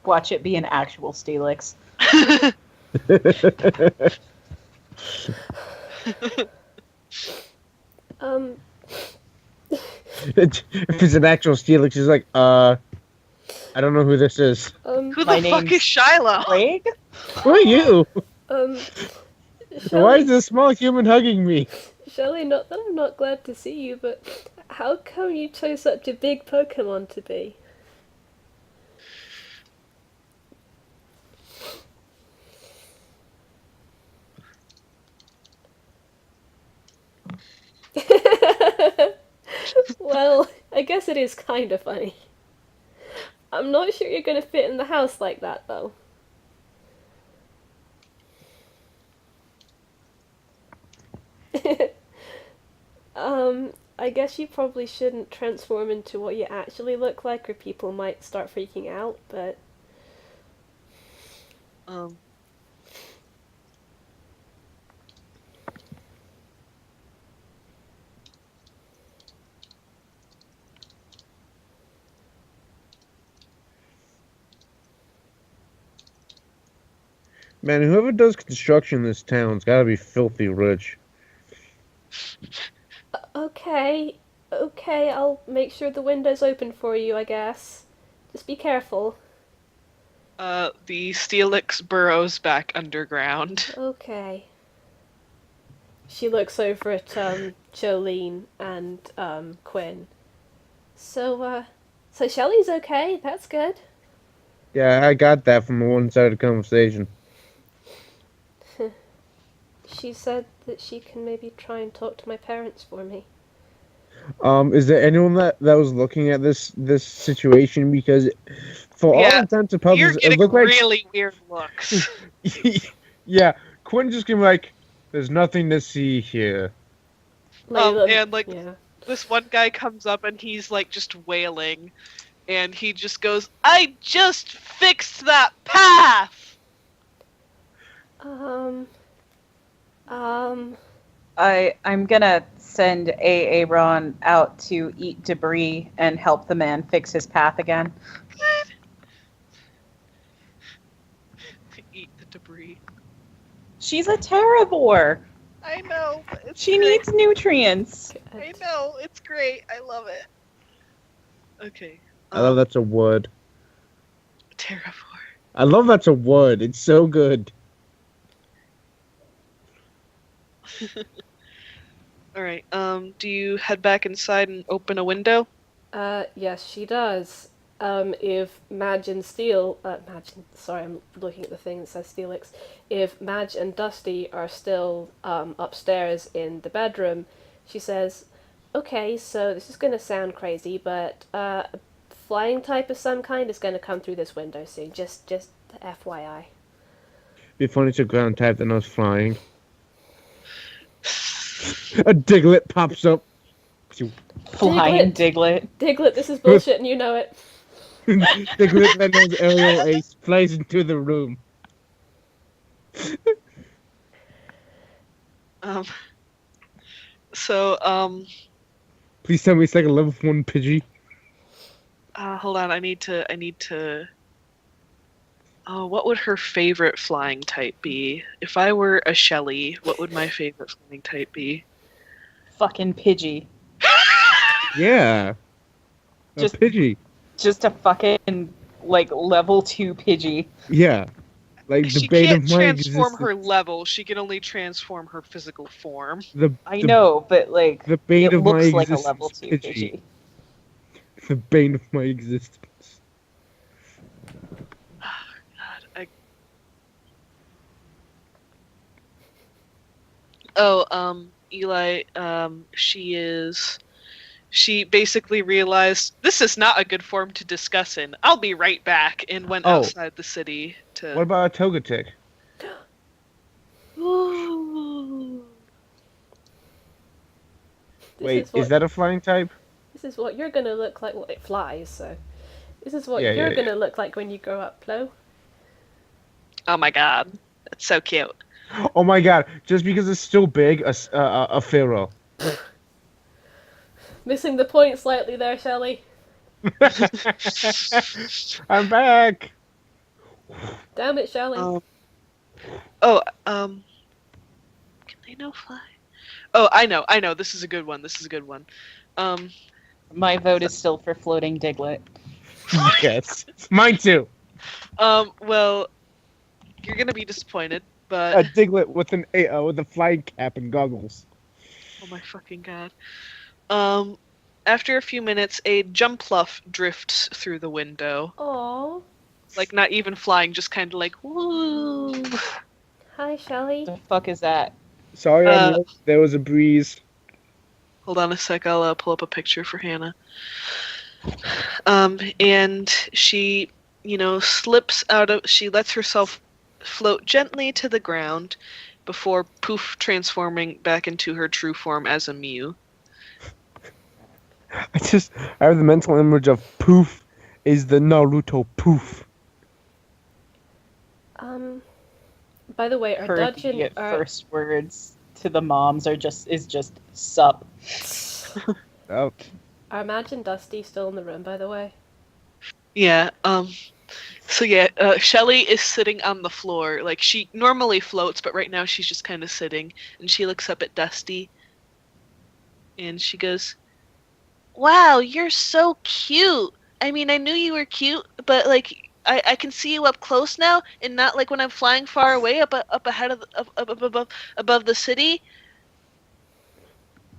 Watch it be an actual Steelix. If it's an actual Steelix, he's like, I don't know who this is. Who the fuck is Shiloh? Craig? Who are you? Shelley, Why is this small human hugging me? Shelley, not that I'm not glad to see you, but how come you chose such a big Pokemon to be? Well, I guess it is kind of funny. I'm not sure you're gonna fit in the house like that, though. I guess you probably shouldn't transform into what you actually look like, or people might start freaking out, but... Man, whoever does construction in this town's gotta be filthy rich. Okay, I'll make sure the window's open for you, I guess. Just be careful. The Steelix burrows back underground. Okay. She looks over at, Jolene and, Quinn. So Shelley's okay, that's good. Yeah, I got that from a one-sided conversation. She said that she can maybe try and talk to my parents for me. Is there anyone that was looking at this situation? Because for all intents and You're purposes, it getting looked like really weird looks. yeah, Quinn just came like, "There's nothing to see here." And like yeah. this one guy comes up and he's like just wailing, and he just goes, "I just fixed that path." I'm gonna send Aaron out to eat debris and help the man fix his path again. Eat the debris. She's a terravore. I know. But She needs nutrients. I know. It's great. I love it. Okay. I love that's a word. Terravore. I love that's a word. It's so good. All right. Do you head back inside and open a window? Yes, she does. If Madge and Steel, sorry, I'm looking at the thing that says Steelix. If Madge and Dusty are still upstairs in the bedroom, she says, "Okay, so this is gonna sound crazy, but a flying type of some kind is gonna come through this window soon. Just FYI." Be funny to ground type that knows flying. A Diglett pops up. Flying Diglett. Diglett, this is bullshit and you know it. Diglett that knows aerial ace flies into the room. Please tell me it's like a level 1 Pidgey. Hold on, I need to. Oh, what would her favorite flying type be? If I were a Shelly, what would my favorite flying type be? Fucking Pidgey. Yeah. Just Pidgey. Just a fucking, like, level 2 Pidgey. Yeah. Like, the bane of my existence. She can't transform her level, she can only transform her physical form. I know, but, like, the bane it of looks my like a existence, level 2 Pidgey. The bane of my existence. Eli, she basically realized this is not a good form to discuss in. I'll be right back, and went outside the city to... What about a Togetic? Wait, is that a flying type? This is what you're gonna look like. Well, it flies, so... This is what you're gonna look like when you grow up, Plo. Oh my god. That's so cute. Oh my god, just because it's still big, a Pharaoh. Missing the point slightly there, Shelley. I'm back! Damn it, Shelley. Can they no fly? Oh, I know. This is a good one. My vote is still for floating Diglett. Yes. Mine too. Well, you're gonna be disappointed, but... A Diglett with a flying cap and goggles. Oh my fucking god. After a few minutes, a Jumpluff drifts through the window. Aww. Like, not even flying, just kind of like, woo. Hi, Shelley. The fuck is that? Sorry, there was a breeze. Hold on a sec, I'll pull up a picture for Hannah. And she, slips out of... She lets herself float gently to the ground before poof transforming back into her true form as a Mew. I have the mental image of poof is the Naruto poof. By the way, our dungeon... first words to the moms is just sup. Oh. Are Madge and Dusty still in the room, by the way? Yeah, Shelly is sitting on the floor. Like, she normally floats, but right now she's just kind of sitting. And she looks up at Dusty. And she goes, "Wow, you're so cute. I mean, I knew you were cute, but, like, I can see you up close now, and not like when I'm flying far away up ahead of above the city."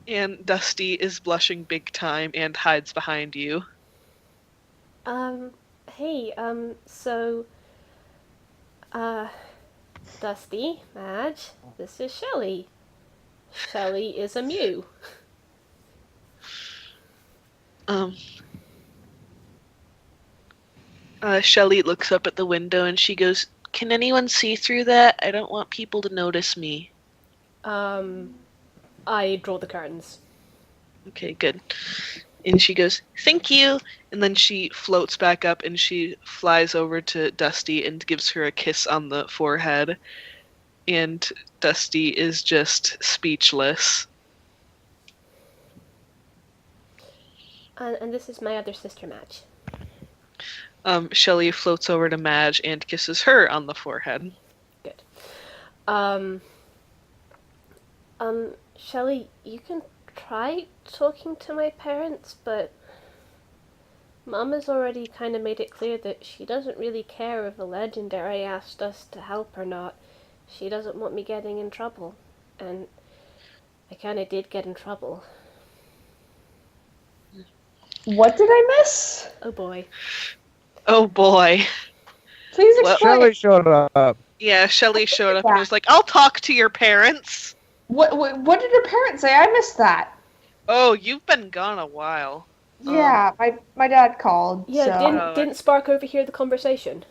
And Dusty is blushing big time and hides behind you. Hey, so, Dusty, Madge, this is Shelley. Shelley is a Mew. Shelley looks up at the window and she goes, "Can anyone see through that? I don't want people to notice me." I draw the curtains. Okay, good. And she goes, "Thank you." And then she floats back up and she flies over to Dusty and gives her a kiss on the forehead. And Dusty is just speechless. And this is my other sister, Madge. Shelley floats over to Madge and kisses her on the forehead. Good. Shelley, you can try talking to my parents, but Mom has already kind of made it clear that she doesn't really care if the Legendary asked us to help or not. She doesn't want me getting in trouble. And I kind of did get in trouble. What did I miss? Oh boy. Oh boy. Please explain. Shelley showed up. Yeah, Shelley showed up and was like, "I'll talk to your parents." What did her parents say? I missed that. Oh, you've been gone a while. Yeah, my dad called. Yeah, so. didn't Spark overhear the conversation?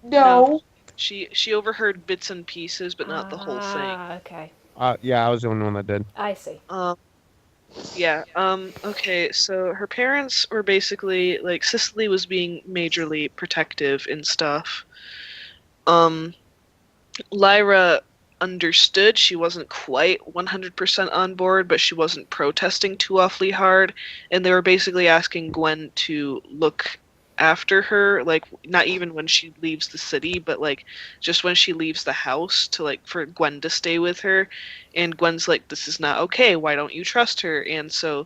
No. She overheard bits and pieces, but not the whole thing. Ah, okay. Yeah, I was the only one that did. I see. Yeah, okay, so her parents were basically, like, Cicely was being majorly protective and stuff. Lyra understood she wasn't quite 100% on board, but she wasn't protesting too awfully hard, and they were basically asking Gwen to look after her, like, not even when she leaves the city, but, like, just when she leaves the house, to, like, for Gwen to stay with her. And Gwen's like, "This is not okay, why don't you trust her?" And so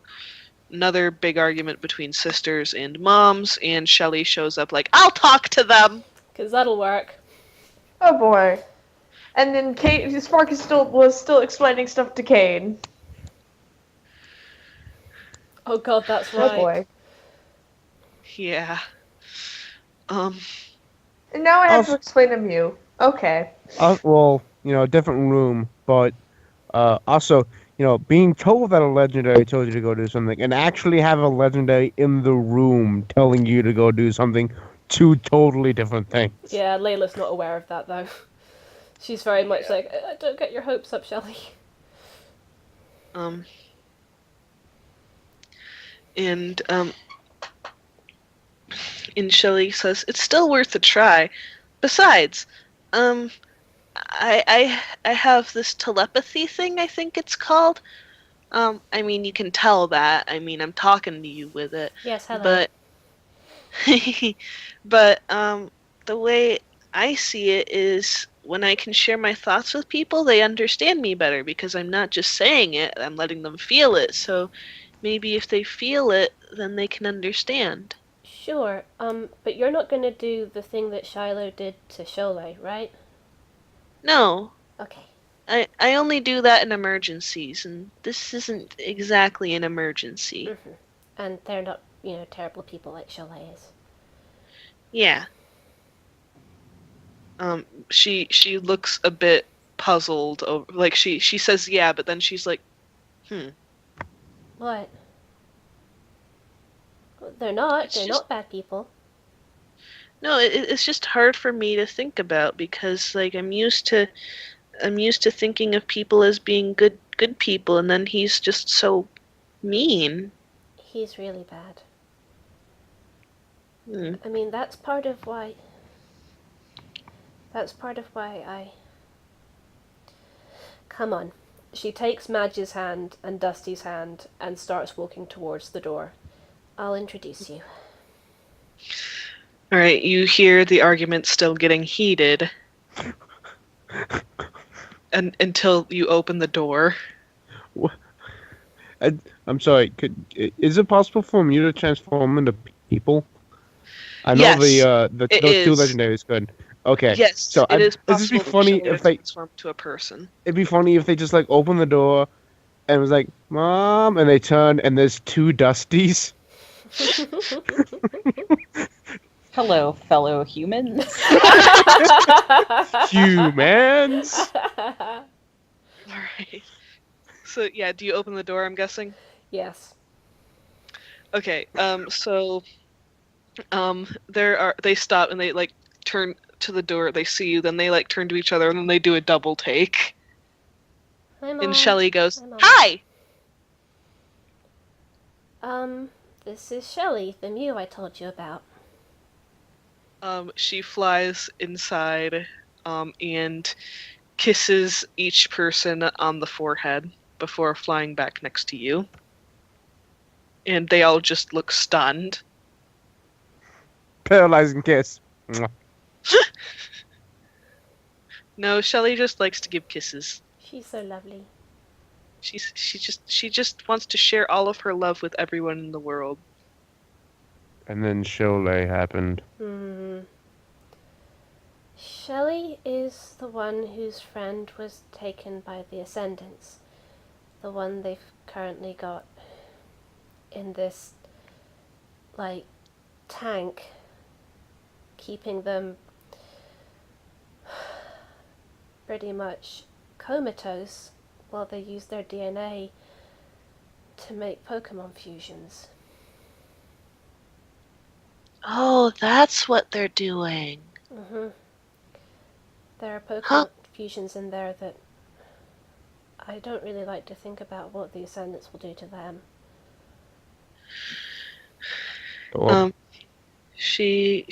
another big argument between sisters and moms, and Shelley shows up like, "I'll talk to them!" 'Cause that'll work. Oh boy. And then Spark was still explaining stuff to Cade. Oh god, that's right. Oh boy. Yeah. And now I have to explain to Mew. Okay. Well, different room, but also, being told that a Legendary told you to go do something, and actually have a Legendary in the room telling you to go do something, two totally different things. Yeah, Layla's not aware of that, though. She's very much like, "Don't get your hopes up, Shelley." And Shelley says, "It's still worth a try. Besides, I have this telepathy thing, I think it's called. I mean, you can tell that. I mean, I'm talking to you with it. Yes, hello. But the way I see it is when I can share my thoughts with people, they understand me better because I'm not just saying it, I'm letting them feel it. So maybe if they feel it, then they can understand." Sure, but you're not gonna do the thing that Shiloh did to Sholay, right? No. Okay. I only do that in emergencies, and this isn't exactly an emergency. Mm-hmm. And they're not, terrible people like Sholay is. Yeah. She looks a bit puzzled over, like she says yeah, but then she's like, What? They're not bad people. No, it's just hard for me to think about because, like, I'm used to thinking of people as being good people, and then he's just so mean. He's really bad. I mean, that's part of why I... Come on. She takes Madge's hand and Dusty's hand and starts walking towards the door. I'll introduce you. Alright, you hear the argument still getting heated. And until you open the door. I'm sorry, is it possible for me to transform into people? I know yes, those two legendaries could. Okay. Yes, so it is possible. It'd be funny if they transform to a person. It'd be funny if they just like open the door and it was like, "Mom," and they turn and there's two Dusties. Hello, fellow humans. Humans. Alright. So, yeah, do you open the door, I'm guessing? Yes. Okay, they stop and they, like, turn to the door, they see you, then they, like, turn to each other, and then they do a double take. Hi, Mom. And Shelly goes, Hi, Mom. "Hi!" This is Shelly, the Mew I told you about. She flies inside, and kisses each person on the forehead before flying back next to you. And they all just look stunned. Paralyzing kiss. Mwah. No, Shelly just likes to give kisses. She's so lovely. She just wants to share all of her love with everyone in the world. And then Sholay happened. Shelly is the one whose friend was taken by the Ascendants. The one they've currently got in this, like, tank, keeping them pretty much comatose while they use their DNA to make Pokemon fusions. Oh, that's what they're doing. There are Pokemon fusions in there that I don't really like to think about what the Ascendants will do to them. She's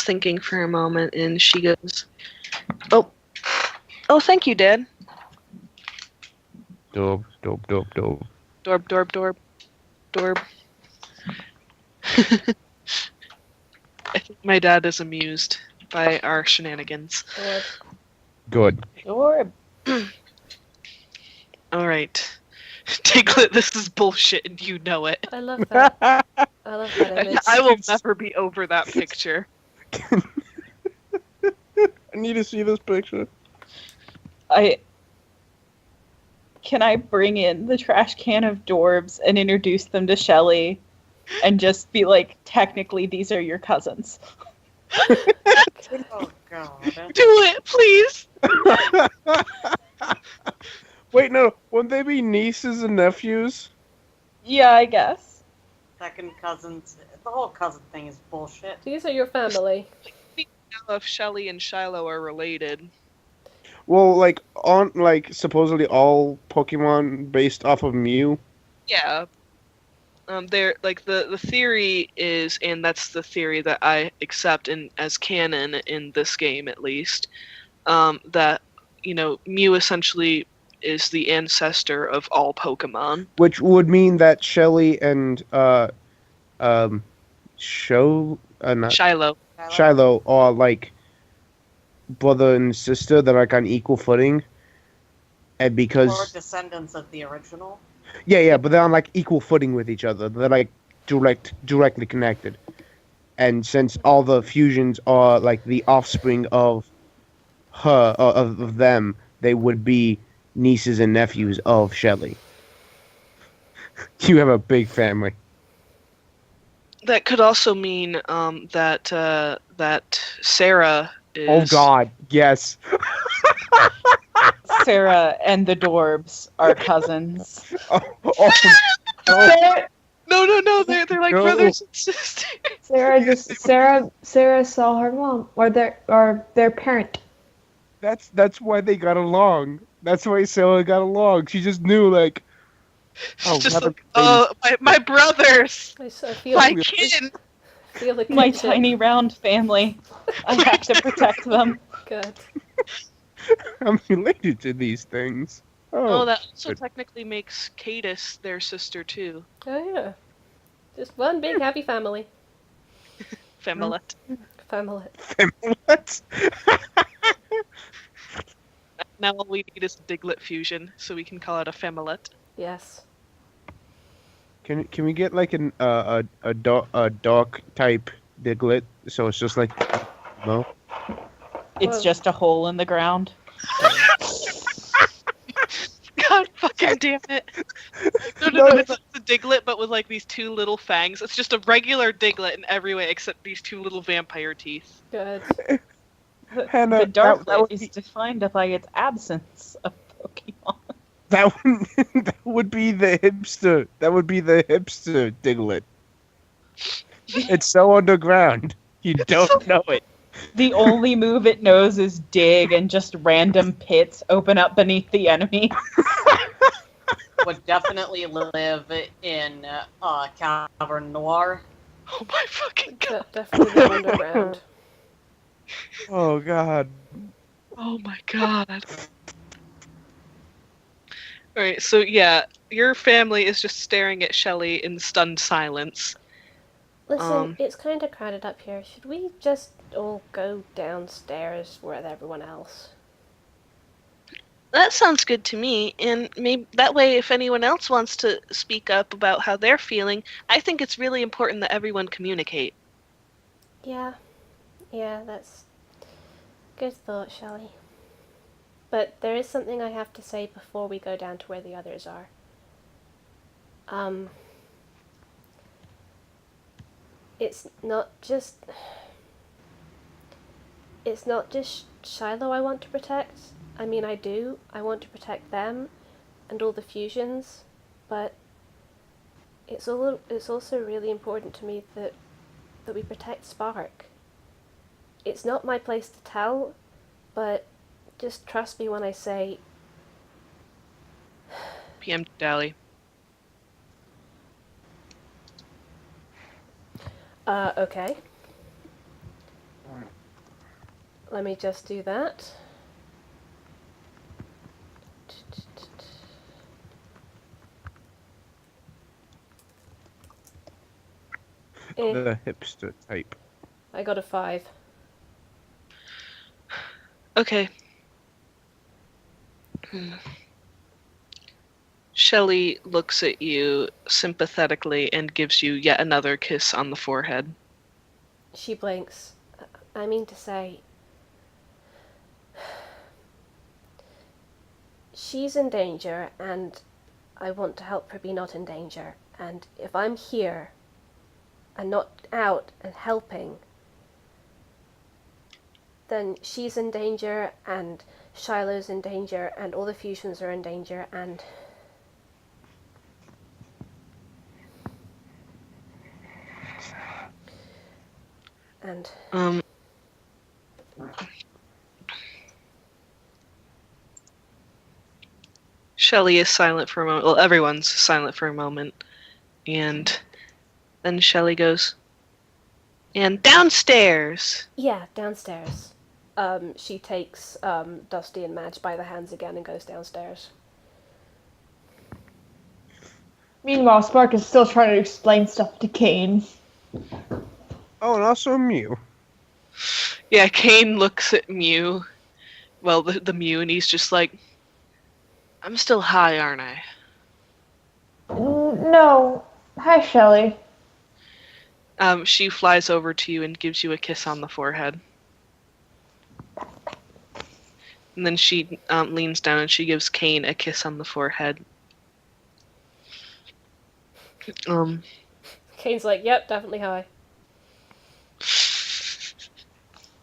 thinking for a moment, and she goes, "Oh, thank you, Dad." Dorb. Dorb. I think my dad is amused by our shenanigans. Good. Sure. Alright. Diglett, this is bullshit and you know it. I love that. I love that image. I will never be over that picture. I need to see this picture. Can I bring in the trash can of Dorbs and introduce them to Shelly and just be like, technically these are your cousins? Oh god. Do it, please! Wait, no. Wouldn't they be nieces and nephews? Yeah, I guess. Second cousins. The whole cousin thing is bullshit. These are your family. Now if Shelly and Shiloh are related. Well, aren't supposedly all Pokemon based off of Mew? Yeah. They're the theory is, and that's the theory that I accept as canon in this game at least, that Mew essentially is the ancestor of all Pokemon. Which would mean that Shelly and Shiloh are brother and sister. They're on equal footing, and because Or descendants of the original. yeah, but they're on equal footing with each other. They're directly connected, and since all the fusions are the offspring of her of them, they would be nieces and nephews of Shelly. You have a big family. That could also mean that Sarah is. Oh God, yes. Sarah and the Dorbs are cousins. No, they're like No. brothers and sisters. Sarah saw her mom or their parent. That's why they got along. That's why Sarah got along. She just knew She's just my brothers, I feel my like, kin. feel like My kinship. tiny round family. I have to protect them. Good. I'm related to these things. Oh, that also good. technically makes Cadis their sister too. Oh yeah. Just one big happy family. Femilet. Family. What? Now all we need is a Diglett fusion, so we can call it a Femilet. Yes. Can we get a dog type Diglett? So it's just no. It's Well- just a hole in the ground. God fucking damn it! No, No, it's a Diglett, but with like these two little fangs. It's just a regular Diglett in every way except these two little vampire teeth. Good. Hannah, The Darklet that would is be, defined by its absence of Pokemon. that would, that would be the hipster. That would be the hipster Diglett. It's so underground. You don't know it. The only move it knows is dig, and just random pits open up beneath the enemy. Would definitely live in Cavern Noir. Oh my fucking god. Definitely underground. Oh god. Oh my god. Alright, so yeah, your family is just staring at Shelly in stunned silence. Listen, it's kind of crowded up here. Should we just all go downstairs with everyone else? That sounds good to me, and maybe that way if anyone else wants to speak up about how they're feeling, I think it's really important that everyone communicate. Yeah, that's good thought, Shelley. But there is something I have to say before we go down to where the others are. It's not just Shiloh I want to protect. I mean, I do. I want to protect them and all the fusions, but it's also really important to me that we protect Spark. It's not my place to tell, but just trust me when I say... PM Dally. Okay. Let me just do that. The hipster type. I got a 5. Okay. Shelly looks at you sympathetically and gives you yet another kiss on the forehead. She blinks. I mean to say... She's in danger, and I want to help her be not in danger. And if I'm here, and not out and helping, then she's in danger, and Shiloh's in danger, and all the fusions are in danger, and... Shelly is silent for a moment. Well, everyone's silent for a moment. And then Shelly goes, and downstairs! Yeah, downstairs. She takes Dusty and Madge by the hands again and goes downstairs. Meanwhile, Spark is still trying to explain stuff to Kane. Oh, and also Mew. Yeah, Kane looks at Mew. Well, the Mew, and he's just like, I'm still high, aren't I? No. Hi, Shelly. She flies over to you and gives you a kiss on the forehead. And then she leans down and she gives Kane a kiss on the forehead. Kane's like, yep, definitely high.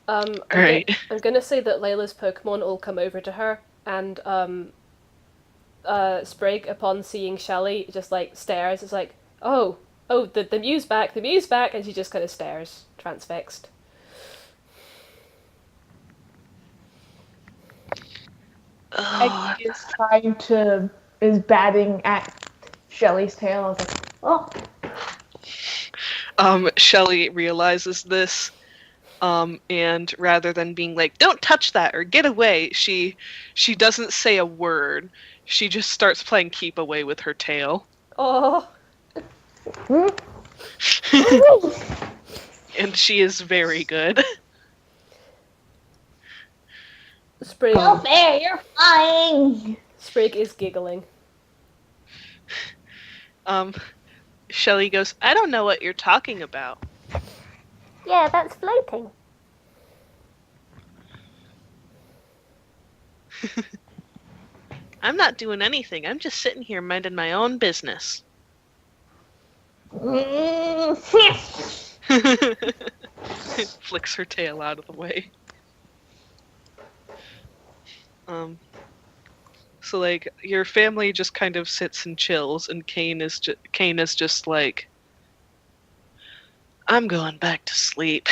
Alright. I'm gonna say that Layla's Pokemon all come over to her, and Sprig, upon seeing Shelly, just like stares. It's like, oh, the Mew's back, and she just kind of stares, transfixed. Is batting at Shelly's tail. I was like, oh. Shelly realizes this, and rather than being like, don't touch that or get away, she doesn't say a word. She just starts playing keep away with her tail. Oh. And she is very good. Sprig. Oh, fair, you're flying. Sprig is giggling. Shelly goes, I don't know what you're talking about. Yeah, that's floating. I'm not doing anything. I'm just sitting here minding my own business. Flicks her tail out of the way. So like your family just kind of sits and chills, and Kane is just like, I'm going back to sleep.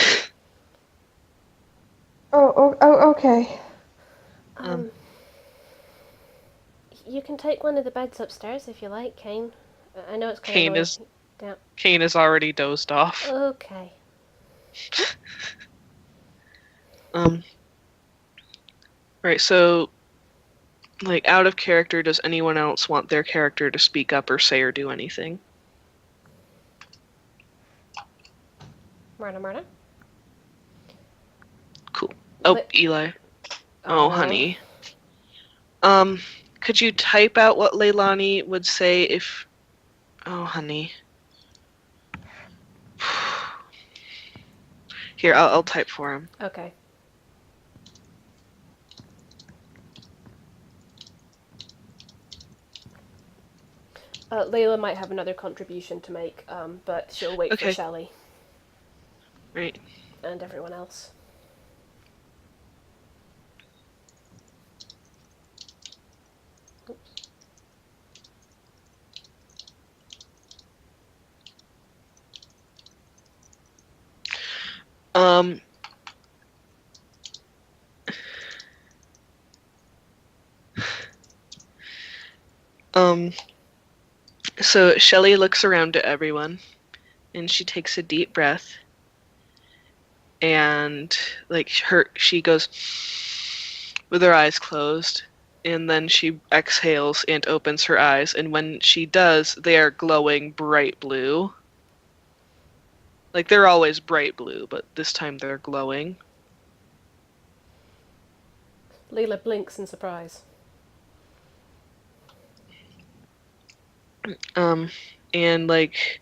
Oh, okay. You can take one of the beds upstairs if you like, Kane. I know it's kind Kane of is annoying. Down. Kane is already dozed off. Okay. Right, so like out of character, does anyone else want their character to speak up or say or do anything? Murder. Cool. Oh, Eli. Oh, honey. Could you type out what Leilani would say if... Oh, honey. Here, I'll type for him. Okay. Layla might have another contribution to make, but she'll wait for Shelley. Right. And everyone else. Oops. So Shelley looks around at everyone, and she takes a deep breath, and like she goes with her eyes closed, and then she exhales and opens her eyes, and when she does, they are glowing bright blue. Like they're always bright blue, but this time they're glowing. Layla blinks in surprise. And like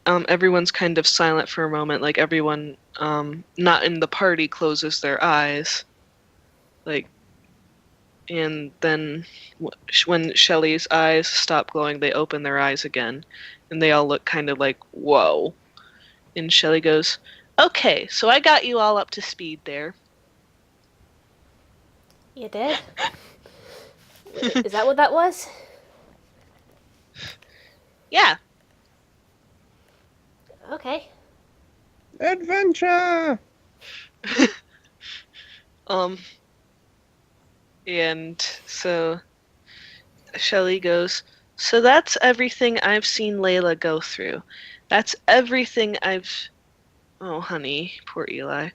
everyone's kind of silent for a moment, like everyone not in the party closes their eyes, like, and then when Shelley's eyes stop glowing, they open their eyes again, and they all look kind of like, whoa. And Shelley goes, okay, so I got you all up to speed there. You did? Is that what that was? Yeah. Okay. Adventure! And so Shelley goes, so that's everything I've seen Layla go through. That's everything Oh, honey, poor Eli.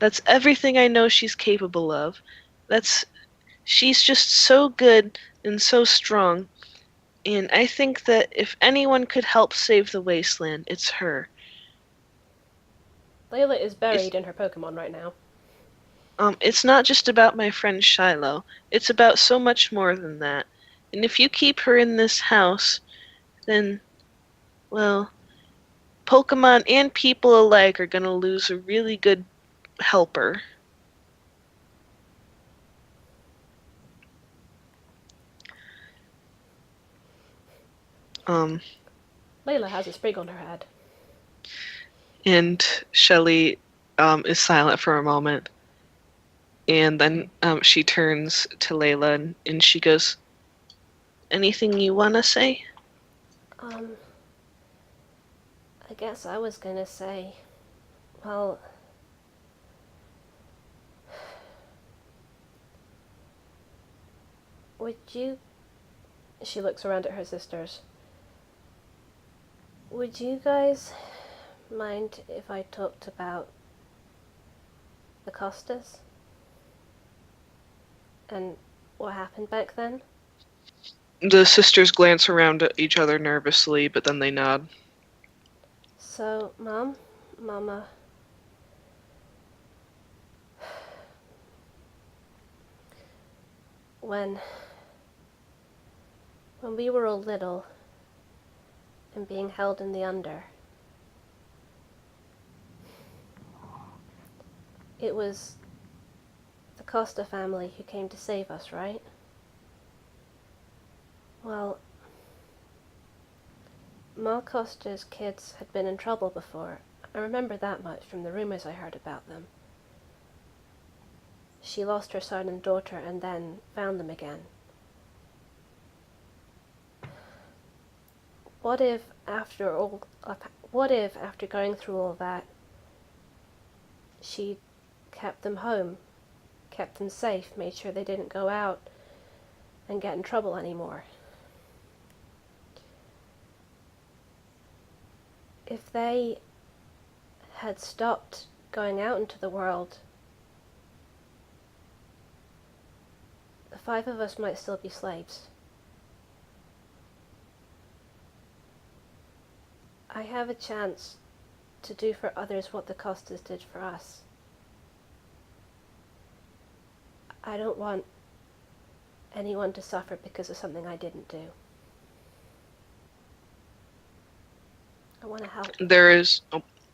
That's everything I know she's capable of. She's just so good and so strong. And I think that if anyone could help save the wasteland, it's her. Layla is buried in her Pokemon right now. It's not just about my friend Shiloh. It's about so much more than that. And if you keep her in this house, then, well, Pokemon and people alike are gonna lose a really good helper. Layla has a sprig on her head. And Shelley is silent for a moment. And then she turns to Layla and she goes, anything you want to say? I guess I was gonna say, well, would you... She looks around at her sisters. Would you guys mind if I talked about the Costas? And what happened back then? The sisters glance around at each other nervously, but then they nod. So, Mama, when we were all little and being held in the under, it was the Costa family who came to save us, right? Well, Ma Costa's kids had been in trouble before. I remember that much from the rumors I heard about them. She lost her son and daughter and then found them again. What if after going through all that, she kept them home, kept them safe, made sure they didn't go out and get in trouble anymore? If they had stopped going out into the world, the 5 of us might still be slaves. I have a chance to do for others what the Costas did for us. I don't want anyone to suffer because of something I didn't do. I want to help.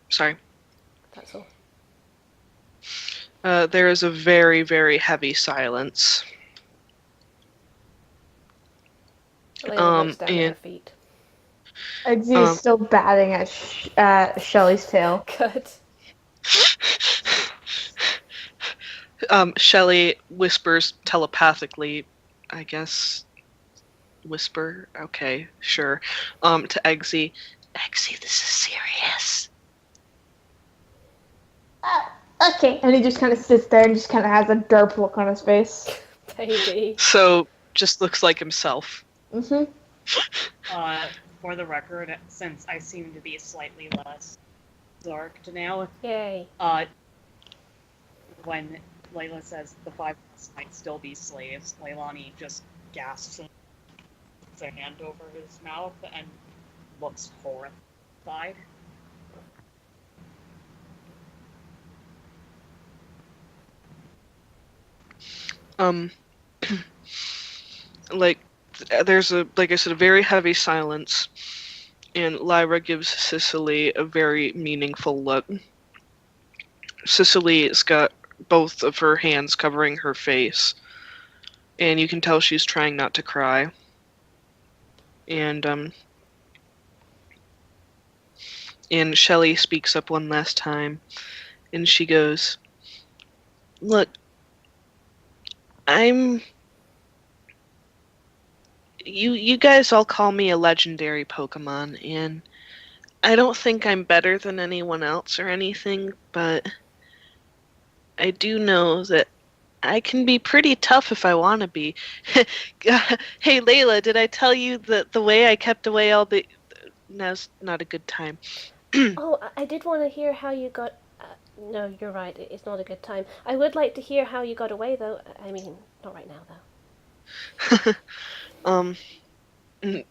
Sorry. That's all. There is a very, very heavy silence. Layla looks down at her feet. Eggsy is still batting at Shelly's tail. Good. Shelly whispers telepathically, I guess. Whisper? Okay, sure. To Eggsy. Eggsy, this is serious. Okay. And he just kind of sits there and just kind of has a derp look on his face. Baby. So, just looks like himself. Mm-hmm. For the record, since I seem to be slightly less zarked now, Yay. when Layla says the 5 of us might still be slaves, Leilani just gasps and puts a hand over his mouth and looks horrified. There's a very heavy silence, and Lyra gives Cicely a very meaningful look. Cicely's got both of her hands covering her face, and you can tell she's trying not to cry. And Shelley speaks up one last time, and she goes, "Look, You guys all call me a legendary Pokemon, and I don't think I'm better than anyone else or anything, but I do know that I can be pretty tough if I want to be." Hey, Layla, did I tell you that the way I kept away all the... Now's not a good time. Oh, I did want to hear how you got... no, you're right, it's not a good time. I would like to hear how you got away, though. I mean, not right now, though.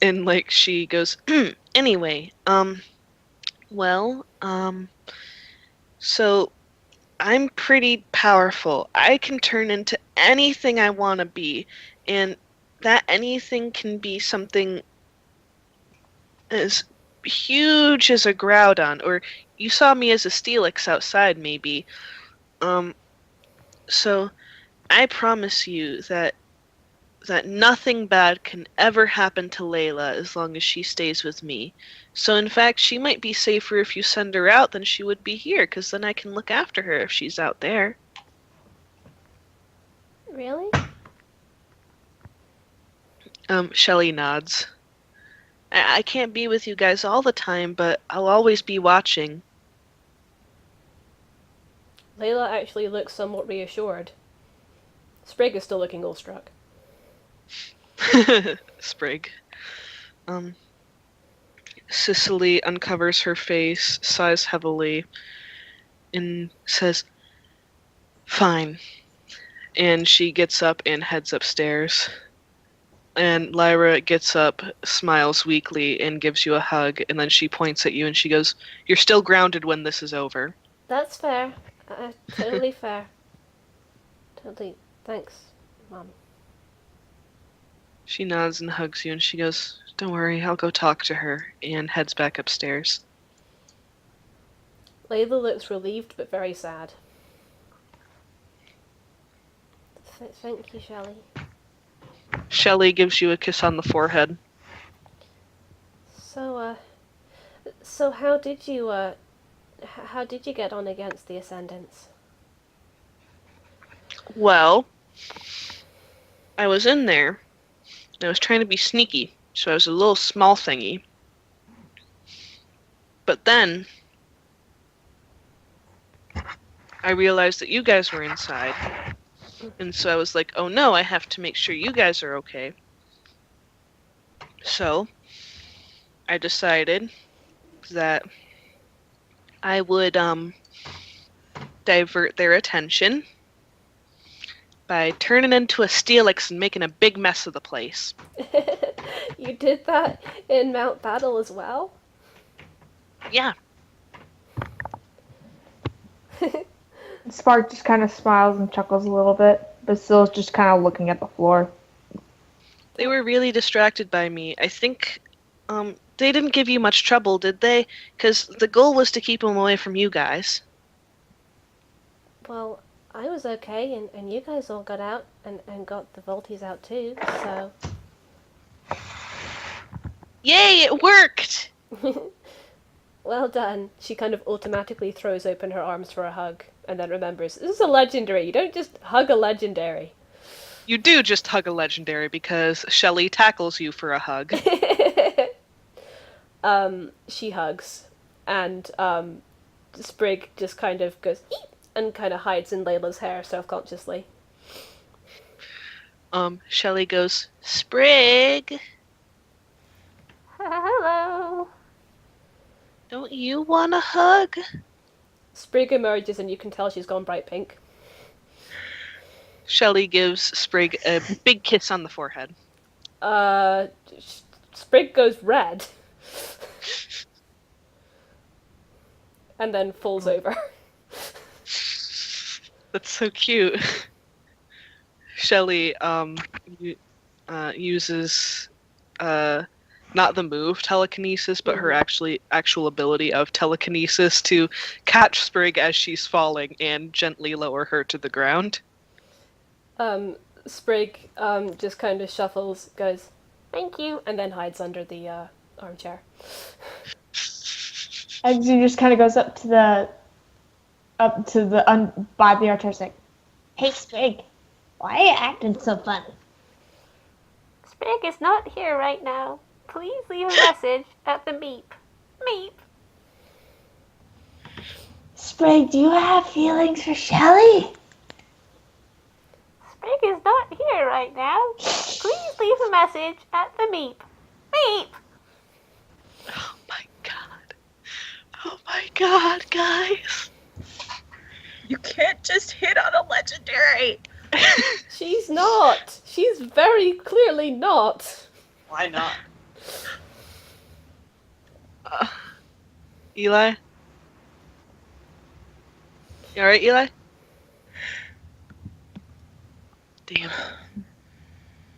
And like she goes, anyway, so I'm pretty powerful. I can turn into anything I want to be, and that anything can be something as huge as a Groudon, or you saw me as a Steelix outside, maybe. So I promise you that nothing bad can ever happen to Layla as long as she stays with me. So in fact, she might be safer if you send her out than she would be here, because then I can look after her if she's out there. Really? Shelley nods. I can't be with you guys all the time, but I'll always be watching. Layla actually looks somewhat reassured. Sprig is still looking all struck. Sprig. Cicely uncovers her face, sighs heavily, and says, "Fine." And she gets up and heads upstairs. And Lyra gets up, smiles weakly, and gives you a hug, and then she points at you and she goes, "You're still grounded when this is over." That's fair. Totally fair. Totally. Thanks, Mom. She nods and hugs you, and she goes, "Don't worry, I'll go talk to her," and heads back upstairs. Layla looks relieved but very sad. Thank you, Shelley. Shelley gives you a kiss on the forehead. So, So how did you get on against the Ascendants? Well, I was in there, and I was trying to be sneaky, so I was a little small thingy. But then, I realized that you guys were inside, and so I was like, oh no, I have to make sure you guys are okay. So, I decided that I would, divert their attention by turning into a Steelix and making a big mess of the place. You did that in Mount Battle as well? Yeah. Spark just kind of smiles and chuckles a little bit, but still is just kind of looking at the floor. They were really distracted by me. I think, they didn't give you much trouble, did they? Because the goal was to keep them away from you guys. Well, I was okay, and you guys all got out and got the Volties out too, so... Yay, it worked! Well done. She kind of automatically throws open her arms for a hug, and then remembers, this is a legendary, you don't just hug a legendary. You do just hug a legendary because Shelly tackles you for a hug. She hugs, and Sprig just kind of goes, eep, and kind of hides in Layla's hair self-consciously. Shelly goes, Sprig, Hello. don't you want a hug? Sprig emerges, and you can tell she's gone bright pink. Shelly gives Sprig a big kiss on the forehead. Sprig goes red. And then falls over. That's so cute. Shelly uses not the move telekinesis, but her actual ability of telekinesis to catch Sprig as she's falling and gently lower her to the ground. Sprig just kind of shuffles, goes, thank you, and then hides under the armchair. Eggsy just kind of goes up to the by the armchair saying, "Hey Sprig, why are you acting so funny?" Sprig is not here right now. Please leave a message at the meep. Meep. Sprig, do you have feelings for Shelly? Sprig is not here right now. Please leave a message at the meep. Meep. Oh my god. Oh my god, guys. You can't just hit on a legendary. She's not. She's very clearly not. Why not? Eli? You alright, Eli? Damn.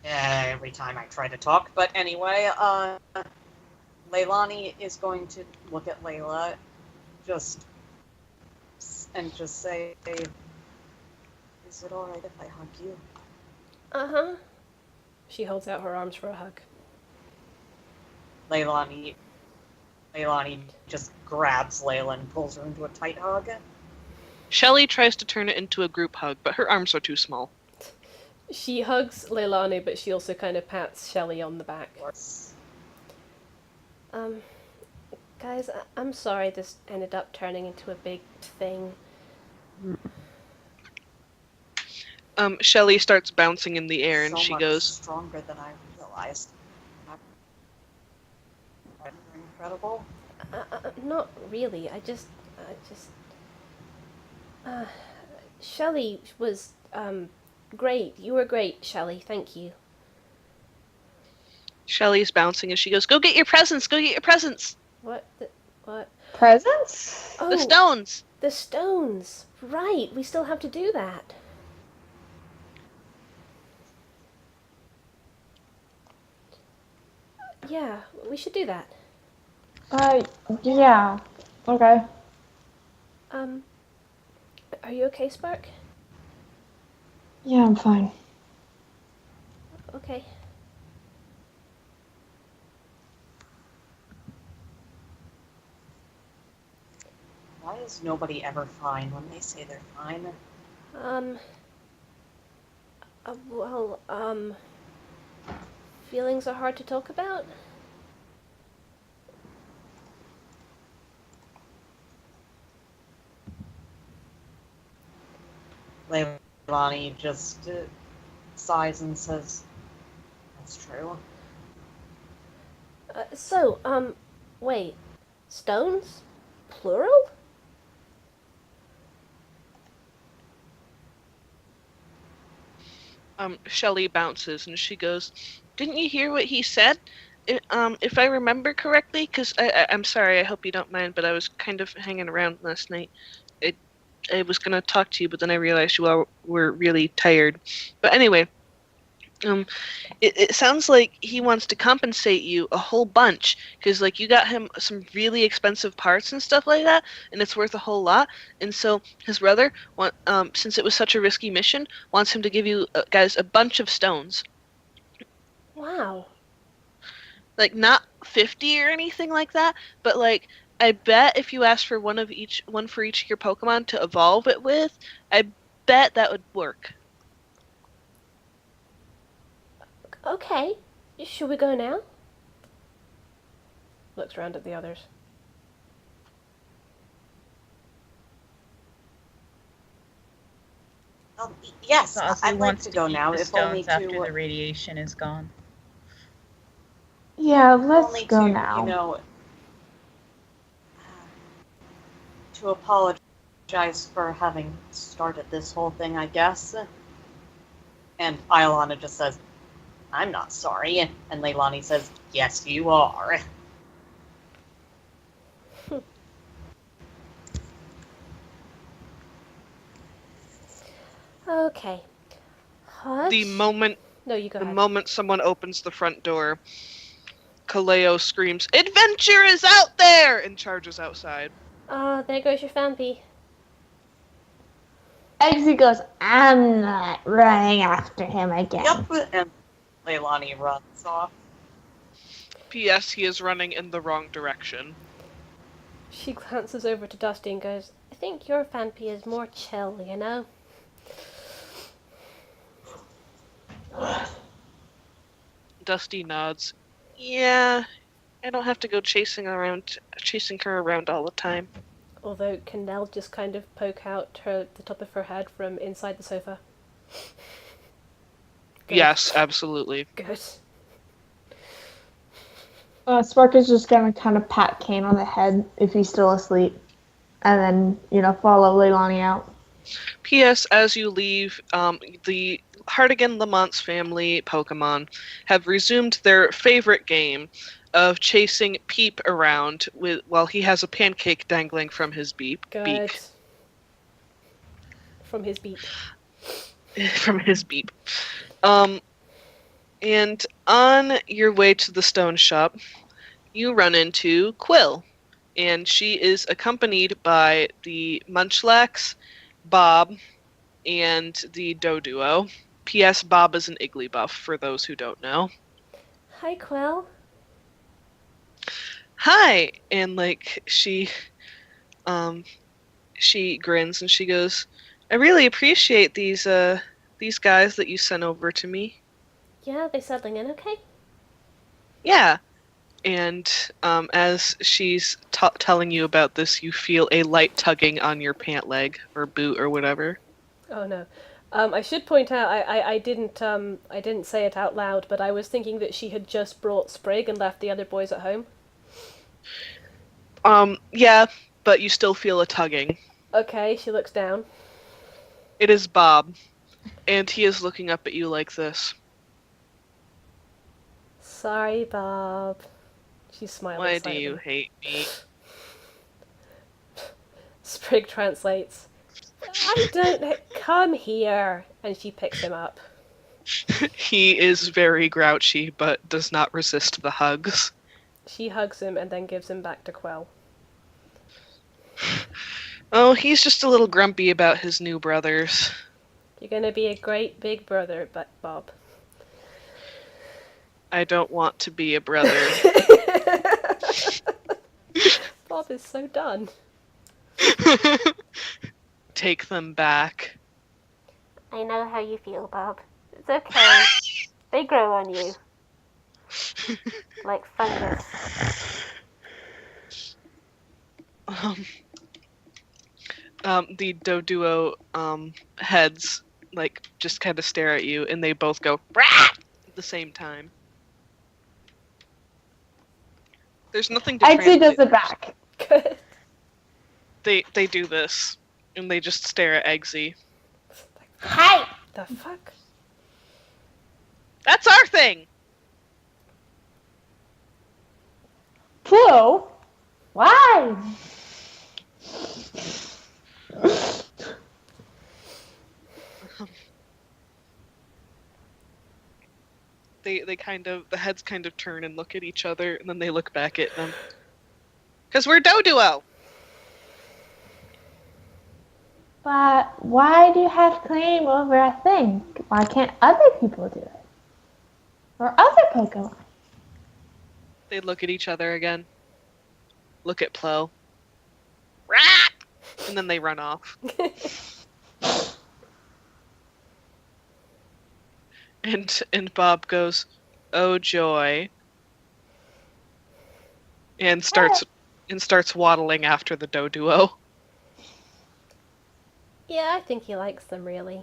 Yeah, every time I try to talk. But anyway, Leilani is going to look at Layla just say, is it alright if I hug you? Uh-huh. She holds out her arms for a hug. Leilani just grabs Layla and pulls her into a tight hug. Shelly tries to turn it into a group hug, but her arms are too small. She hugs Leilani, but she also kind of pats Shelly on the back. Guys, I'm sorry this ended up turning into a big thing. Shelly starts bouncing in the air and So she much goes, stronger than I realized. Incredible. Not really. Shelly was, great. You were great, Shelly. Thank you. Shelly's bouncing and she goes, go get your presents! Go get your presents! What? What? Presents? Oh, The stones! the stones. Right. We still have to do that. Yeah, we should do that. Yeah. Okay. Are you okay, Spark? Yeah, I'm fine. Okay. is nobody ever fine when they say they're fine? Well, feelings are hard to talk about. Leilani just sighs and says, "That's true." Wait. Stones? Plural? Shelley bounces and she goes, "Didn't you hear what he said? If I remember correctly, because I'm sorry, I hope you don't mind, but I was kind of hanging around last night. I was gonna talk to you, but then I realized you all were really tired. But anyway, it sounds like he wants to compensate you a whole bunch, because like you got him some really expensive parts and stuff like that, and it's worth a whole lot. And so his brother, since it was such a risky mission, wants him to give you guys a bunch of stones. Wow. Like not 50 or anything like that, but like I bet if you asked for one for each of your Pokemon to evolve it with, I bet that would work. Okay. Should we go now? Looks around at the others. Yes, Ozzy I'd like wants to go keep now, the if only stones to... after the radiation is gone. Yeah, let's only go to, now. you know, to apologize for having started this whole thing, I guess. And Iolana just says, "I'm not sorry." And Leilani says, "Yes, you are." Okay. Hush. The moment No, you go the ahead. moment someone opens the front door, Kaleo screams, "Adventure is out there!" and charges outside. There goes your Phanpy. Eggsy goes, I'm not running after him again. Yep, and Leilani runs off. P.S. He is running in the wrong direction. She glances over to Dusty and goes, I think your Phanpy is more chill, you know? Dusty nods. Yeah, I don't have to go chasing her around all the time. Although, can Nell just kind of poke out the top of her head from inside the sofa? Good. Yes, absolutely. Good. Spark is just gonna kind of pat Kane on the head if he's still asleep, and then, follow Leilani out. P.S. As you leave, the Hartigan Lamont's family Pokemon have resumed their favorite game of chasing Peep around while he has a pancake dangling from his beak. From his beak. From his beak. And on your way to the stone shop, you run into Quill, and she is accompanied by the Munchlax, Bob, and the Doduo. P.S. Bob is an Igglybuff, for those who don't know. Hi, Quill. Hi! And, she grins and she goes, I really appreciate these guys that you sent over to me. Yeah, they settling in okay? Yeah. And as she's telling you about this, you feel a light tugging on your pant leg or boot or whatever. Oh no. I should point out I didn't say it out loud, but I was thinking that she had just brought Sprig and left the other boys at home. Yeah, but you still feel a tugging. Okay, she looks down. It is Bob, and he is looking up at you like this. Sorry, Bob. She's smiling Why slightly. do you hate me? Sprig translates. I don't come here, and she picks him up. He is very grouchy, but does not resist the hugs. She hugs him and then gives him back to Quell. Oh, he's just a little grumpy about his new brothers. You're gonna be a great big brother, but Bob. I don't want to be a brother. Bob is so done. Take them back. I know how you feel, Bob. It's okay. They grow on you. Like fungus. The Doduo heads like just kind of stare at you, and they both go "Rah!" at the same time. There's nothing to Eggsy does translate. it back. They do this, and they just stare at Eggsy. Hey! The fuck? That's our thing! Flo? Why? They kind of, the heads kind of turn and look at each other, and then they look back at them. Because we're Doduo! But why do you have claim over a thing? Why can't other people do it? Or other Pokemon? They look at each other again. Look at Plo. Rat! And then they run off. And Bob goes, "Oh joy," and starts waddling after the Doduo. Yeah, I think he likes them, really.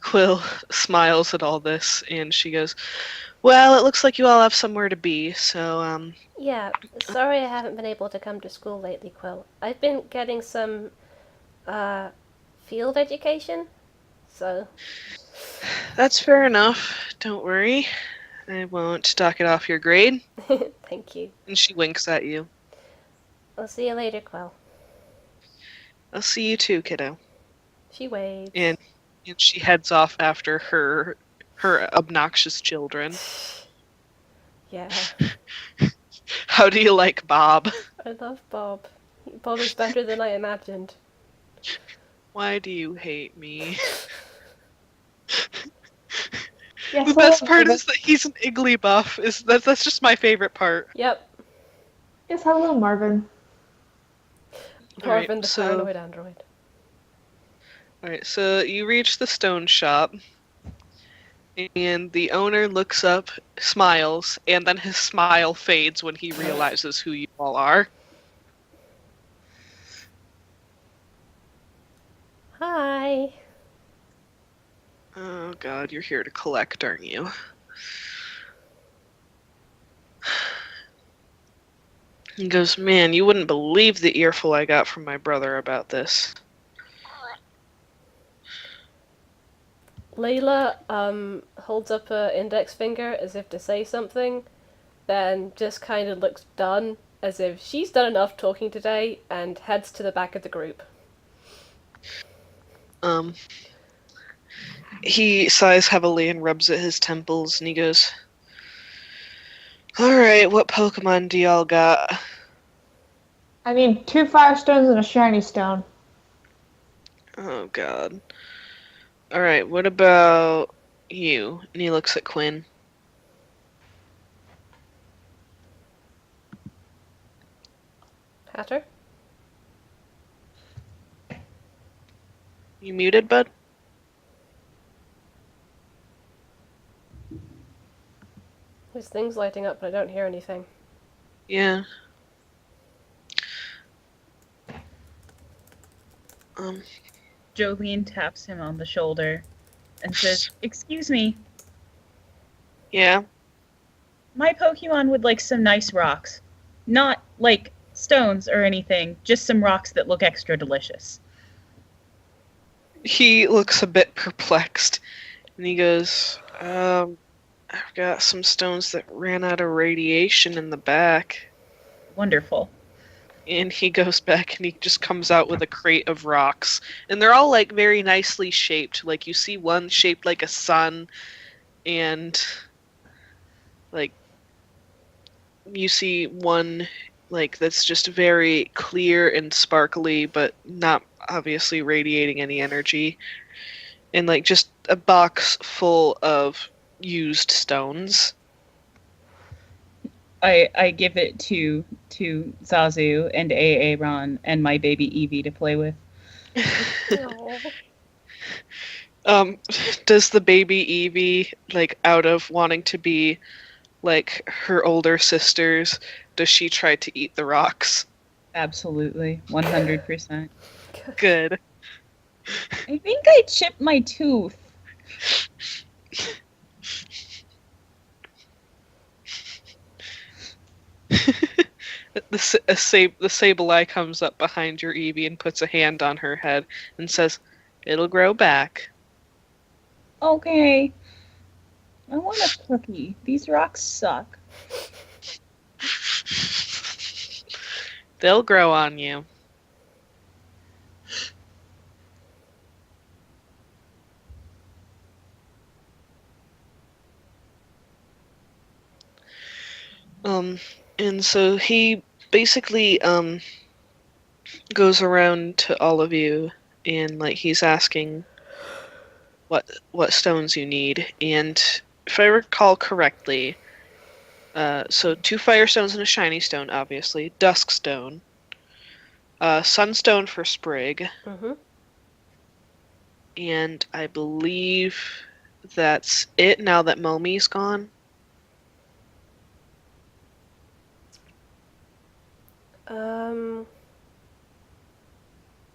Quill smiles at all this, and she goes, "Well, it looks like you all have somewhere to be, so, Yeah, sorry I haven't been able to come to school lately, Quill. I've been getting some, field education, so... That's fair enough. Don't worry. I won't dock it off your grade." Thank you. And she winks at you. I'll see you later, Quill. "I'll see you too, kiddo." She waves. And she heads off after her obnoxious children. Yeah. How do you like Bob? I love Bob. Bob is better than I imagined. Why do you hate me? Yes, The best part is that he's an Igglybuff. That's just my favorite part. Yep. Yes, hello, Marvin. Marvin, the paranoid android. Alright, so you reach the stone shop, and the owner looks up, smiles, and then his smile fades when he realizes who you all are. Hi. Oh god, you're here to collect, aren't you? He goes, "Man, you wouldn't believe the earful I got from my brother about this." Layla holds up her index finger as if to say something, then just kind of looks done, as if she's done enough talking today, and heads to the back of the group. He sighs heavily and rubs at his temples, and he goes, "Alright, what Pokemon do y'all got?" I need 2 Firestones and a Shiny Stone. Oh god. Alright, what about you? And he looks at Quinn. Hatter? You muted, bud? His thing's lighting up, but I don't hear anything. Yeah. Jolene taps him on the shoulder and says, "Excuse me, Yeah? my Pokemon would like some nice rocks. Not, like, stones or anything, just some rocks that look extra delicious." He looks a bit perplexed, and he goes, I've got some stones that ran out of radiation in the back." Wonderful. And he goes back and he just comes out with a crate of rocks. And they're all, like, very nicely shaped. Like, you see one shaped like a sun, and, like, you see one, like, that's just very clear and sparkly, but not obviously radiating any energy. And, like, just a box full of used stones. I give it to Zazu and Aaron and my baby Evie to play with. Does the baby Evie, like, out of wanting to be like her older sisters, does she try to eat the rocks? Absolutely, 100%. Good. I think I chipped my tooth. The Sableye comes up behind your Evie and puts a hand on her head and says, "It'll grow back." Okay. I want a cookie. These rocks suck. They'll grow on you. And so he basically goes around to all of you and like he's asking what stones you need, and if I recall correctly, so 2 firestones and a shiny stone, obviously, dusk stone, sunstone for Sprig, and I believe that's it now that Momi's gone.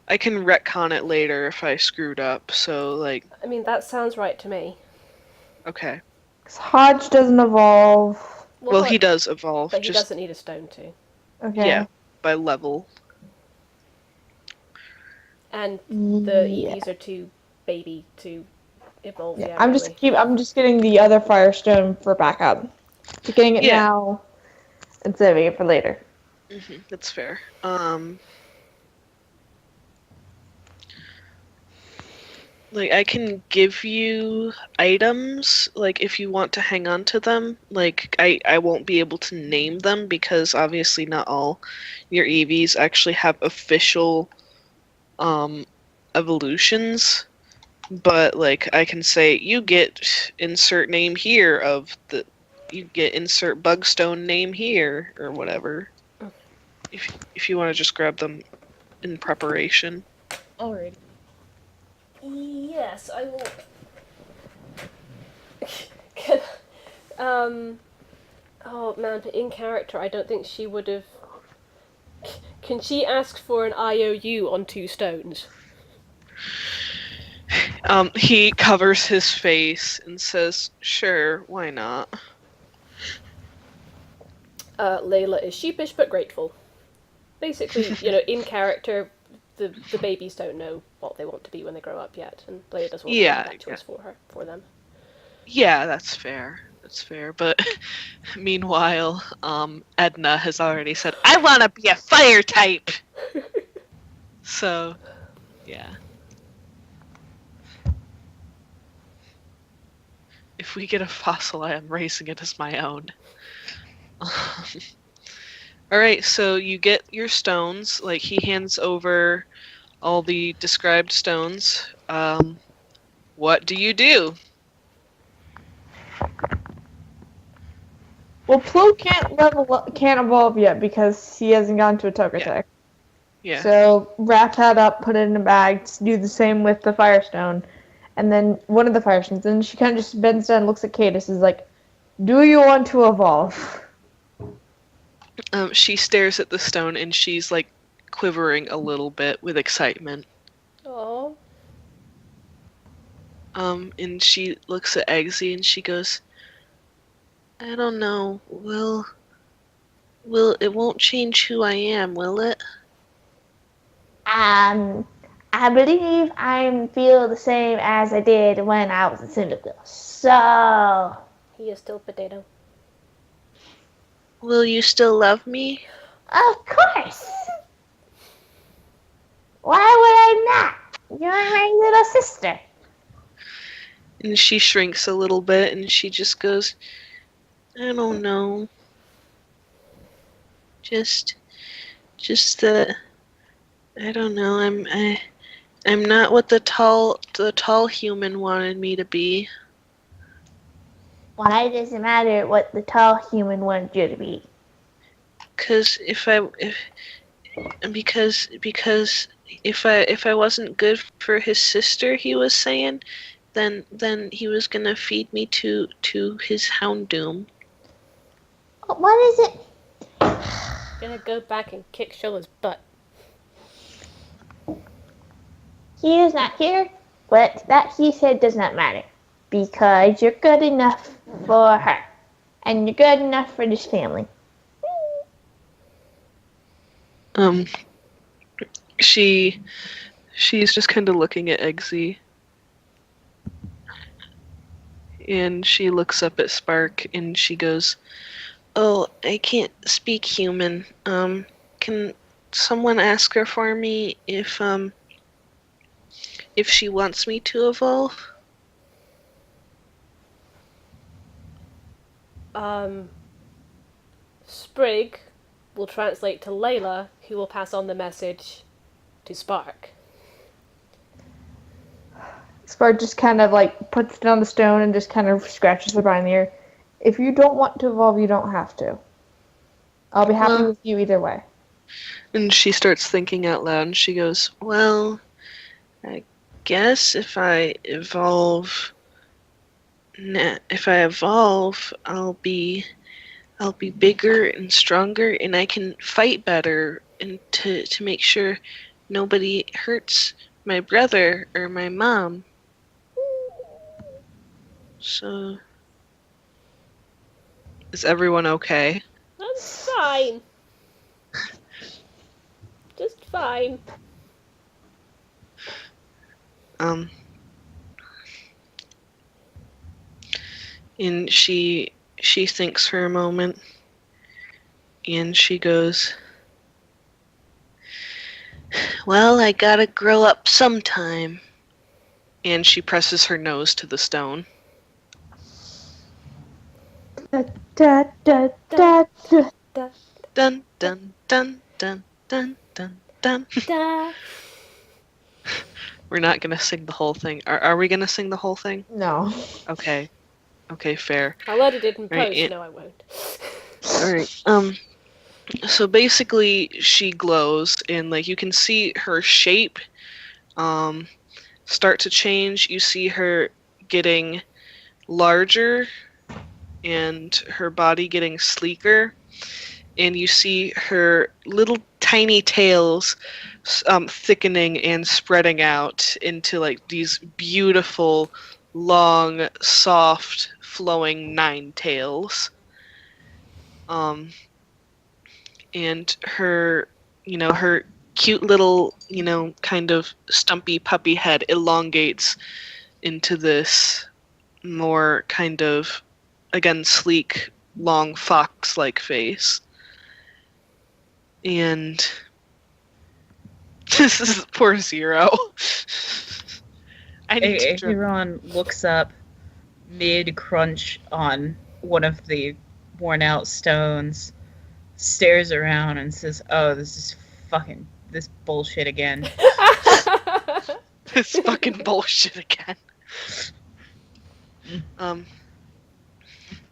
I can retcon it later if I screwed up, so, like... I mean, that sounds right to me. Okay. Hodge doesn't evolve. Well, he does evolve. But he doesn't need a stone to. Okay. Yeah, by level. And the EVs are too baby to evolve. Yeah, Yeah, I'm just getting the other firestone for backup. Just getting it now and saving it for later. That's fair. Like, I can give you items, like, if you want to hang on to them. Like, I won't be able to name them because obviously not all your EVs actually have official evolutions. But, like, I can say, you get insert name here of the... You get insert bugstone name here, or whatever. If you want to just grab them in preparation. Alrighty. Yes, I will. Oh man, but in character, I don't think she would have. Can she ask for an IOU on 2 stones? He covers his face and says, "Sure, why not?" Layla is sheepish but grateful. Basically, in character, the babies don't know what they want to be when they grow up yet, and Layla doesn't want to give that choice for them. Yeah, that's fair. That's fair. But meanwhile, Edna has already said, "I want to be a fire type." So, yeah. If we get a fossil, I am raising it as my own. Alright, so you get your stones. Like, he hands over all the described stones. What do you do? Well, Plo can't evolve yet because he hasn't gone to a Togetic. Yeah. So wrap that up, put it in a bag. Do the same with the Firestone, and then one of the Firestones. And she kind of just bends down, and looks at Cadis, is like, "Do you want to evolve?" She stares at the stone and she's like quivering a little bit with excitement. Oh. And she looks at Eggsy and she goes, "I don't know. Will it won't change who I am, will it?" I believe I feel the same as I did when I was in Cyndaquil. So... He is still potato. Will you still love me? Of course! Why would I not? You're my little sister. And she shrinks a little bit and she just goes, "I don't know. Just I don't know. I'm not what the tall human wanted me to be." Why does it matter what the tall human wanted you to be? because if I wasn't good for his sister, he was saying, then he was gonna feed me to his Houndoom. What is it? Gonna go back and kick Shola's butt. He is not here, but that he said does not matter. Because you're good enough for her. And you're good enough for this family. She's just kind of looking at Eggsy. And she looks up at Spark and she goes, "Oh, I can't speak human. Can someone ask her for me if she wants me to evolve?" Sprig will translate to Layla, who will pass on the message to Spark. Spark just kind of like puts it on the stone and just kind of scratches her behind the ear. If you don't want to evolve, you don't have to. I'll be happy with you either way. And she starts thinking out loud and she goes, "Well, I guess if I evolve, I'll be bigger and stronger and I can fight better and to make sure nobody hurts my brother or my mom." So, is everyone okay? I'm fine. Just fine. And she thinks for a moment, and she goes, "Well, I gotta grow up sometime." And she presses her nose to the stone. Da, da, da, da, da. Dun dun dun dun dun dun dun. Da. We're not gonna sing the whole thing. Are we gonna sing the whole thing? No. Okay. Okay, fair. I'll edit it in post. Right, No, I won't. Alright. So basically she glows and like you can see her shape start to change. You see her getting larger and her body getting sleeker, and you see her little tiny tails thickening and spreading out into like these beautiful, long, soft, flowing 9 tails. And her, her cute little, kind of stumpy puppy head elongates into this more kind of, again, sleek, long fox-like face. And this is poor Zero. I need to Aaron looks up mid-crunch on one of the worn-out stones, stares around and says, "Oh, this bullshit again." This fucking bullshit again.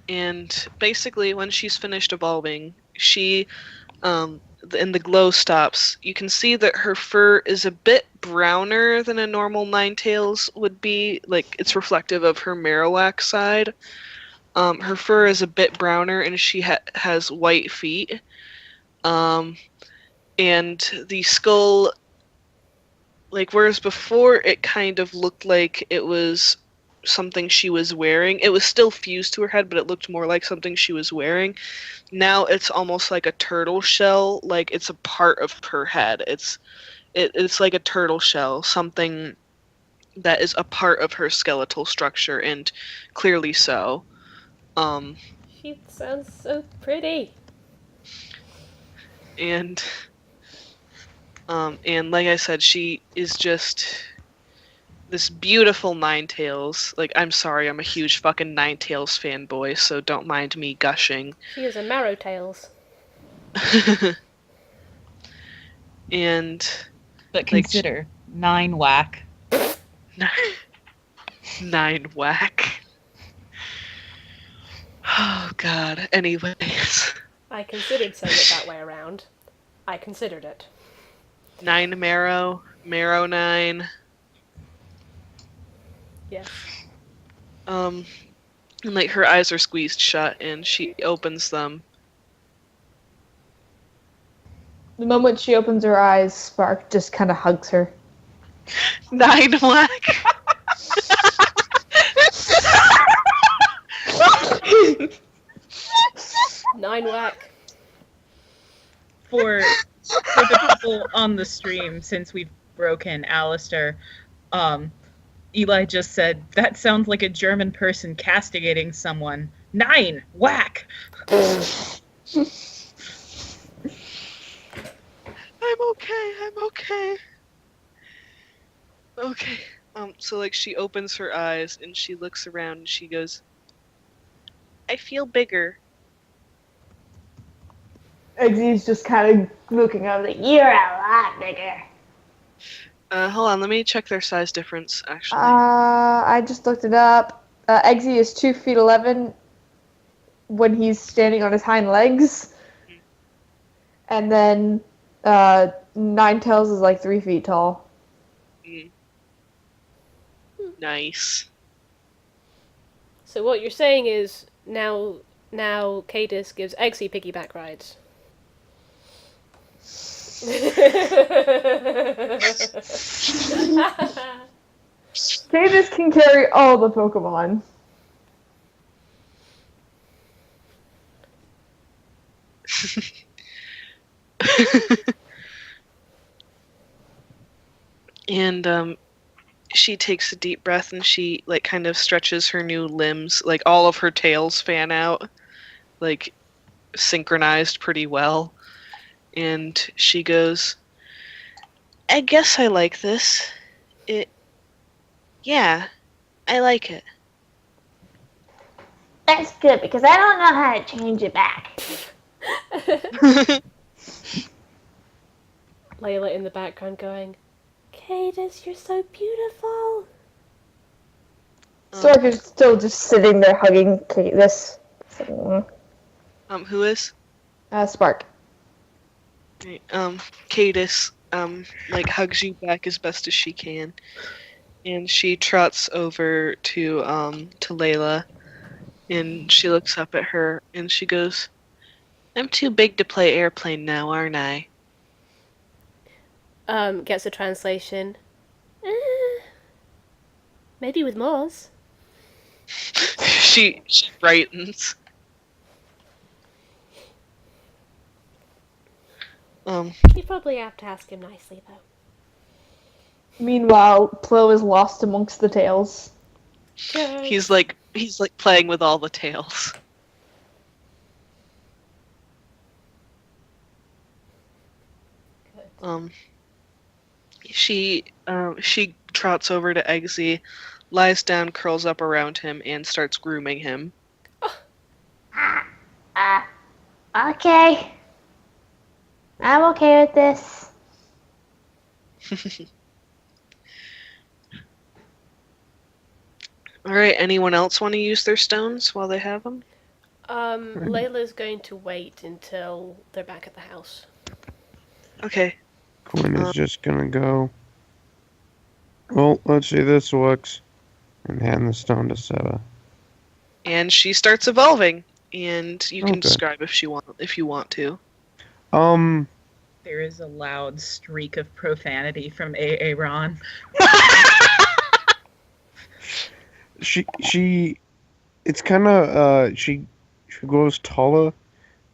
And basically when she's finished evolving, she, and the glow stops, you can see that her fur is a bit browner than a normal Ninetales would be. Like, it's reflective of her Marowak side. Her fur is a bit browner and she has white feet. And the skull, like, whereas before it kind of looked like it was something she was wearing, it was still fused to her head, but it looked more like something she was wearing. Now it's almost like a turtle shell, like it's a part of her head. It's like a turtle shell, something that is a part of her skeletal structure, and clearly so. She sounds so pretty. And like I said, she is just this beautiful Ninetales. Like, I'm sorry, I'm a huge fucking Ninetales fanboy, so don't mind me gushing. She is a Marrowtails. And but consider 9 whack. 9 whack. Oh god. Anyways. I considered saying it that way around. I considered it. 9 marrow, marrow 9. Yes. And like her eyes are squeezed shut, and she opens them. The moment she opens her eyes, Spark just kind of hugs her. 9 whack. Nine whack. For the people on the stream, since we've broken Alistair, Eli just said, that sounds like a German person castigating someone. 9! Whack! I'm okay. Okay. So like she opens her eyes and she looks around and she goes, I feel bigger. Eggsy's just kind of looking up like, you're a lot bigger. Hold on, let me check their size difference, actually. I just looked it up. Eggsy is 2 feet 11 when he's standing on his hind legs. And then Ninetails is like 3 feet tall. Nice. So what you're saying is now Cadis gives Eggsy piggyback rides. Cadis can carry all the Pokemon. And she takes a deep breath and she like kind of stretches her new limbs, like all of her tails fan out, like synchronized pretty well. And she goes, I guess I like this. Yeah, I like it. That's good, because I don't know how to change it back. Layla in the background going, Cadis, you're so beautiful. Spark is still just sitting there hugging Cadis. Who is? Spark. Right, Cadis, like hugs you back as best as she can. And she trots over to Layla, and she looks up at her, and she goes, I'm too big to play airplane now, aren't I? Gets a translation. Maybe with Moz. she brightens. You probably have to ask him nicely, though. Meanwhile, Plo is lost amongst the tails. He's like playing with all the tails. She trots over to Eggsy, lies down, curls up around him, and starts grooming him. Okay. I'm okay with this. Alright, anyone else want to use their stones while they have them? Layla's going to wait until they're back at the house. Okay. Quinn is just gonna go. Well, let's see this works. And hand the stone to Sarah. And she starts evolving. And you can Okay. describe if you want to. There is a loud streak of profanity from A.A. Ron. It's kind of she grows taller.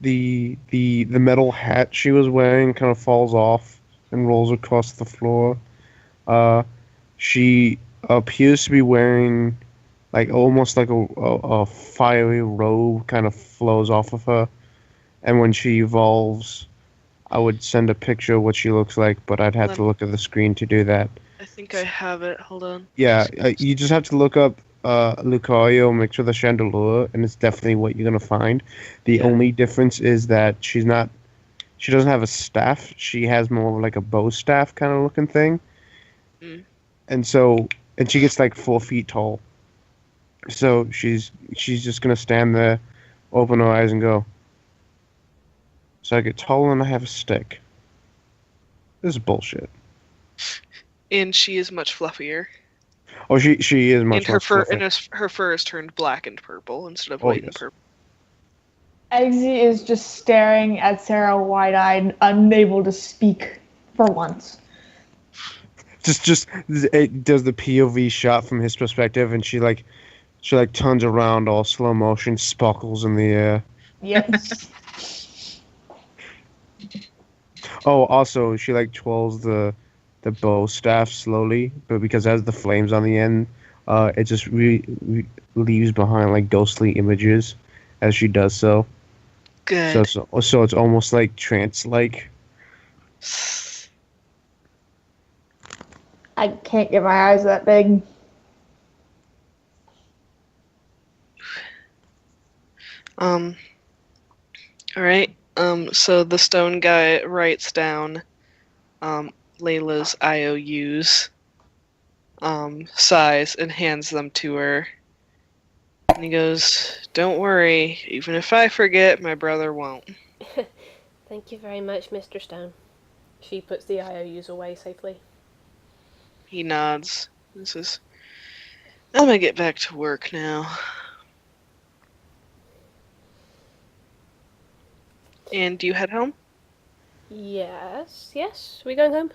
The metal hat she was wearing kind of falls off and rolls across the floor. She appears to be wearing like almost like a fiery robe kind of flows off of her. And when she evolves, I would send a picture of what she looks like, but I'd have to look at the screen to do that. I think I have it. Hold on. Yeah, you just have to look up Lucario, make sure the Chandelure, and it's definitely what you're gonna find. The only difference is that she doesn't have a staff. She has more of like a bow staff kind of looking thing. Mm. And she gets like 4 feet tall. So she's just gonna stand there, open her eyes, and go, So I get taller and I have a stick. This is bullshit. And she is much fluffier. Oh, she is much And her less fur fluffy. her fur is turned black and purple instead of Oh, white and yes. purple. Eggsy is just staring at Sarah wide-eyed, unable to speak for once. Just it does the POV shot from his perspective, and she turns around all slow motion, sparkles in the air. Yep. Oh, also she twirls the bow staff slowly, but because it has the flames on the end, it just leaves behind ghostly images as she does so. Good. So it's almost like trance-like. I can't get my eyes that big. Alright. So the stone guy writes down Layla's IOUs, size, and hands them to her. And he goes, "Don't worry, even if I forget, my brother won't." Thank you very much, Mr. Stone. She puts the IOUs away safely. He nods. He says, "I'm gonna get back to work now." And do you head home? Yes. We going home?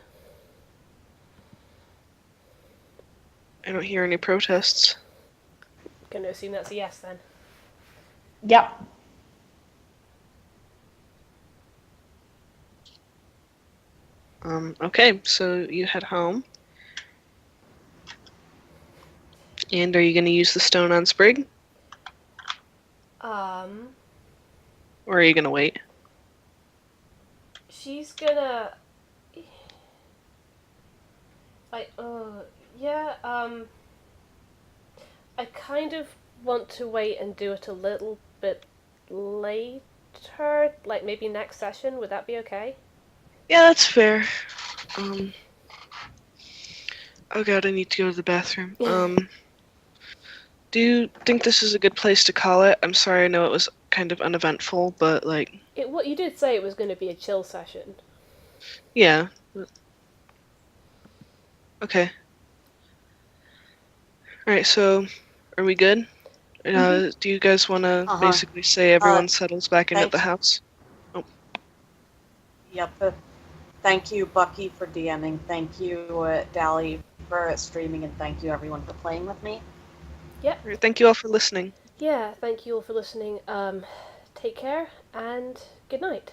I don't hear any protests. Gonna assume that's a yes then. Yep. Okay, so you head home. And are you gonna use the stone on Sprig? Or are you gonna wait? She's gonna... I kind of want to wait and do it a little bit later, maybe next session. Would that be okay? Yeah, that's fair. Oh god, I need to go to the bathroom. Do you think this is a good place to call it? I'm sorry, I know it was kind of uneventful, but What you did say it was going to be a chill session. Yeah. Okay. Alright, so are we good? Do you guys want to basically say everyone settles back in at the house? Oh. Yep. Thank you, Bucky, for DMing. Thank you, Dally, for streaming, and thank you, everyone, for playing with me. Yep. Right, thank you all for listening. Yeah, thank you all for listening. Take care, and good night.